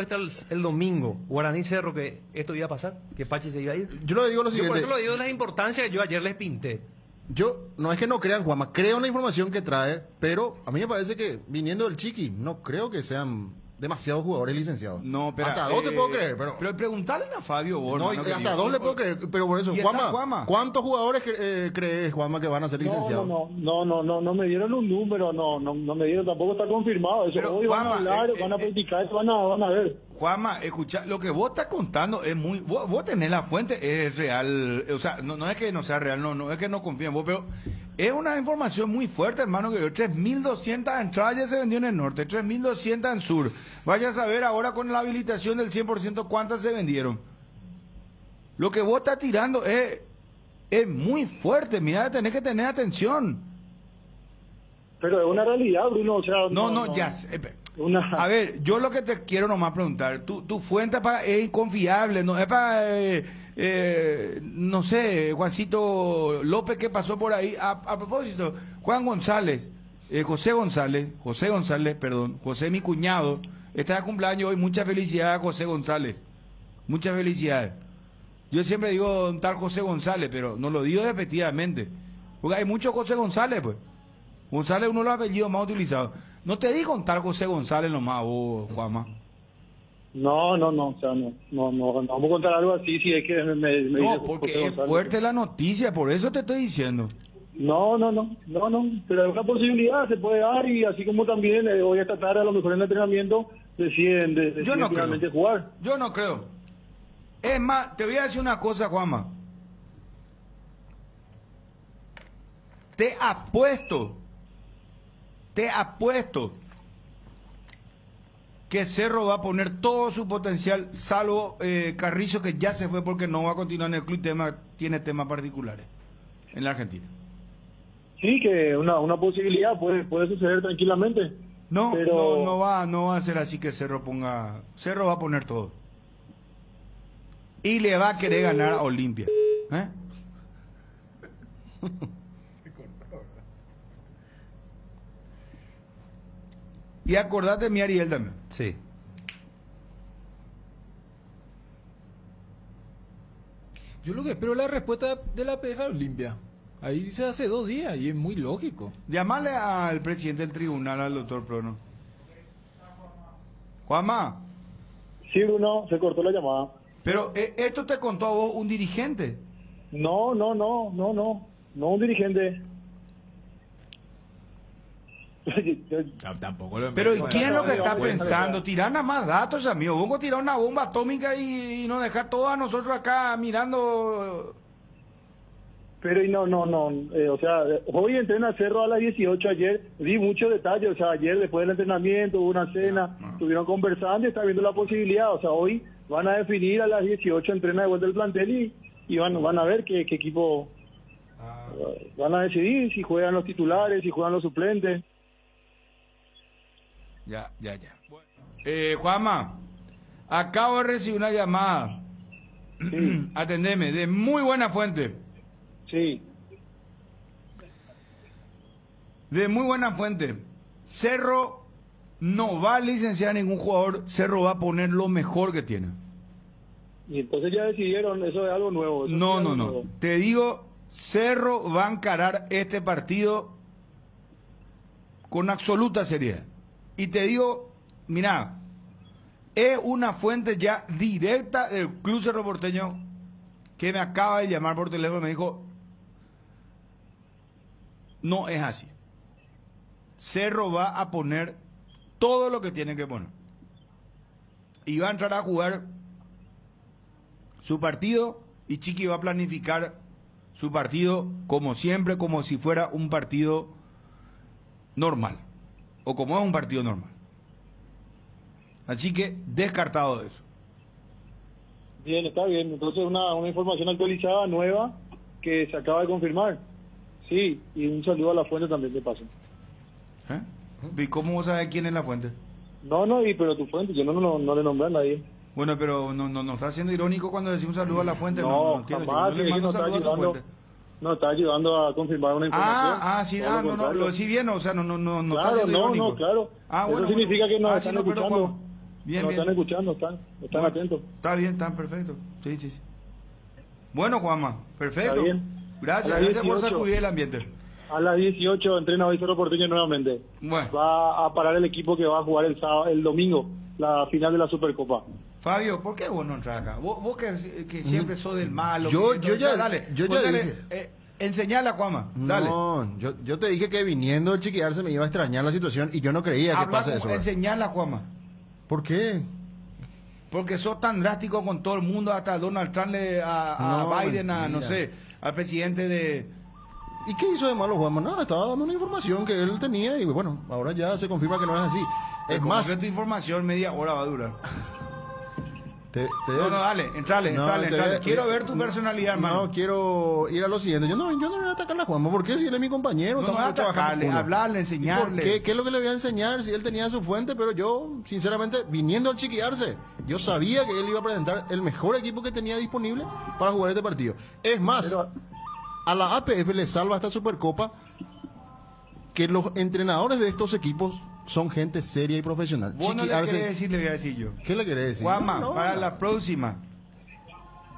el domingo, Guaraní Cerro, que esto iba a pasar? ¿Que Pachi se iba a ir? Yo le digo lo Yo por siguiente. eso lo digo de la importancia que yo ayer les pinté. Yo, no es que no crean, Juanma, creo en la información que trae, pero a mí me parece que viniendo del Chiqui, no creo que sean demasiados jugadores licenciados. No, pero hasta dos te puedo creer, pero preguntarle a Fabio Borja. no, y hasta dos le puedo creer, pero por eso, ¿Y está Juanma, Juanma? ¿cuántos jugadores crees, Juanma, que van a ser licenciados? No me dieron un número, no me dieron, tampoco está confirmado eso. Pero, Hoy van a Juanma, hablar, van a practicar, van a ver. Juanma, escucha, lo que vos estás contando es muy... Vos tenés la fuente, es real. O sea, no es que no sea real, no es que no confíen en vos, pero es una información muy fuerte, hermano. Que 3.200 entradas ya se vendió en el norte, 3.200 en sur. Vaya a saber ahora con la habilitación del 100% cuántas se vendieron. Lo que vos estás tirando es muy fuerte, mira, tenés que tener atención. Pero es una realidad, Bruno, o sea... Ya sé. A ver, yo lo que te quiero nomás preguntar, tu fuente es inconfiable, no es para, no sé, Juancito López que pasó por ahí. A propósito, Juan González, José González, José mi cuñado, está de cumpleaños hoy, muchas felicidades a José González, muchas felicidades. Yo siempre digo un tal José González, pero no lo digo repetidamente, porque hay muchos José González, pues. González es uno de los apellidos más utilizados. No te digo un tal José González nomás, vos, Juanma. No, o sea, no vamos a contar algo así si es que me dice No, José porque es González. fuerte la noticia, por eso te estoy diciendo. No, pero es una posibilidad, se puede dar y así como también hoy esta tarde a lo mejor en el entrenamiento deciden Yo no finalmente creo. jugar. Yo no creo. Es más, te voy a decir una cosa, Juanma. Te apuesto que Cerro va a poner todo su potencial, salvo Carrizo, que ya se fue porque no va a continuar en el club, tiene temas particulares en la Argentina. Sí, que una posibilidad puede suceder tranquilamente. No, pero... no va a ser así que Cerro va a poner todo. Y le va a querer ganar a Olimpia. ¿Eh? Y acordate de mi Ariel también. Sí. yo lo que espero es la respuesta de la PF a Olimpia. Ahí dice hace 2 días y es muy lógico. Llamale al presidente del tribunal, al doctor Prono. Juanma. Sí, Bruno, se cortó la llamada. Pero esto te contó a vos un dirigente. No un dirigente. Tampoco lo Pero ¿y quién es lo que está pensando? Tirar nada más datos, amigo. Vamos a tirar una bomba atómica y nos dejar todos a nosotros acá mirando. Pero o sea, hoy entrena Cerro a las 18, ayer vi muchos detalles, o sea, ayer después del entrenamiento hubo una cena, estuvieron conversando y está viendo la posibilidad, o sea, hoy van a definir a las 18, entrena de vuelta el plantel y van a ver qué equipo van a decidir, si juegan los titulares, si juegan los suplentes. Ya. Juanma, acabo de recibir una llamada. Sí. Atendeme, de muy buena fuente. Sí. De muy buena fuente. Cerro no va a licenciar a ningún jugador. Cerro va a poner lo mejor que tiene. Y entonces ya decidieron, eso es algo nuevo. No. Nuevo. Te digo, Cerro va a encarar este partido con absoluta seriedad. Y te digo, mira, es una fuente ya directa del Club Cerro Porteño que me acaba de llamar por teléfono y me dijo, no es así. Cerro va a poner todo lo que tiene que poner. Y va a entrar a jugar su partido y Chiqui va a planificar su partido como siempre, como si fuera un partido normal. O como es un partido normal. Así que descartado de eso. Bien, está bien. Entonces una información actualizada, nueva, que se acaba de confirmar. Sí, y un saludo a la fuente también de paso. ¿Y cómo vos sabés quién es la fuente? Pero tu fuente, yo no le nombré a nadie. Bueno, pero no está siendo irónico cuando decimos un saludo a la fuente. No, jamás, yo no está ayudando. No, está ayudando a confirmar una información. Sí, lo decí bien, o sea, no está siendo irónico. Claro. Eso significa que nos están escuchando. Bien, nos están escuchando, están atentos. Está bien, están perfecto. Sí. Bueno, Juanma, perfecto. Está bien. Gracias por sacudir el ambiente. A las 18 entrena hoy Cerro Porteño nuevamente. Bueno. Va a parar el equipo que va a jugar el domingo, la final de la Supercopa. Fabio, ¿por qué vos no entras acá? Vos que siempre sos del malo. Yo ya dije. Enseñala, Juanma. Dale. No, yo te dije que viniendo el Chiquiarse me iba a extrañar la situación y yo no creía que pase eso. Enseñala, Juanma. ¿Por qué? Porque sos tan drástico con todo el mundo, hasta Donald Trump, a Biden, no sé, al presidente de... ¿Y qué hizo de malo Juanma? Nada, estaba dando una información que él tenía y bueno, ahora ya se confirma que no es así. Es más... tu información media hora va a durar. No, dale, entrale. Quiero ver tu personalidad, hermano. No, quiero ir a lo siguiente. Yo no voy a atacar a Juanma. ¿Por qué? Si él es mi compañero. No, atacarle, hablarle, enseñarle. ¿Qué es lo que le voy a enseñar? Si él tenía su fuente, pero yo, sinceramente, viniendo al Chiquiarse, yo sabía que él iba a presentar el mejor equipo que tenía disponible para jugar este partido. Es más, a la APF le salva esta Supercopa que los entrenadores de estos equipos son gente seria y profesional. Vos no le querés decir, le voy a decir yo. ¿Qué le querés decir? Juanma, para la próxima.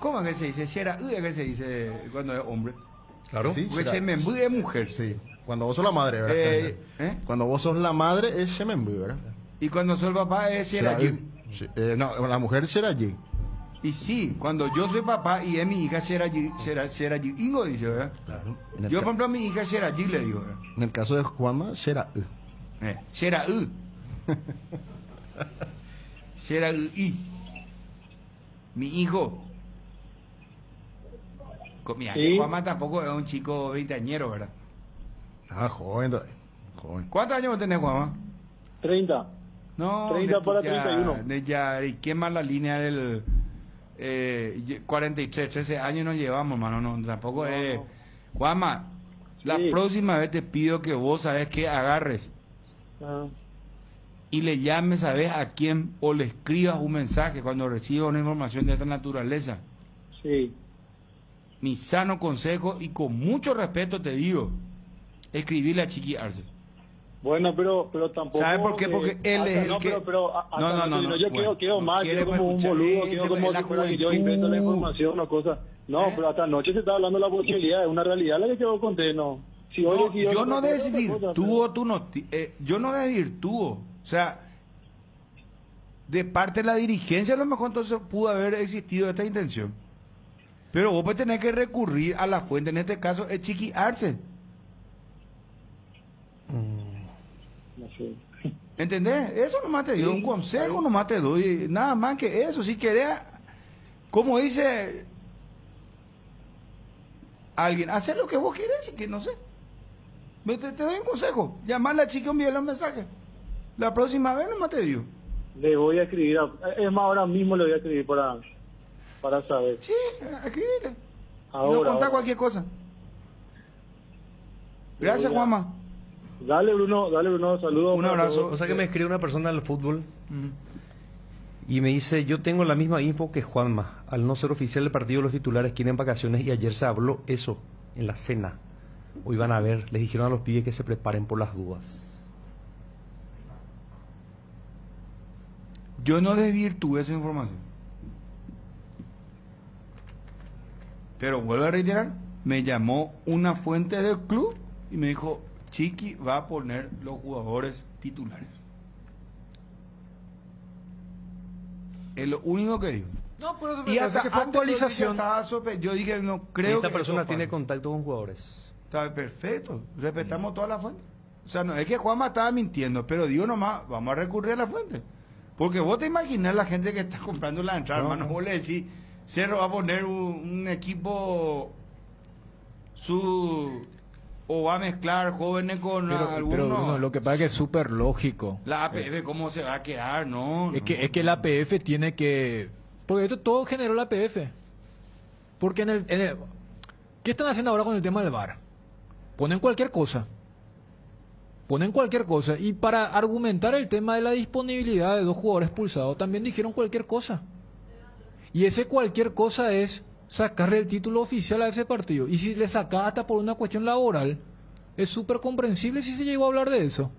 ¿Cómo es que se dice? ¿Qué se dice cuando es hombre? Claro. Sí, porque Shemembú es mujer. Sí. Cuando vos sos la madre, ¿verdad? Cuando vos sos la madre es Shemembú, ¿verdad? Y cuando soy el papá es Sherayi. No, la mujer Sherayi. Y sí, cuando yo soy papá y es mi hija Sherayi Ingo dice, ¿verdad? Claro. Yo, por ejemplo, a mi hija Sherayi le digo, ¿verdad? En el caso de Juanma, Sheraí. Sheraí. Sheraí. Mi hijo. Mi Juanma tampoco es un chico veinteañero, ¿verdad? Joven todavía. Joven. ¿Cuántos años tenés, Juanma? 30. No, 30 para 31. ¿Y quién más la línea del 43, 13 años nos llevamos, hermano? No, tampoco es... Juanma, la próxima vez te pido que vos, ¿sabes qué? Agarres y le llames, ¿sabes a quién? O le escribas un mensaje cuando recibas una información de esta naturaleza. Sí. Mi sano consejo y con mucho respeto te digo, escribirle a Chiqui Arce. Bueno, pero tampoco... ¿Sabes por qué? Porque él es el que... No, yo quedo mal, quedo como un boludo, quedo como si fuera que yo invento la información o cosas. No, pero hasta anoche se está hablando de la posibilidad, es una realidad la que yo conté, no. Si yo no desvirtúo tu yo no desvirtúo, o sea, de parte de la dirigencia a lo mejor entonces pudo haber existido esta intención. Pero vos pues tenés que recurrir a la fuente, en este caso es Chiqui Arce. No sé. ¿Entendés? Eso nomás te doy, un consejo nomás te doy, nada más que eso. Si querés, como dice alguien, hacer lo que vos querés y que no sé. Te doy un consejo, llamar a la chica, envíale un mensaje. La próxima vez nomás te digo. Le voy a escribir, es más, ahora mismo le voy a escribir para saber. Sí, escribile. Ahora, no contá ahora. cualquier cosa. Gracias, Juanma. Dale Bruno, saludos. Un abrazo. O sea que me escribe una persona del fútbol y me dice, yo tengo la misma info que Juanma. Al no ser oficial del partido, los titulares quieren vacaciones y ayer se habló eso en la cena. Hoy van a ver, les dijeron a los pibes que se preparen por las dudas. Yo no desvirtué esa información. Pero vuelvo a reiterar, me llamó una fuente del club y me dijo, Chiqui va a poner los jugadores titulares. Es lo único que digo. No, pero eso Y hasta que fue antes actualización. yo dije, no creo Esta que persona esto tiene pase. contacto con jugadores. Está perfecto, respetamos toda la fuente. O sea, no es que Juanma estaba mintiendo, pero digo nomás, vamos a recurrir a la fuente. Porque vos te imaginas la gente que está comprando la entrada, hermano, vos le decís, Cerro va a poner un equipo o va a mezclar jóvenes con Pero algunos. Bruno, lo que pasa es que es súper lógico. La APF, ¿cómo se va a quedar? No. Es que la APF tiene que... Porque esto todo generó la APF. Porque ¿qué están haciendo ahora con el tema del VAR? Ponen cualquier cosa. Y para argumentar el tema de la disponibilidad de dos jugadores expulsados, también dijeron cualquier cosa. Y ese cualquier cosa es sacarle el título oficial a ese partido. Y si le sacas hasta por una cuestión laboral, es súper comprensible si se llegó a hablar de eso.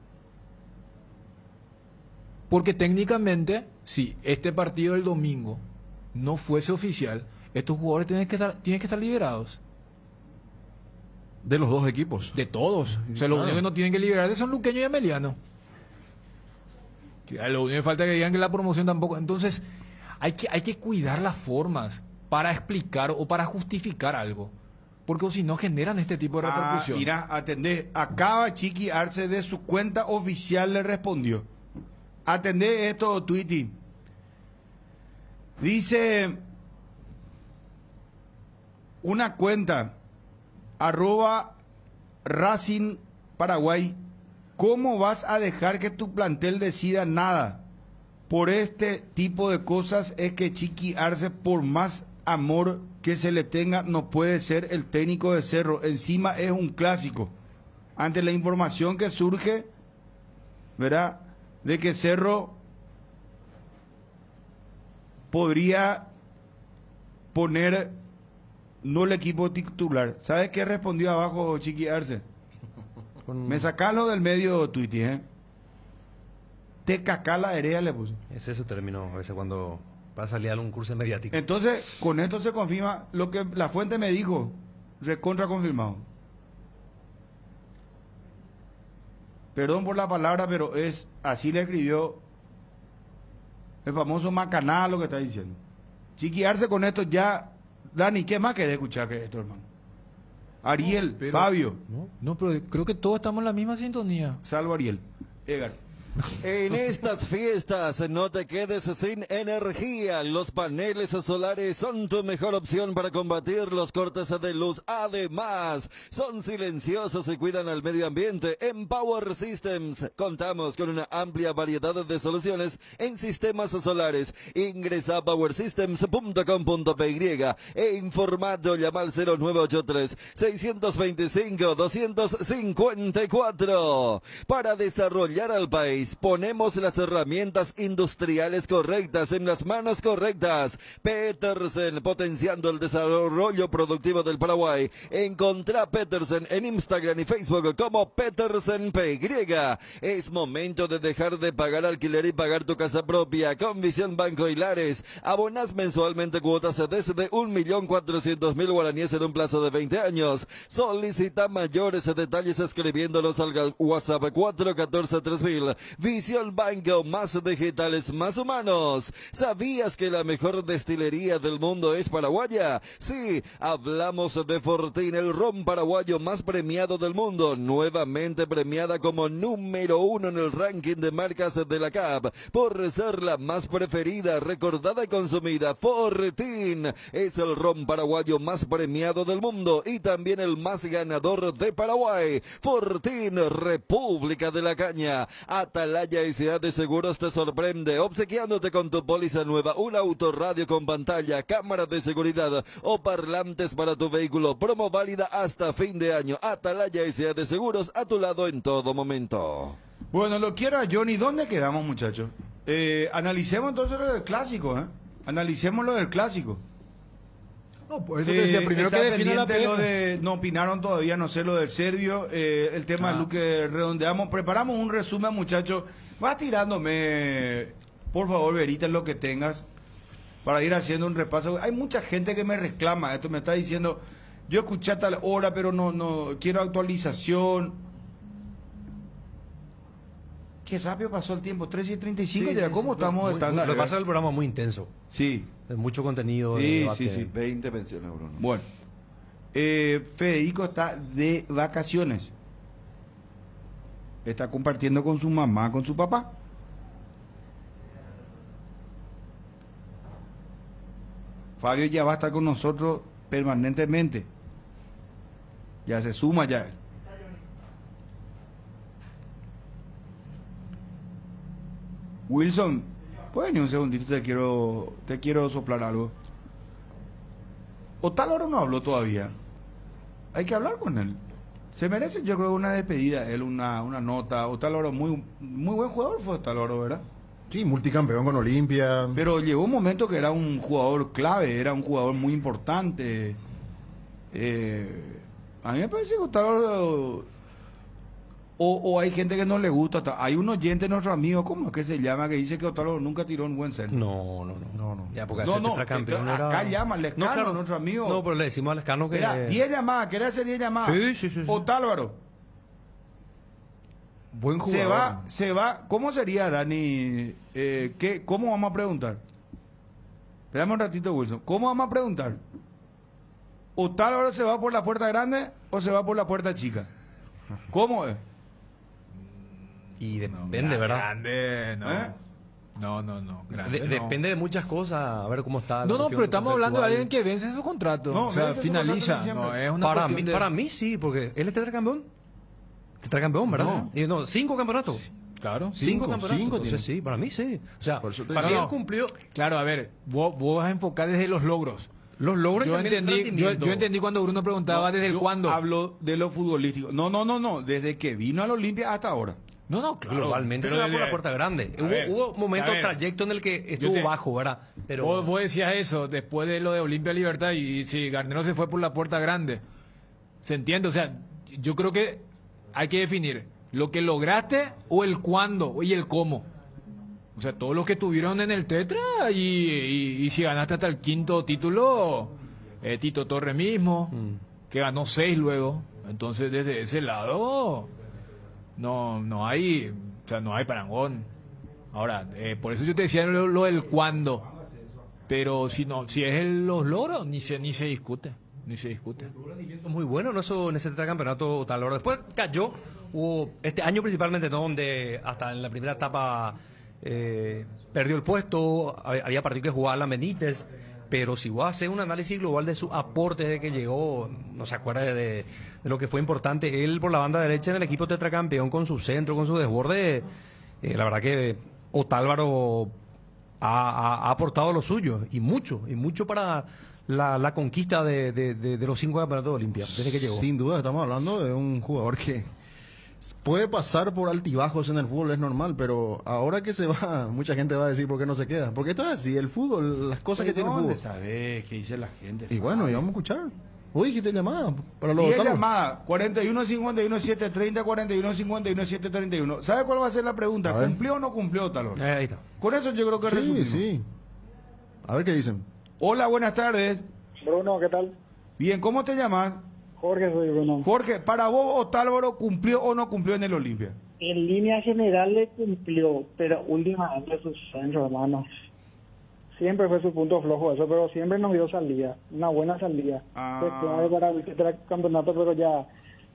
Porque técnicamente, si este partido del domingo no fuese oficial, estos jugadores tienen que estar liberados. De los dos equipos. De todos. O sea, lo único que no tienen que liberar son Luqueño y Emeliano. Lo único que falta es que digan que la promoción tampoco. Entonces, hay que cuidar las formas para explicar o para justificar algo. Porque si no generan este tipo de repercusión. Mira, atendé. Acaba Chiqui Arce de su cuenta oficial le respondió. Atendé esto, Twitty. Dice una cuenta @Racing Paraguay. ¿Cómo vas a dejar que tu plantel decida nada? Por este tipo de cosas es que Chiqui Arce, por más amor que se le tenga, no puede ser el técnico de Cerro. Encima es un clásico. Ante la información que surge, ¿verdad?, de que Cerro podría poner no el equipo titular. ¿Sabes qué respondió abajo Chiqui Arce? Me sacalo del medio Twitty, Te cacá la hereda le puso. Ese es su término, a veces cuando va a salir a un curso mediático. Entonces, con esto se confirma lo que la fuente me dijo, recontra confirmado. Perdón por la palabra, pero es así le escribió el famoso Macaná lo que está diciendo. Chiqui Arce con esto ya... Dani, ¿qué más querés escuchar que esto, hermano? Ariel, Fabio. No, pero creo que todos estamos en la misma sintonía. Salvo Ariel. Edgar. En estas fiestas no te quedes sin energía. Los paneles solares son tu mejor opción para combatir los cortes de luz. Además, son silenciosos y cuidan al medio ambiente. En Power Systems contamos con una amplia variedad de soluciones en sistemas solares. Ingresa a powersystems.com.py e informate o llama al 0983-625-254. Para desarrollar al país, ponemos las herramientas industriales correctas en las manos correctas. Petersen, potenciando el desarrollo productivo del Paraguay. Encontrá Petersen en Instagram y Facebook como Petersen PY. Es momento de dejar de pagar alquiler y pagar tu casa propia. Con Visión Banco Hilares, abonás mensualmente cuotas desde 1.400.000 guaraníes en un plazo de 20 años. Solicita mayores detalles escribiéndonos al WhatsApp 414-3000. Visión Banco, más digitales, más humanos. ¿Sabías que la mejor destilería del mundo es paraguaya? Sí, hablamos de Fortín, el ron paraguayo más premiado del mundo, nuevamente premiada como número 1 en el ranking de marcas de la CAP, por ser la más preferida, recordada y consumida. Fortín es el ron paraguayo más premiado del mundo y también el más ganador de Paraguay. Fortín, República de la Caña. Atalaya S.A. de Seguros te sorprende, obsequiándote con tu póliza nueva un autorradio con pantalla, cámara de seguridad o parlantes para tu vehículo. Promo válida hasta fin de año. Atalaya S.A. de Seguros, a tu lado en todo momento. Bueno, lo quiero a Johnny. ¿Dónde quedamos, muchachos? Analicemos entonces lo del clásico, Analicemos lo del clásico. No, por eso te decía, primero que define la lo de, no opinaron todavía, no sé, lo del serbio, el tema de Luque, redondeamos, preparamos un resumen, muchachos. Vas tirándome, por favor, Verita, lo que tengas, para ir haciendo un repaso. Hay mucha gente que me reclama esto, me está diciendo, yo escuché a tal hora, pero no quiero actualización. Qué rápido pasó el tiempo, 3:35 ya, ¿cómo estamos? Lo que pasa es que el programa es muy intenso. Sí. Es mucho contenido. Sí, de debate. sí. 20 pensiones, Bruno. Bueno, Federico está de vacaciones. Está compartiendo con su mamá, con su papá. Fabio ya va a estar con nosotros permanentemente. Ya se suma ya. Wilson, puedes venir un segundito, te quiero soplar algo. Otálvaro no habló todavía. Hay que hablar con él. Se merece, yo creo, una despedida, él una nota. Otálvaro, muy buen jugador fue Otálvaro, ¿verdad? Sí, multicampeón con Olimpia. Pero llegó un momento que era un jugador clave, era un jugador muy importante. A mí me parece que Otálvaro... O hay gente que no le gusta. Hay un oyente, nuestro amigo, ¿cómo es que se llama? Que dice que Otálvaro nunca tiró un buen centro. No. Ya, porque No, ese tetracampeón era... acá llama Lescano, No, claro. nuestro amigo. No, pero le decimos a Lescano que... Era 10 llamadas, quería hacer 10 llamadas. Sí. Otálvaro. Buen jugador. Se va. ¿Cómo sería, Dani? ¿Cómo vamos a preguntar? Espérame un ratito, Wilson. ¿Cómo vamos a preguntar? ¿Otálvaro se va por la puerta grande o se va por la puerta chica? ¿Cómo es? Y depende, ¿verdad? Grande, no. Grande, no. Depende de muchas cosas, a ver cómo está. No, pero estamos hablando de alguien que vence su contrato. No, o sea, finaliza. No, es una para mí sí, porque él es tetracampeón. Tetracampeón, ¿verdad? No, 5 campeonatos. Claro, 5 campeonatos. Entonces sí, para mí sí. O sea, para mí él cumplió. Claro, a ver, vos vas a enfocar desde los logros. Los logros yo entendí cuando Bruno preguntaba desde el cuándo. Hablo de lo futbolístico. No. Desde que vino a la Olimpia hasta ahora. No, claro. Globalmente se va por la puerta grande. Hubo momentos, trayecto en el que estuvo bajo, ¿verdad? Pero vos decías eso después de lo de Olimpia Libertad y si Garnero se fue por la puerta grande. ¿Se entiende? O sea, yo creo que hay que definir lo que lograste o el cuándo y el cómo. O sea, todos los que estuvieron en el Tetra y si ganaste hasta el 5º título, Tito Torre mismo, que ganó 6 luego. Entonces, desde ese lado... No hay, o sea, no hay parangón. Ahora, por eso yo te decía lo del cuándo. Pero si es los logros, ni se discute. Muy bueno, ¿no? Eso en ese tetracampeonato tal hora. Después cayó, hubo este año principalmente, ¿no? Donde hasta en la primera etapa perdió el puesto, había partido que jugaba la Benítez. Pero si vos haces un análisis global de su aporte desde que llegó, no se acuerda de lo que fue importante. Él por la banda derecha en el equipo tetracampeón con su centro, con su desborde. La verdad que Otálvaro ha aportado lo suyo y mucho para la conquista de los 5 campeonatos de Olimpia desde que llegó. Sin duda, estamos hablando de un jugador que puede pasar por altibajos en el fútbol, es normal, pero ahora que se va, mucha gente va a decir por qué no se queda. Porque esto es así, el fútbol, las cosas que tiene el fútbol. ¿Sabes qué dice la gente? Y bueno, y vamos a escuchar. Hoy dijiste llamada para los 10 llamadas, 41 51 730, 41 51 731. ¿Sabe cuál va a ser la pregunta? ¿Cumplió o no cumplió Talón? Ahí está. Con eso yo creo que resumimos. Sí. A ver qué dicen. Hola, buenas tardes. Bruno, ¿qué tal? Bien, ¿cómo te llamas? Jorge soy Bruno. Jorge, para vos, Otálvaro, ¿cumplió o no cumplió en el Olimpia? En línea general le cumplió, pero últimamente sus centros, hermano. Siempre fue su punto flojo eso, pero siempre nos dio salida, una buena salida. Fue clave para el campeonato, pero ya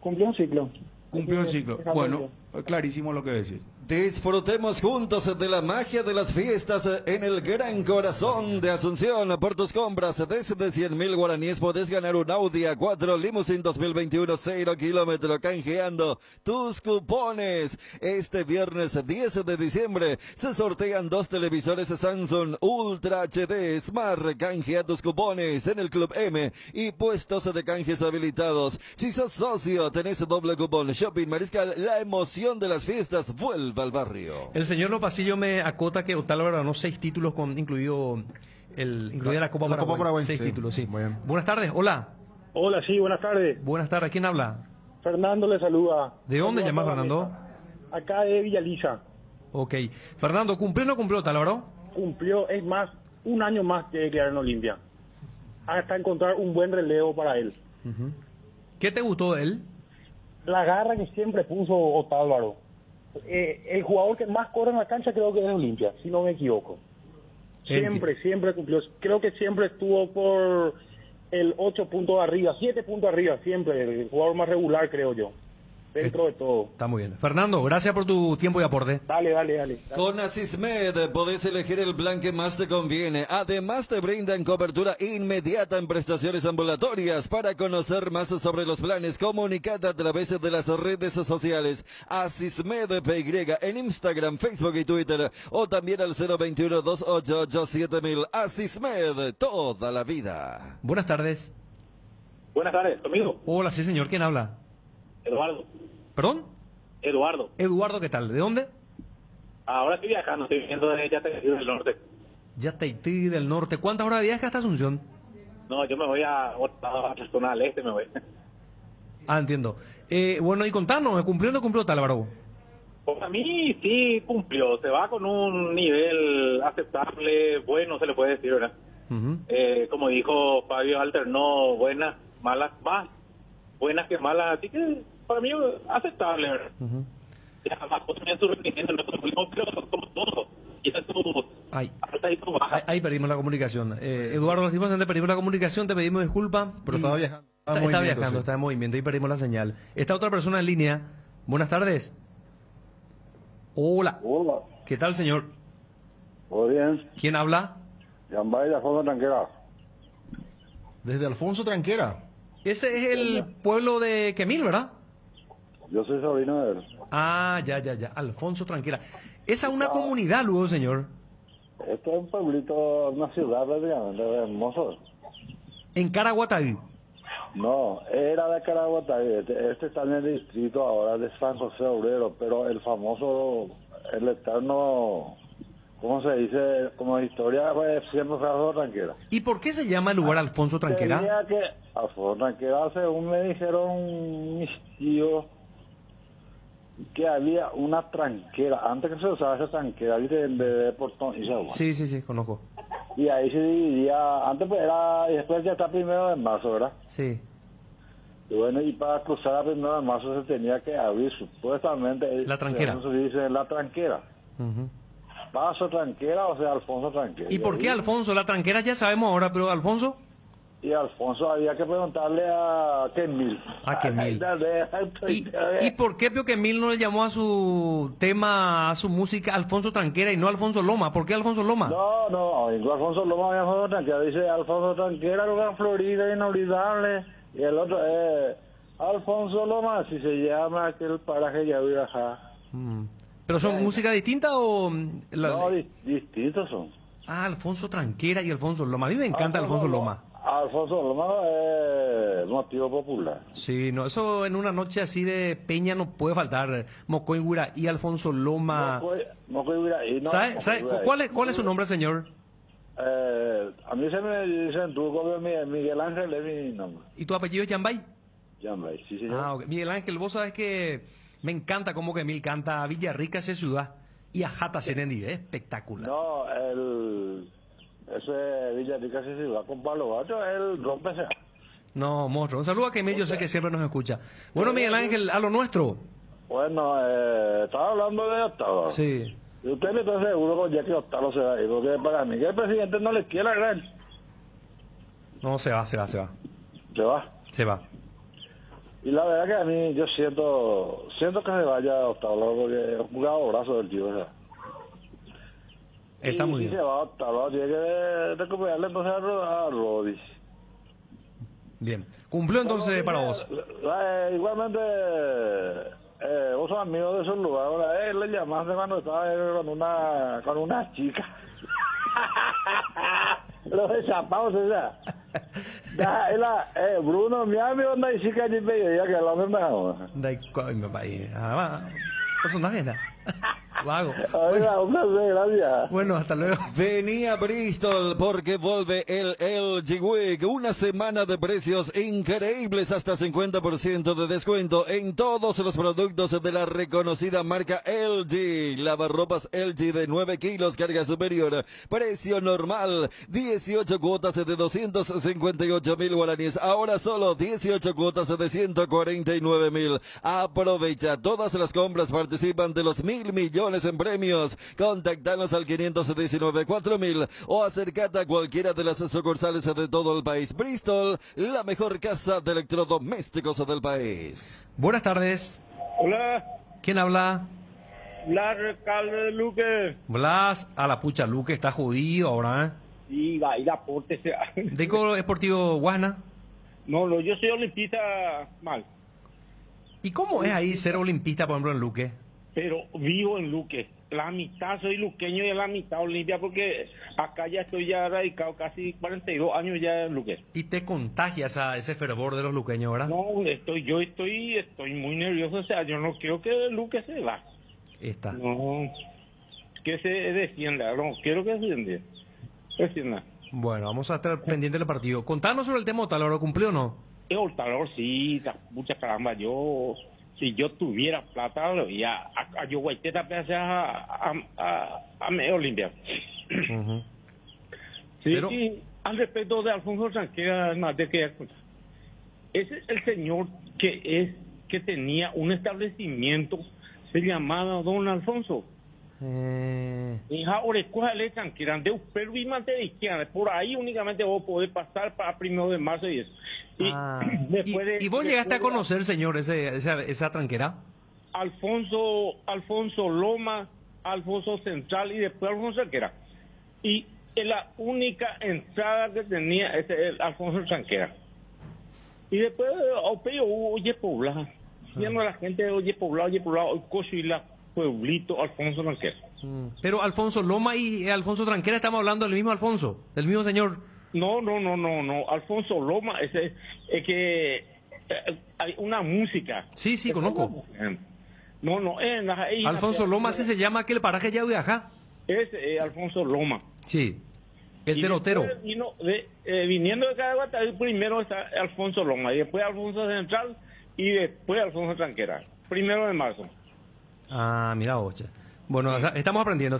cumplió un ciclo. Cumplió el ciclo. Bueno, clarísimo lo que decís. Disfrutemos juntos de la magia de las fiestas en el gran corazón de Asunción. Por tus compras desde 100.000 guaraníes podés ganar un Audi A4 Limousine 2021 0 kilómetro canjeando tus cupones. Este viernes 10 de diciembre se sortean 2 televisores Samsung Ultra HD Smart. Canjea tus cupones en el Club M y puestos de canjes habilitados. Si sos socio tenés doble cupón. Shopping Mariscal, la emoción de las fiestas vuelve al barrio. El señor Lopasillo me acota que Otálvaro ganó 6 títulos incluida la Copa Paraguay. 6 títulos, sí. Buenas tardes, hola. Hola, sí, buenas tardes. Buenas tardes, ¿quién habla? Fernando le saluda. ¿De dónde llamas, Fernando? Acá de Villaliza. Ok. Fernando, ¿cumplió o no cumplió Otálvaro? Cumplió, es más, un año más que quedar en Olimpia. Hasta encontrar un buen relevo para él. ¿Qué te gustó de él? La garra que siempre puso Otálvaro. El jugador que más corre en la cancha creo que es Olimpia, si no me equivoco. Siempre cumplió. Creo que siempre estuvo por el 8 puntos arriba, 7 puntos arriba, siempre. El jugador más regular, creo yo. Dentro de todo. Está muy bien. Fernando, gracias por tu tiempo y aporte. Dale. Con Asismed podés elegir el plan que más te conviene. Además te brindan cobertura inmediata en prestaciones ambulatorias. Para conocer más sobre los planes, comunicate a través de las redes sociales Asismed PY en Instagram, Facebook y Twitter, o también al 021-288-7000. Asismed, toda la vida. Buenas tardes. Buenas tardes, ¿conmigo? Hola, sí señor, ¿quién habla? Eduardo. ¿Perdón? Eduardo. Eduardo, ¿qué tal? ¿De dónde? Ahora estoy viajando, estoy viniendo de Yateití del norte. Yateití del norte. ¿Cuántas horas de viaje hasta Asunción? No, yo me voy a otra zona al este, me voy. Ah, entiendo. Bueno, y contanos, ¿cumplió o no cumplió Otálvaro? Para mí sí cumplió, se va con un nivel aceptable, bueno, se le puede decir, ¿verdad? Como dijo Fabio, alternó buenas, malas, más buenas que malas, así que para mí aceptable, ¿verdad? Ya más también su rendimiento, no como todo, y eso estuvo alta y baja. Ahí perdimos la comunicación. Eduardo, lastimosamente perdimos la comunicación, te pedimos disculpas. Pero estaba viajando. Está viajando, está en movimiento y perdimos la señal. Está otra persona en línea. Buenas tardes. Hola. ¿Qué tal, señor? Muy bien. ¿Quién habla? Yambay de Alfonso Tranquera. Desde Alfonso Tranquera. Ese es el pueblo de Quemil, ¿verdad? Yo soy sobrino de él. Ah, ya. Alfonso Tranquera. Esa es una comunidad, luego, señor. Esto es un pueblito, una ciudad prácticamente hermoso. ¿En Caraguatay? No, era de Caraguatay. Este está en el distrito ahora de San José Obrero, pero el famoso, el eterno, ¿cómo se dice? Como historia, pues, siempre fue Alfonso Tranquera. ¿Y por qué se llama el lugar Alfonso Tranquera? Tenía que Alfonso Tranquera, según me dijeron mis tíos, que había una tranquera, antes que se usaba esa tranquera, de portón y agua. Sí, conozco. Y ahí se dividía, antes pues era, y después ya está 1 de marzo, ¿verdad? Sí. Y bueno, y para cruzar a 1 de marzo se tenía que abrir supuestamente... La tranquera. Eso se dice la tranquera. Paso Tranquera, o sea, Alfonso Tranquera. ¿Y por qué Alfonso? La tranquera ya sabemos ahora, pero Alfonso... Y Alfonso había que preguntarle a Quemil. A Quemil. ¿Y por qué Pio Quemil no le llamó a su tema, a su música, Alfonso Tranquera y no Alfonso Loma? ¿Por qué Alfonso Loma? No, Alfonso Loma y Alfonso Tranquera. Dice Alfonso Tranquera, lugar Florida, inolvidable. Y el otro es Alfonso Loma, si se llama aquel paraje ya voy a bajar. ¿Pero son música distinta o...? No, distintos son. Ah, Alfonso Tranquera y Alfonso Loma. A mí me encanta Alfonso Loma. Alfonso Loma es motivo popular. Sí, no, eso en una noche así de peña no puede faltar. Mocoy y Alfonso Loma. Mocoy Guiraí, no. ¿Sabe cuál es su nombre, señor? A mí se me dicen tú, Miguel Ángel es mi nombre. ¿Y tu apellido es Yambay? Yambay, sí, señor. Ah, okay. Miguel Ángel, vos sabes que me encanta cómo que Emil canta a Villarrica, esa ciudad, y a Jata Serendi, es espectacular. No, ese Villarrica sí va con Pablo Gacho, él rompe No, monstruo. Un saludo a Quemil, yo sé que siempre nos escucha. Bueno, Miguel Ángel, a lo nuestro. Bueno, estaba hablando de Octavo. Sí. ¿Y usted le está seguro con ya que Octavo se va a ir? Porque para mí que el presidente no le quiere agradar. No, se va. ¿Se va? Se va. Y la verdad que a mí yo siento que se vaya Octavo, porque es un jugadorazo del tío. O sea. Está muy bien. Si se va Octavo, tiene que recuperarle entonces a Rodis. Bien. ¿Cumplió entonces para vos? Igualmente, vos sos amigo de esos lugares. Le llamaste cuando estaba con una chica. Los desapados, o sea. Bruno, mi amigo, anda y chica allí medio que la verdad. Personaje, ¿no? Vago. Oiga, un placer, gracias. Bueno, hasta luego. Venía Bristol porque vuelve el LG Week. Una semana de precios increíbles, hasta 50% de descuento en todos los productos de la reconocida marca LG. Lavarropas LG de 9 kilos, carga superior. Precio normal, 18 cuotas de 258.000 guaraníes. Ahora solo 18 cuotas de 149.000. Aprovecha, todas las compras participan de los 1.000 millones en premios. Contactanos al 519-4000 o acercate a cualquiera de las sucursales de todo el país. Bristol, la mejor casa de electrodomésticos del país. Buenas tardes. Hola. ¿Quién habla? Blas, alcalde de Luque. Blas, a la pucha, Luque está jodido ahora, ¿eh? Sí, va, y la porte se... ¿Deco Esportivo Guasna? No, yo soy olimpista mal. ¿Y cómo es ahí ser olimpista, por ejemplo, en Luque? Pero vivo en Luque. La mitad soy luqueño y la mitad olimpia, porque acá ya estoy ya radicado casi 42 años ya en Luque. ¿Y te contagia ese fervor de los luqueños, verdad? No, estoy muy nervioso. O sea, yo no quiero que Luque se va. Está. No, que se defienda. No, quiero que se defienda. Bueno, vamos a estar pendientes del partido. Contanos sobre el tema Otaloro, ¿cumplió o no? El Otaloro, sí, mucha caramba. Si yo tuviera plata, ya a yo guaiteta a medio Olimpia. Uh-huh. Sí, pero... y al respecto de Alfonso Tranquera, más de que ese es el señor que tenía un establecimiento, se llamaba Don Alfonso. Hija Orecoja le Tranquera, de Upervi Manteriquiana, por ahí únicamente vos podés pasar para 1 de marzo y eso. ¿Y vos llegaste a conocer, señor, esa tranquera? Alfonso Loma, Alfonso Central y después Alfonso Tranquera. Y la única entrada que tenía es el Alfonso Tranquera. Y después, oye, Pobla. Viendo a la gente, oye, Pobla, hoy Cocho y la pueblito Alfonso Tranquera. Pero Alfonso Loma y Alfonso Tranquera, estamos hablando del mismo Alfonso, del mismo señor. No, Alfonso Loma, es que hay una música. Sí, conozco. Alfonso Loma, así se llama aquel paraje ya viaja. Es Alfonso Loma. Sí, el derrotero. Viniendo de Caraguatá, primero está Alfonso Loma, y después Alfonso Central, y después Alfonso Tranquera, 1 de marzo. Ah, mira, ocha. Bueno, estamos aprendiendo.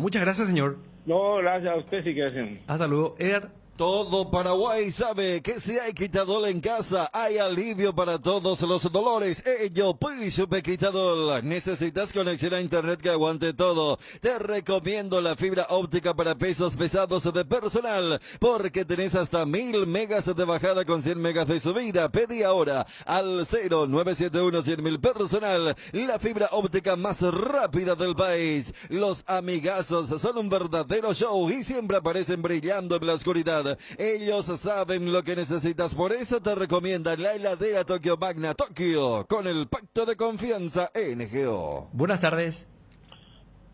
Muchas gracias, señor. No, gracias a usted, sí que hacen. Hasta luego, Ed. Todo Paraguay sabe que si hay quitadol en casa, hay alivio para todos los dolores. Ello, Príncipe Quitadol. Necesitas conexión a internet que aguante todo. Te recomiendo la fibra óptica para pesos pesados de personal, porque tenés hasta 1000 megas de bajada con 100 megas de subida. Pedí ahora al 0971-100.000 personal, la fibra óptica más rápida del país. Los amigazos son un verdadero show y siempre aparecen brillando en la oscuridad. Ellos saben lo que necesitas, por eso te recomiendan la heladera Tokio Magna Tokio con el pacto de confianza NGO. Buenas tardes.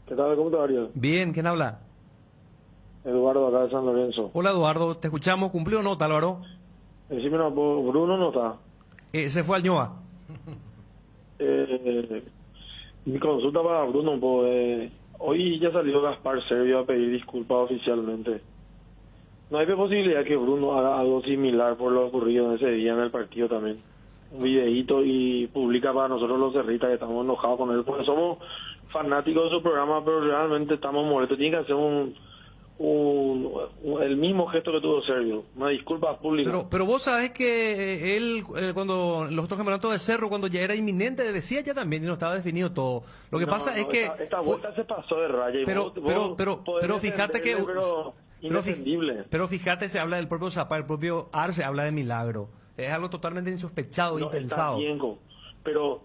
¿Qué tal? ¿Cómo te va, Ariel? Bien, ¿quién habla? Eduardo, acá de San Lorenzo. Hola, Eduardo, te escuchamos. ¿Cumplió o no, Álvaro? Decime, no, Bruno no está. Se fue al ñoa. Mi consulta para Bruno, hoy ya salió Gaspar Servio a pedir disculpas oficialmente. ¿No hay posibilidad que Bruno haga algo similar por lo ocurrido en ese día en el partido también? Un videíto y publica para nosotros los cerristas que estamos enojados con él, porque somos fanáticos de su programa, pero realmente estamos molestos. Tiene que hacer el mismo mismo gesto que tuvo Sergio, una disculpa pública. Pero vos sabés que él, cuando los otros campeonatos de Cerro, cuando ya era inminente, decía ya también y no estaba definido todo. Lo que pasa es que... Esta vuelta se pasó de raya. Y pero fíjate que... Indefendible. Pero fíjate, se habla del propio Zapata, el propio Arce habla de milagro. Es algo totalmente insospechado, impensado. Está bien, pero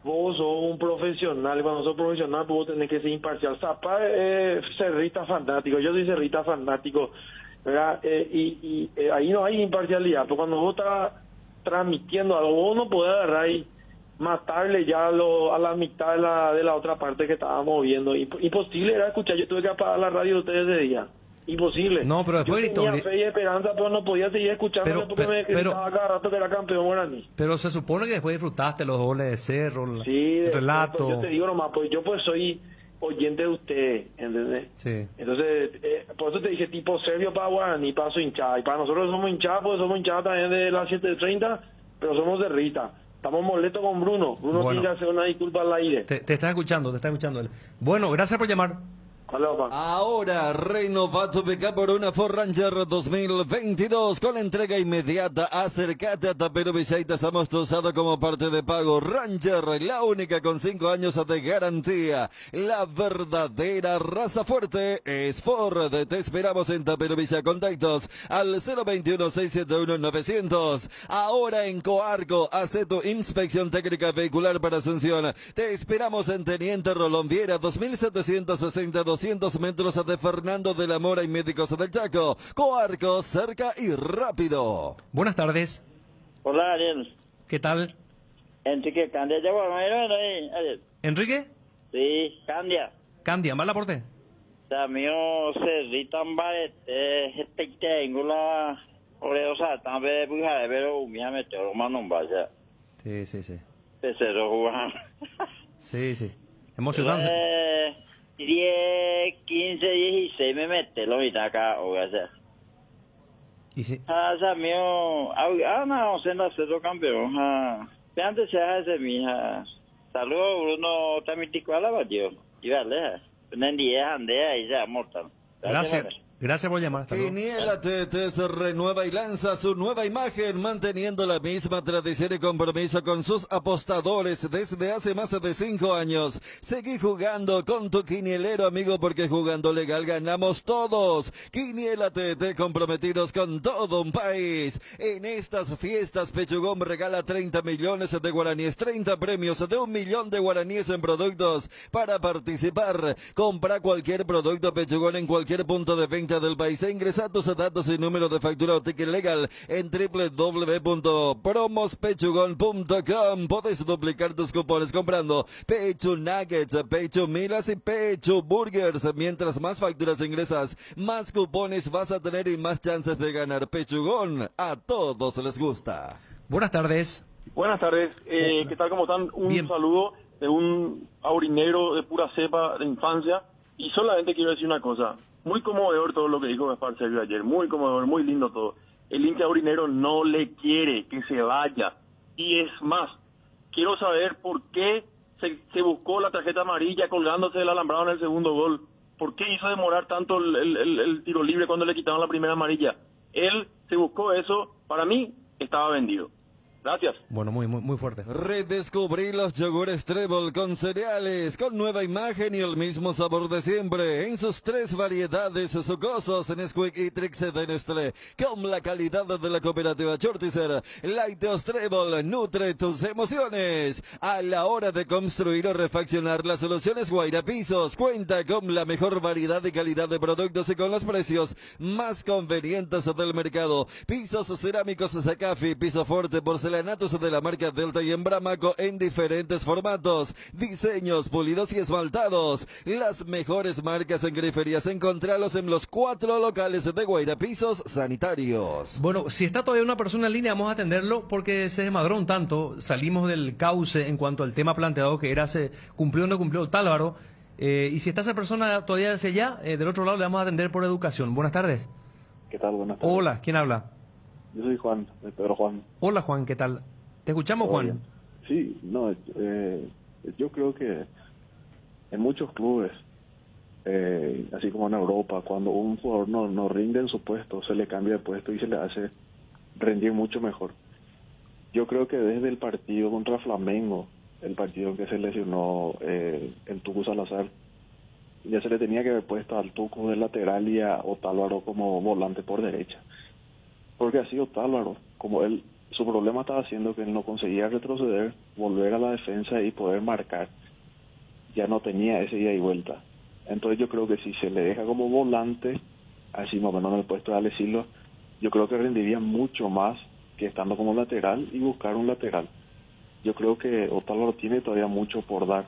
vos sos un profesional, cuando sos profesional vos tenés que ser imparcial. Zapata es cerrista fanático, yo soy cerrista fanático, ¿verdad? Ahí no hay imparcialidad, pero cuando vos estás transmitiendo algo, vos no podés agarrar y matarle ya a la mitad de la otra parte que estábamos viendo. Imposible era escuchar, yo tuve que apagar la radio de ustedes ese día. Imposible. No, pero después yo tenía fe y esperanza, pero no podía seguir escuchándole porque me gritaba cada rato que era campeón guaraní. Pero se supone que después disfrutaste los goles de Cerro, el relato. Pues yo te digo nomás, pues yo soy oyente de ustedes, ¿entendés? Sí. Entonces, por eso te dije tipo Sergio para Guaraní, para su hinchada. Y para nosotros somos hinchadas, porque somos hinchadas también de las 7:30, pero somos de Rita. Estamos molestos con Bruno. Bruno tiene que hacer una disculpa al aire. Te está escuchando él. Bueno, gracias por llamar. Ahora renová tu pickup por una Ford Ranger 2022 con entrega inmediata. Acércate a Tapero Villa y te hemos usado como parte de pago. Ranger, la única con 5 años de garantía. La verdadera raza fuerte es Ford. Te esperamos en Tapero Villa. Contactos al 021-671-900. Ahora en Coarco, hace tu inspección técnica vehicular para Asunción. Te esperamos en Teniente Rolón Viera, 2762. 200 metros de Fernando de la Mora y Médicos del Chaco. Coarco, cerca y rápido. Buenas tardes. Hola, Ariel. ¿Qué tal? Enrique Candia, ¿ya bueno, Ariel? ¿Enrique? Sí, Candia. Candia, ¿mal aporte? También se ritan varias, tengo la oreosa, también buja, pero me mete lo mando un vaya. Sí. Tercero jugando. Sí. Emocionante. 10, 15, 16 me mete lo mitad acá, o sea. ¿Y sí? Mío, no, se la cerro campeón, antes se hace mi hija. Saludos, Bruno, también te cuala, yo. Y vale, en 10 andea y ya, mortal. Gracias por llamar. Quiniela TT se renueva y lanza su nueva imagen, manteniendo la misma tradición y compromiso con sus apostadores desde hace más de 5 años. Seguí jugando con tu quinielero amigo, porque jugando legal ganamos todos. Quiniela TT, comprometidos con todo un país. En estas fiestas, Pechugón regala 30 millones de guaraníes, 30 premios de 1 millón de guaraníes en productos. Para participar, compra cualquier producto Pechugón en cualquier punto de venta del país. Ingresa tus datos y número de factura o ticket legal en www.promospechugón.com. Puedes duplicar tus cupones comprando Pechu Nuggets, Pechu Milas y Pechu Burgers. Mientras más facturas ingresas, más cupones vas a tener y más chances de ganar. Pechugón, a todos les gusta. Buenas tardes. Buenas tardes. ¿Qué tal? ¿Cómo están? Un saludo de un aurinegro de pura cepa de infancia. Y solamente quiero decir una cosa. Muy conmovedor todo lo que dijo Gaspar Sergio ayer, muy conmovedor, muy lindo todo. El hincha aurinegro no le quiere que se vaya. Y es más, quiero saber por qué se buscó la tarjeta amarilla colgándose del alambrado en el segundo gol. ¿Por qué hizo demorar tanto el tiro libre cuando le quitaron la primera amarilla? Él se buscó eso, para mí estaba vendido. Gracias. Bueno, muy fuerte. Redescubrí los yogures Trébol con cereales, con nueva imagen y el mismo sabor de siempre, en sus 3 variedades sucosos, Nesquik y Trix de Nestlé, con la calidad de la cooperativa Chortizer. Lácteos Trébol, nutre tus emociones. A la hora de construir o refaccionar, las soluciones Guaira Pisos cuenta con la mejor variedad y calidad de productos y con los precios más convenientes del mercado. Pisos cerámicos Zacafi, piso fuerte, porcelanatos de la marca Delta y Embramaco en diferentes formatos, diseños, pulidos y esmaltados. Las mejores marcas en griferías, encontralos en los 4 locales de Guaira Pisos Sanitarios. Bueno, si está todavía una persona en línea, vamos a atenderlo porque se desmadró un tanto. Salimos del cauce en cuanto al tema planteado, que era se cumplió o no cumplió Tálvaro. Y si está esa persona todavía desde allá, del otro lado le vamos a atender por educación. Buenas tardes. ¿Qué tal? Buenas tardes. Hola, ¿quién habla? Yo soy Juan, de Pedro Juan. Hola Juan, ¿qué tal? ¿Te escuchamos, Juan? Sí, no, yo creo que en muchos clubes así como en Europa, cuando un jugador no rinde en su puesto, se le cambia de puesto y se le hace rendir mucho mejor. Yo creo que desde el partido contra Flamengo, el partido en que se lesionó el Tucu Salazar, ya se le tenía que haber puesto al Tucu de lateral y a Otálvaro como volante por derecha. Porque así Otálvaro, como él, su problema estaba haciendo que él no conseguía retroceder, volver a la defensa y poder marcar. Ya no tenía ese ida y vuelta. Entonces yo creo que si se le deja como volante, así más o menos en el puesto de Ale Silva, yo creo que rendiría mucho más que estando como lateral y buscar un lateral. Yo creo que Otálvaro tiene todavía mucho por dar.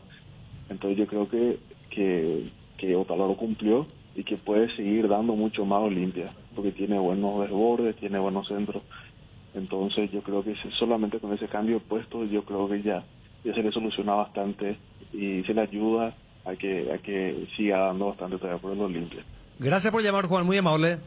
Entonces yo creo que Otálvaro cumplió y que puede seguir dando mucho más Olimpia, porque tiene buenos desbordes, tiene buenos centros. Entonces yo creo que solamente con ese cambio de puesto, yo creo que ya se le soluciona bastante y se le ayuda a que siga dando bastante todavía por el Olimpia. Gracias por llamar, Juan, muy amable.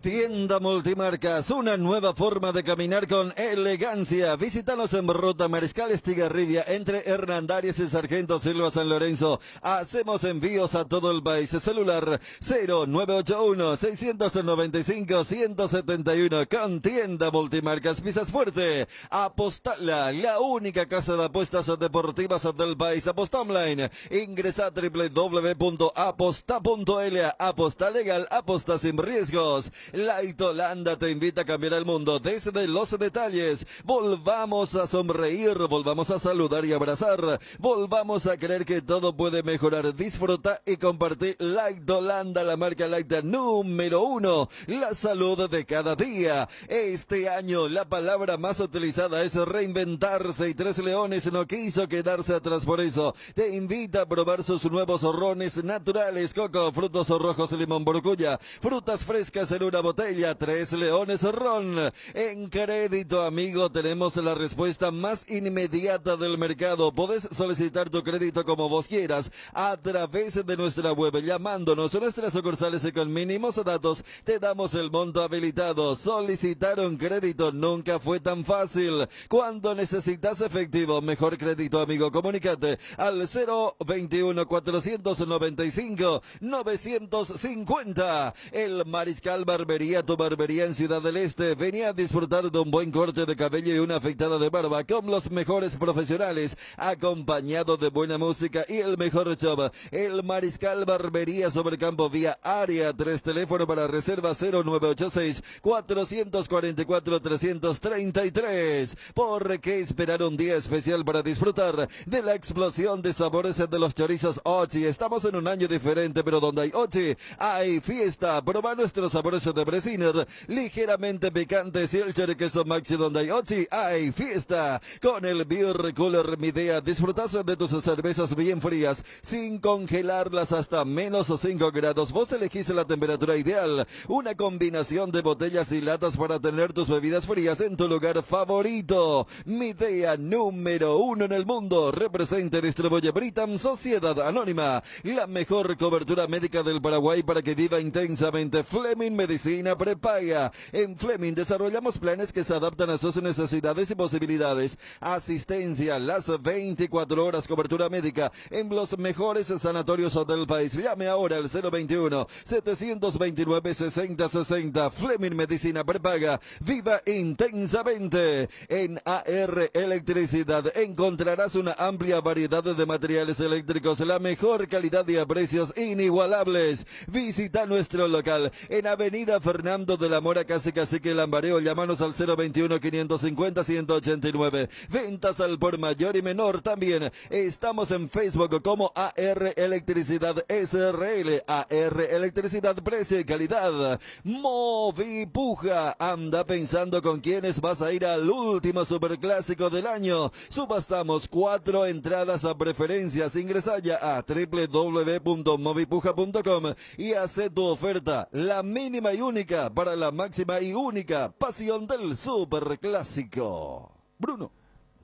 Tienda Multimarcas, una nueva forma de caminar con elegancia. Visítanos en Ruta Mariscal Estigarribia, entre Hernandarias y Sargento Silva San Lorenzo. Hacemos envíos a todo el país. Celular 0981-695-171. Con Tienda Multimarcas, pisas fuerte. Apostala, la única casa de apuestas deportivas del país. Aposta online. Ingresa a www.aposta.l. Aposta legal, aposta sin riesgos. Light Holanda te invita a cambiar el mundo desde los detalles. Volvamos a sonreír, volvamos a saludar y abrazar. Volvamos a creer que todo puede mejorar. Disfruta y compartir Light Holanda, la marca Light número 1. La salud de cada día. Este año la palabra más utilizada es reinventarse y Tres Leones no quiso quedarse atrás, por eso te invita a probar sus nuevos rones naturales, coco, frutos rojos, limón, borcuya, frutas frescas en una botella. Tres Leones Ron. En Crédito Amigo tenemos la respuesta más inmediata del mercado. Podés solicitar tu crédito como vos quieras a través de nuestra web, llamándonos a nuestras sucursales y con mínimos datos te damos el monto habilitado. Solicitar un crédito nunca fue tan fácil. Cuando necesitas efectivo, mejor Crédito Amigo, comunícate al 021-495-950. El Mariscal Barbería, tu barbería en Ciudad del Este. Venía a disfrutar de un buen corte de cabello y una afeitada de barba con los mejores profesionales, acompañado de buena música y el mejor show. El Mariscal Barbería sobre Campo Vía Área 3, teléfono para reserva 0986-444-333. ¿Por qué esperar un día especial para disfrutar de la explosión de sabores de los chorizos Ochi? Estamos en un año diferente, pero donde hay Ochi, hay fiesta. Proba nuestros sabores de Bresiner, ligeramente picantes, y el queso Maxi. Donde hay Ochi, hay fiesta. Con el Beer Cooler Midea, disfrutas de tus cervezas bien frías, sin congelarlas hasta menos 5 grados. Vos elegís la temperatura ideal. Una combinación de botellas y latas para tener tus bebidas frías en tu lugar favorito. Midea número 1 en el mundo. Representa y distribuye Britam Sociedad Anónima. La mejor cobertura médica del Paraguay para que viva intensamente. Fleming Medicina Prepaga. En Fleming desarrollamos planes que se adaptan a sus necesidades y posibilidades. Asistencia las 24 horas, cobertura médica en los mejores sanatorios del país. Llame ahora al 021-729-6060. Fleming Medicina Prepaga. Viva intensamente. En AR Electricidad encontrarás una amplia variedad de materiales eléctricos, la mejor calidad y a precios inigualables. Visita nuestro local en Avenida Fernando de la Mora, casi Cacique Lambareo. Llámanos al 021-550-189. Ventas al por mayor y menor. También estamos en Facebook como AR Electricidad SRL. AR Electricidad, precio y calidad. Movipuja. Anda pensando con quiénes vas a ir al último superclásico del año. Subastamos 4 entradas a preferencias. Ingresa ya a www.movipuja.com y hace tu oferta, la mínima y única para la máxima y única pasión del superclásico. Bruno.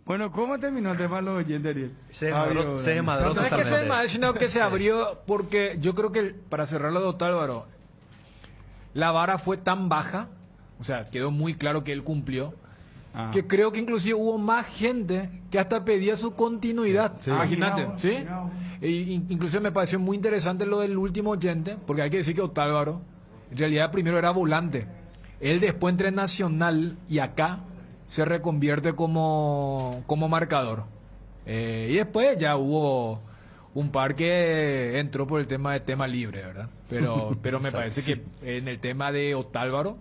Bueno, ¿cómo terminó el tema de los oyentes, Ariel? Se desmadró totalmente. No es que se desmadró, sino que se abrió, porque yo creo que, para cerrarlo de Otálvaro, la vara fue tan baja, o sea, quedó muy claro que él cumplió, que creo que inclusive hubo más gente que hasta pedía su continuidad. Imagínate, ¿sí? Inclusive me pareció muy interesante lo del último oyente, porque hay que decir que Otálvaro, en realidad primero era volante. Él después entre Nacional y acá se reconvierte como marcador. Y después ya hubo un par que entró por el tema de tema libre, ¿verdad? Pero me parece que en el tema de Otálvaro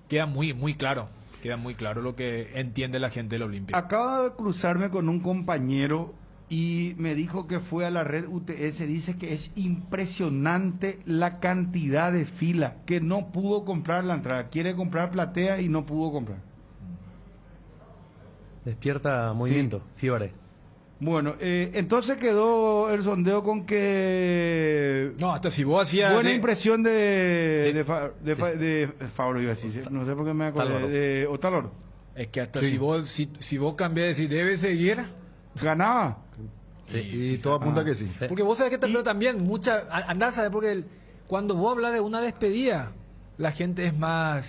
queda muy claro. Queda muy claro lo que entiende la gente del Olimpia. Acabo de cruzarme con un compañero y me dijo que fue a la red UTS. Dice que es impresionante la cantidad de fila, que no pudo comprar la entrada. Quiere comprar platea y no pudo comprar. Despierta movimiento, Fiore. Bueno, entonces quedó el sondeo con que... No, hasta si vos hacías... Buena impresión de Fabro, iba a decir, no sé por qué me acordé, de Otálvaro. Es que hasta si vos cambiás de si debe seguir... Ganaba. Sí. Y todo apunta que sí. Porque vos sabés que también andás a saber, porque cuando vos hablas de una despedida, la gente es más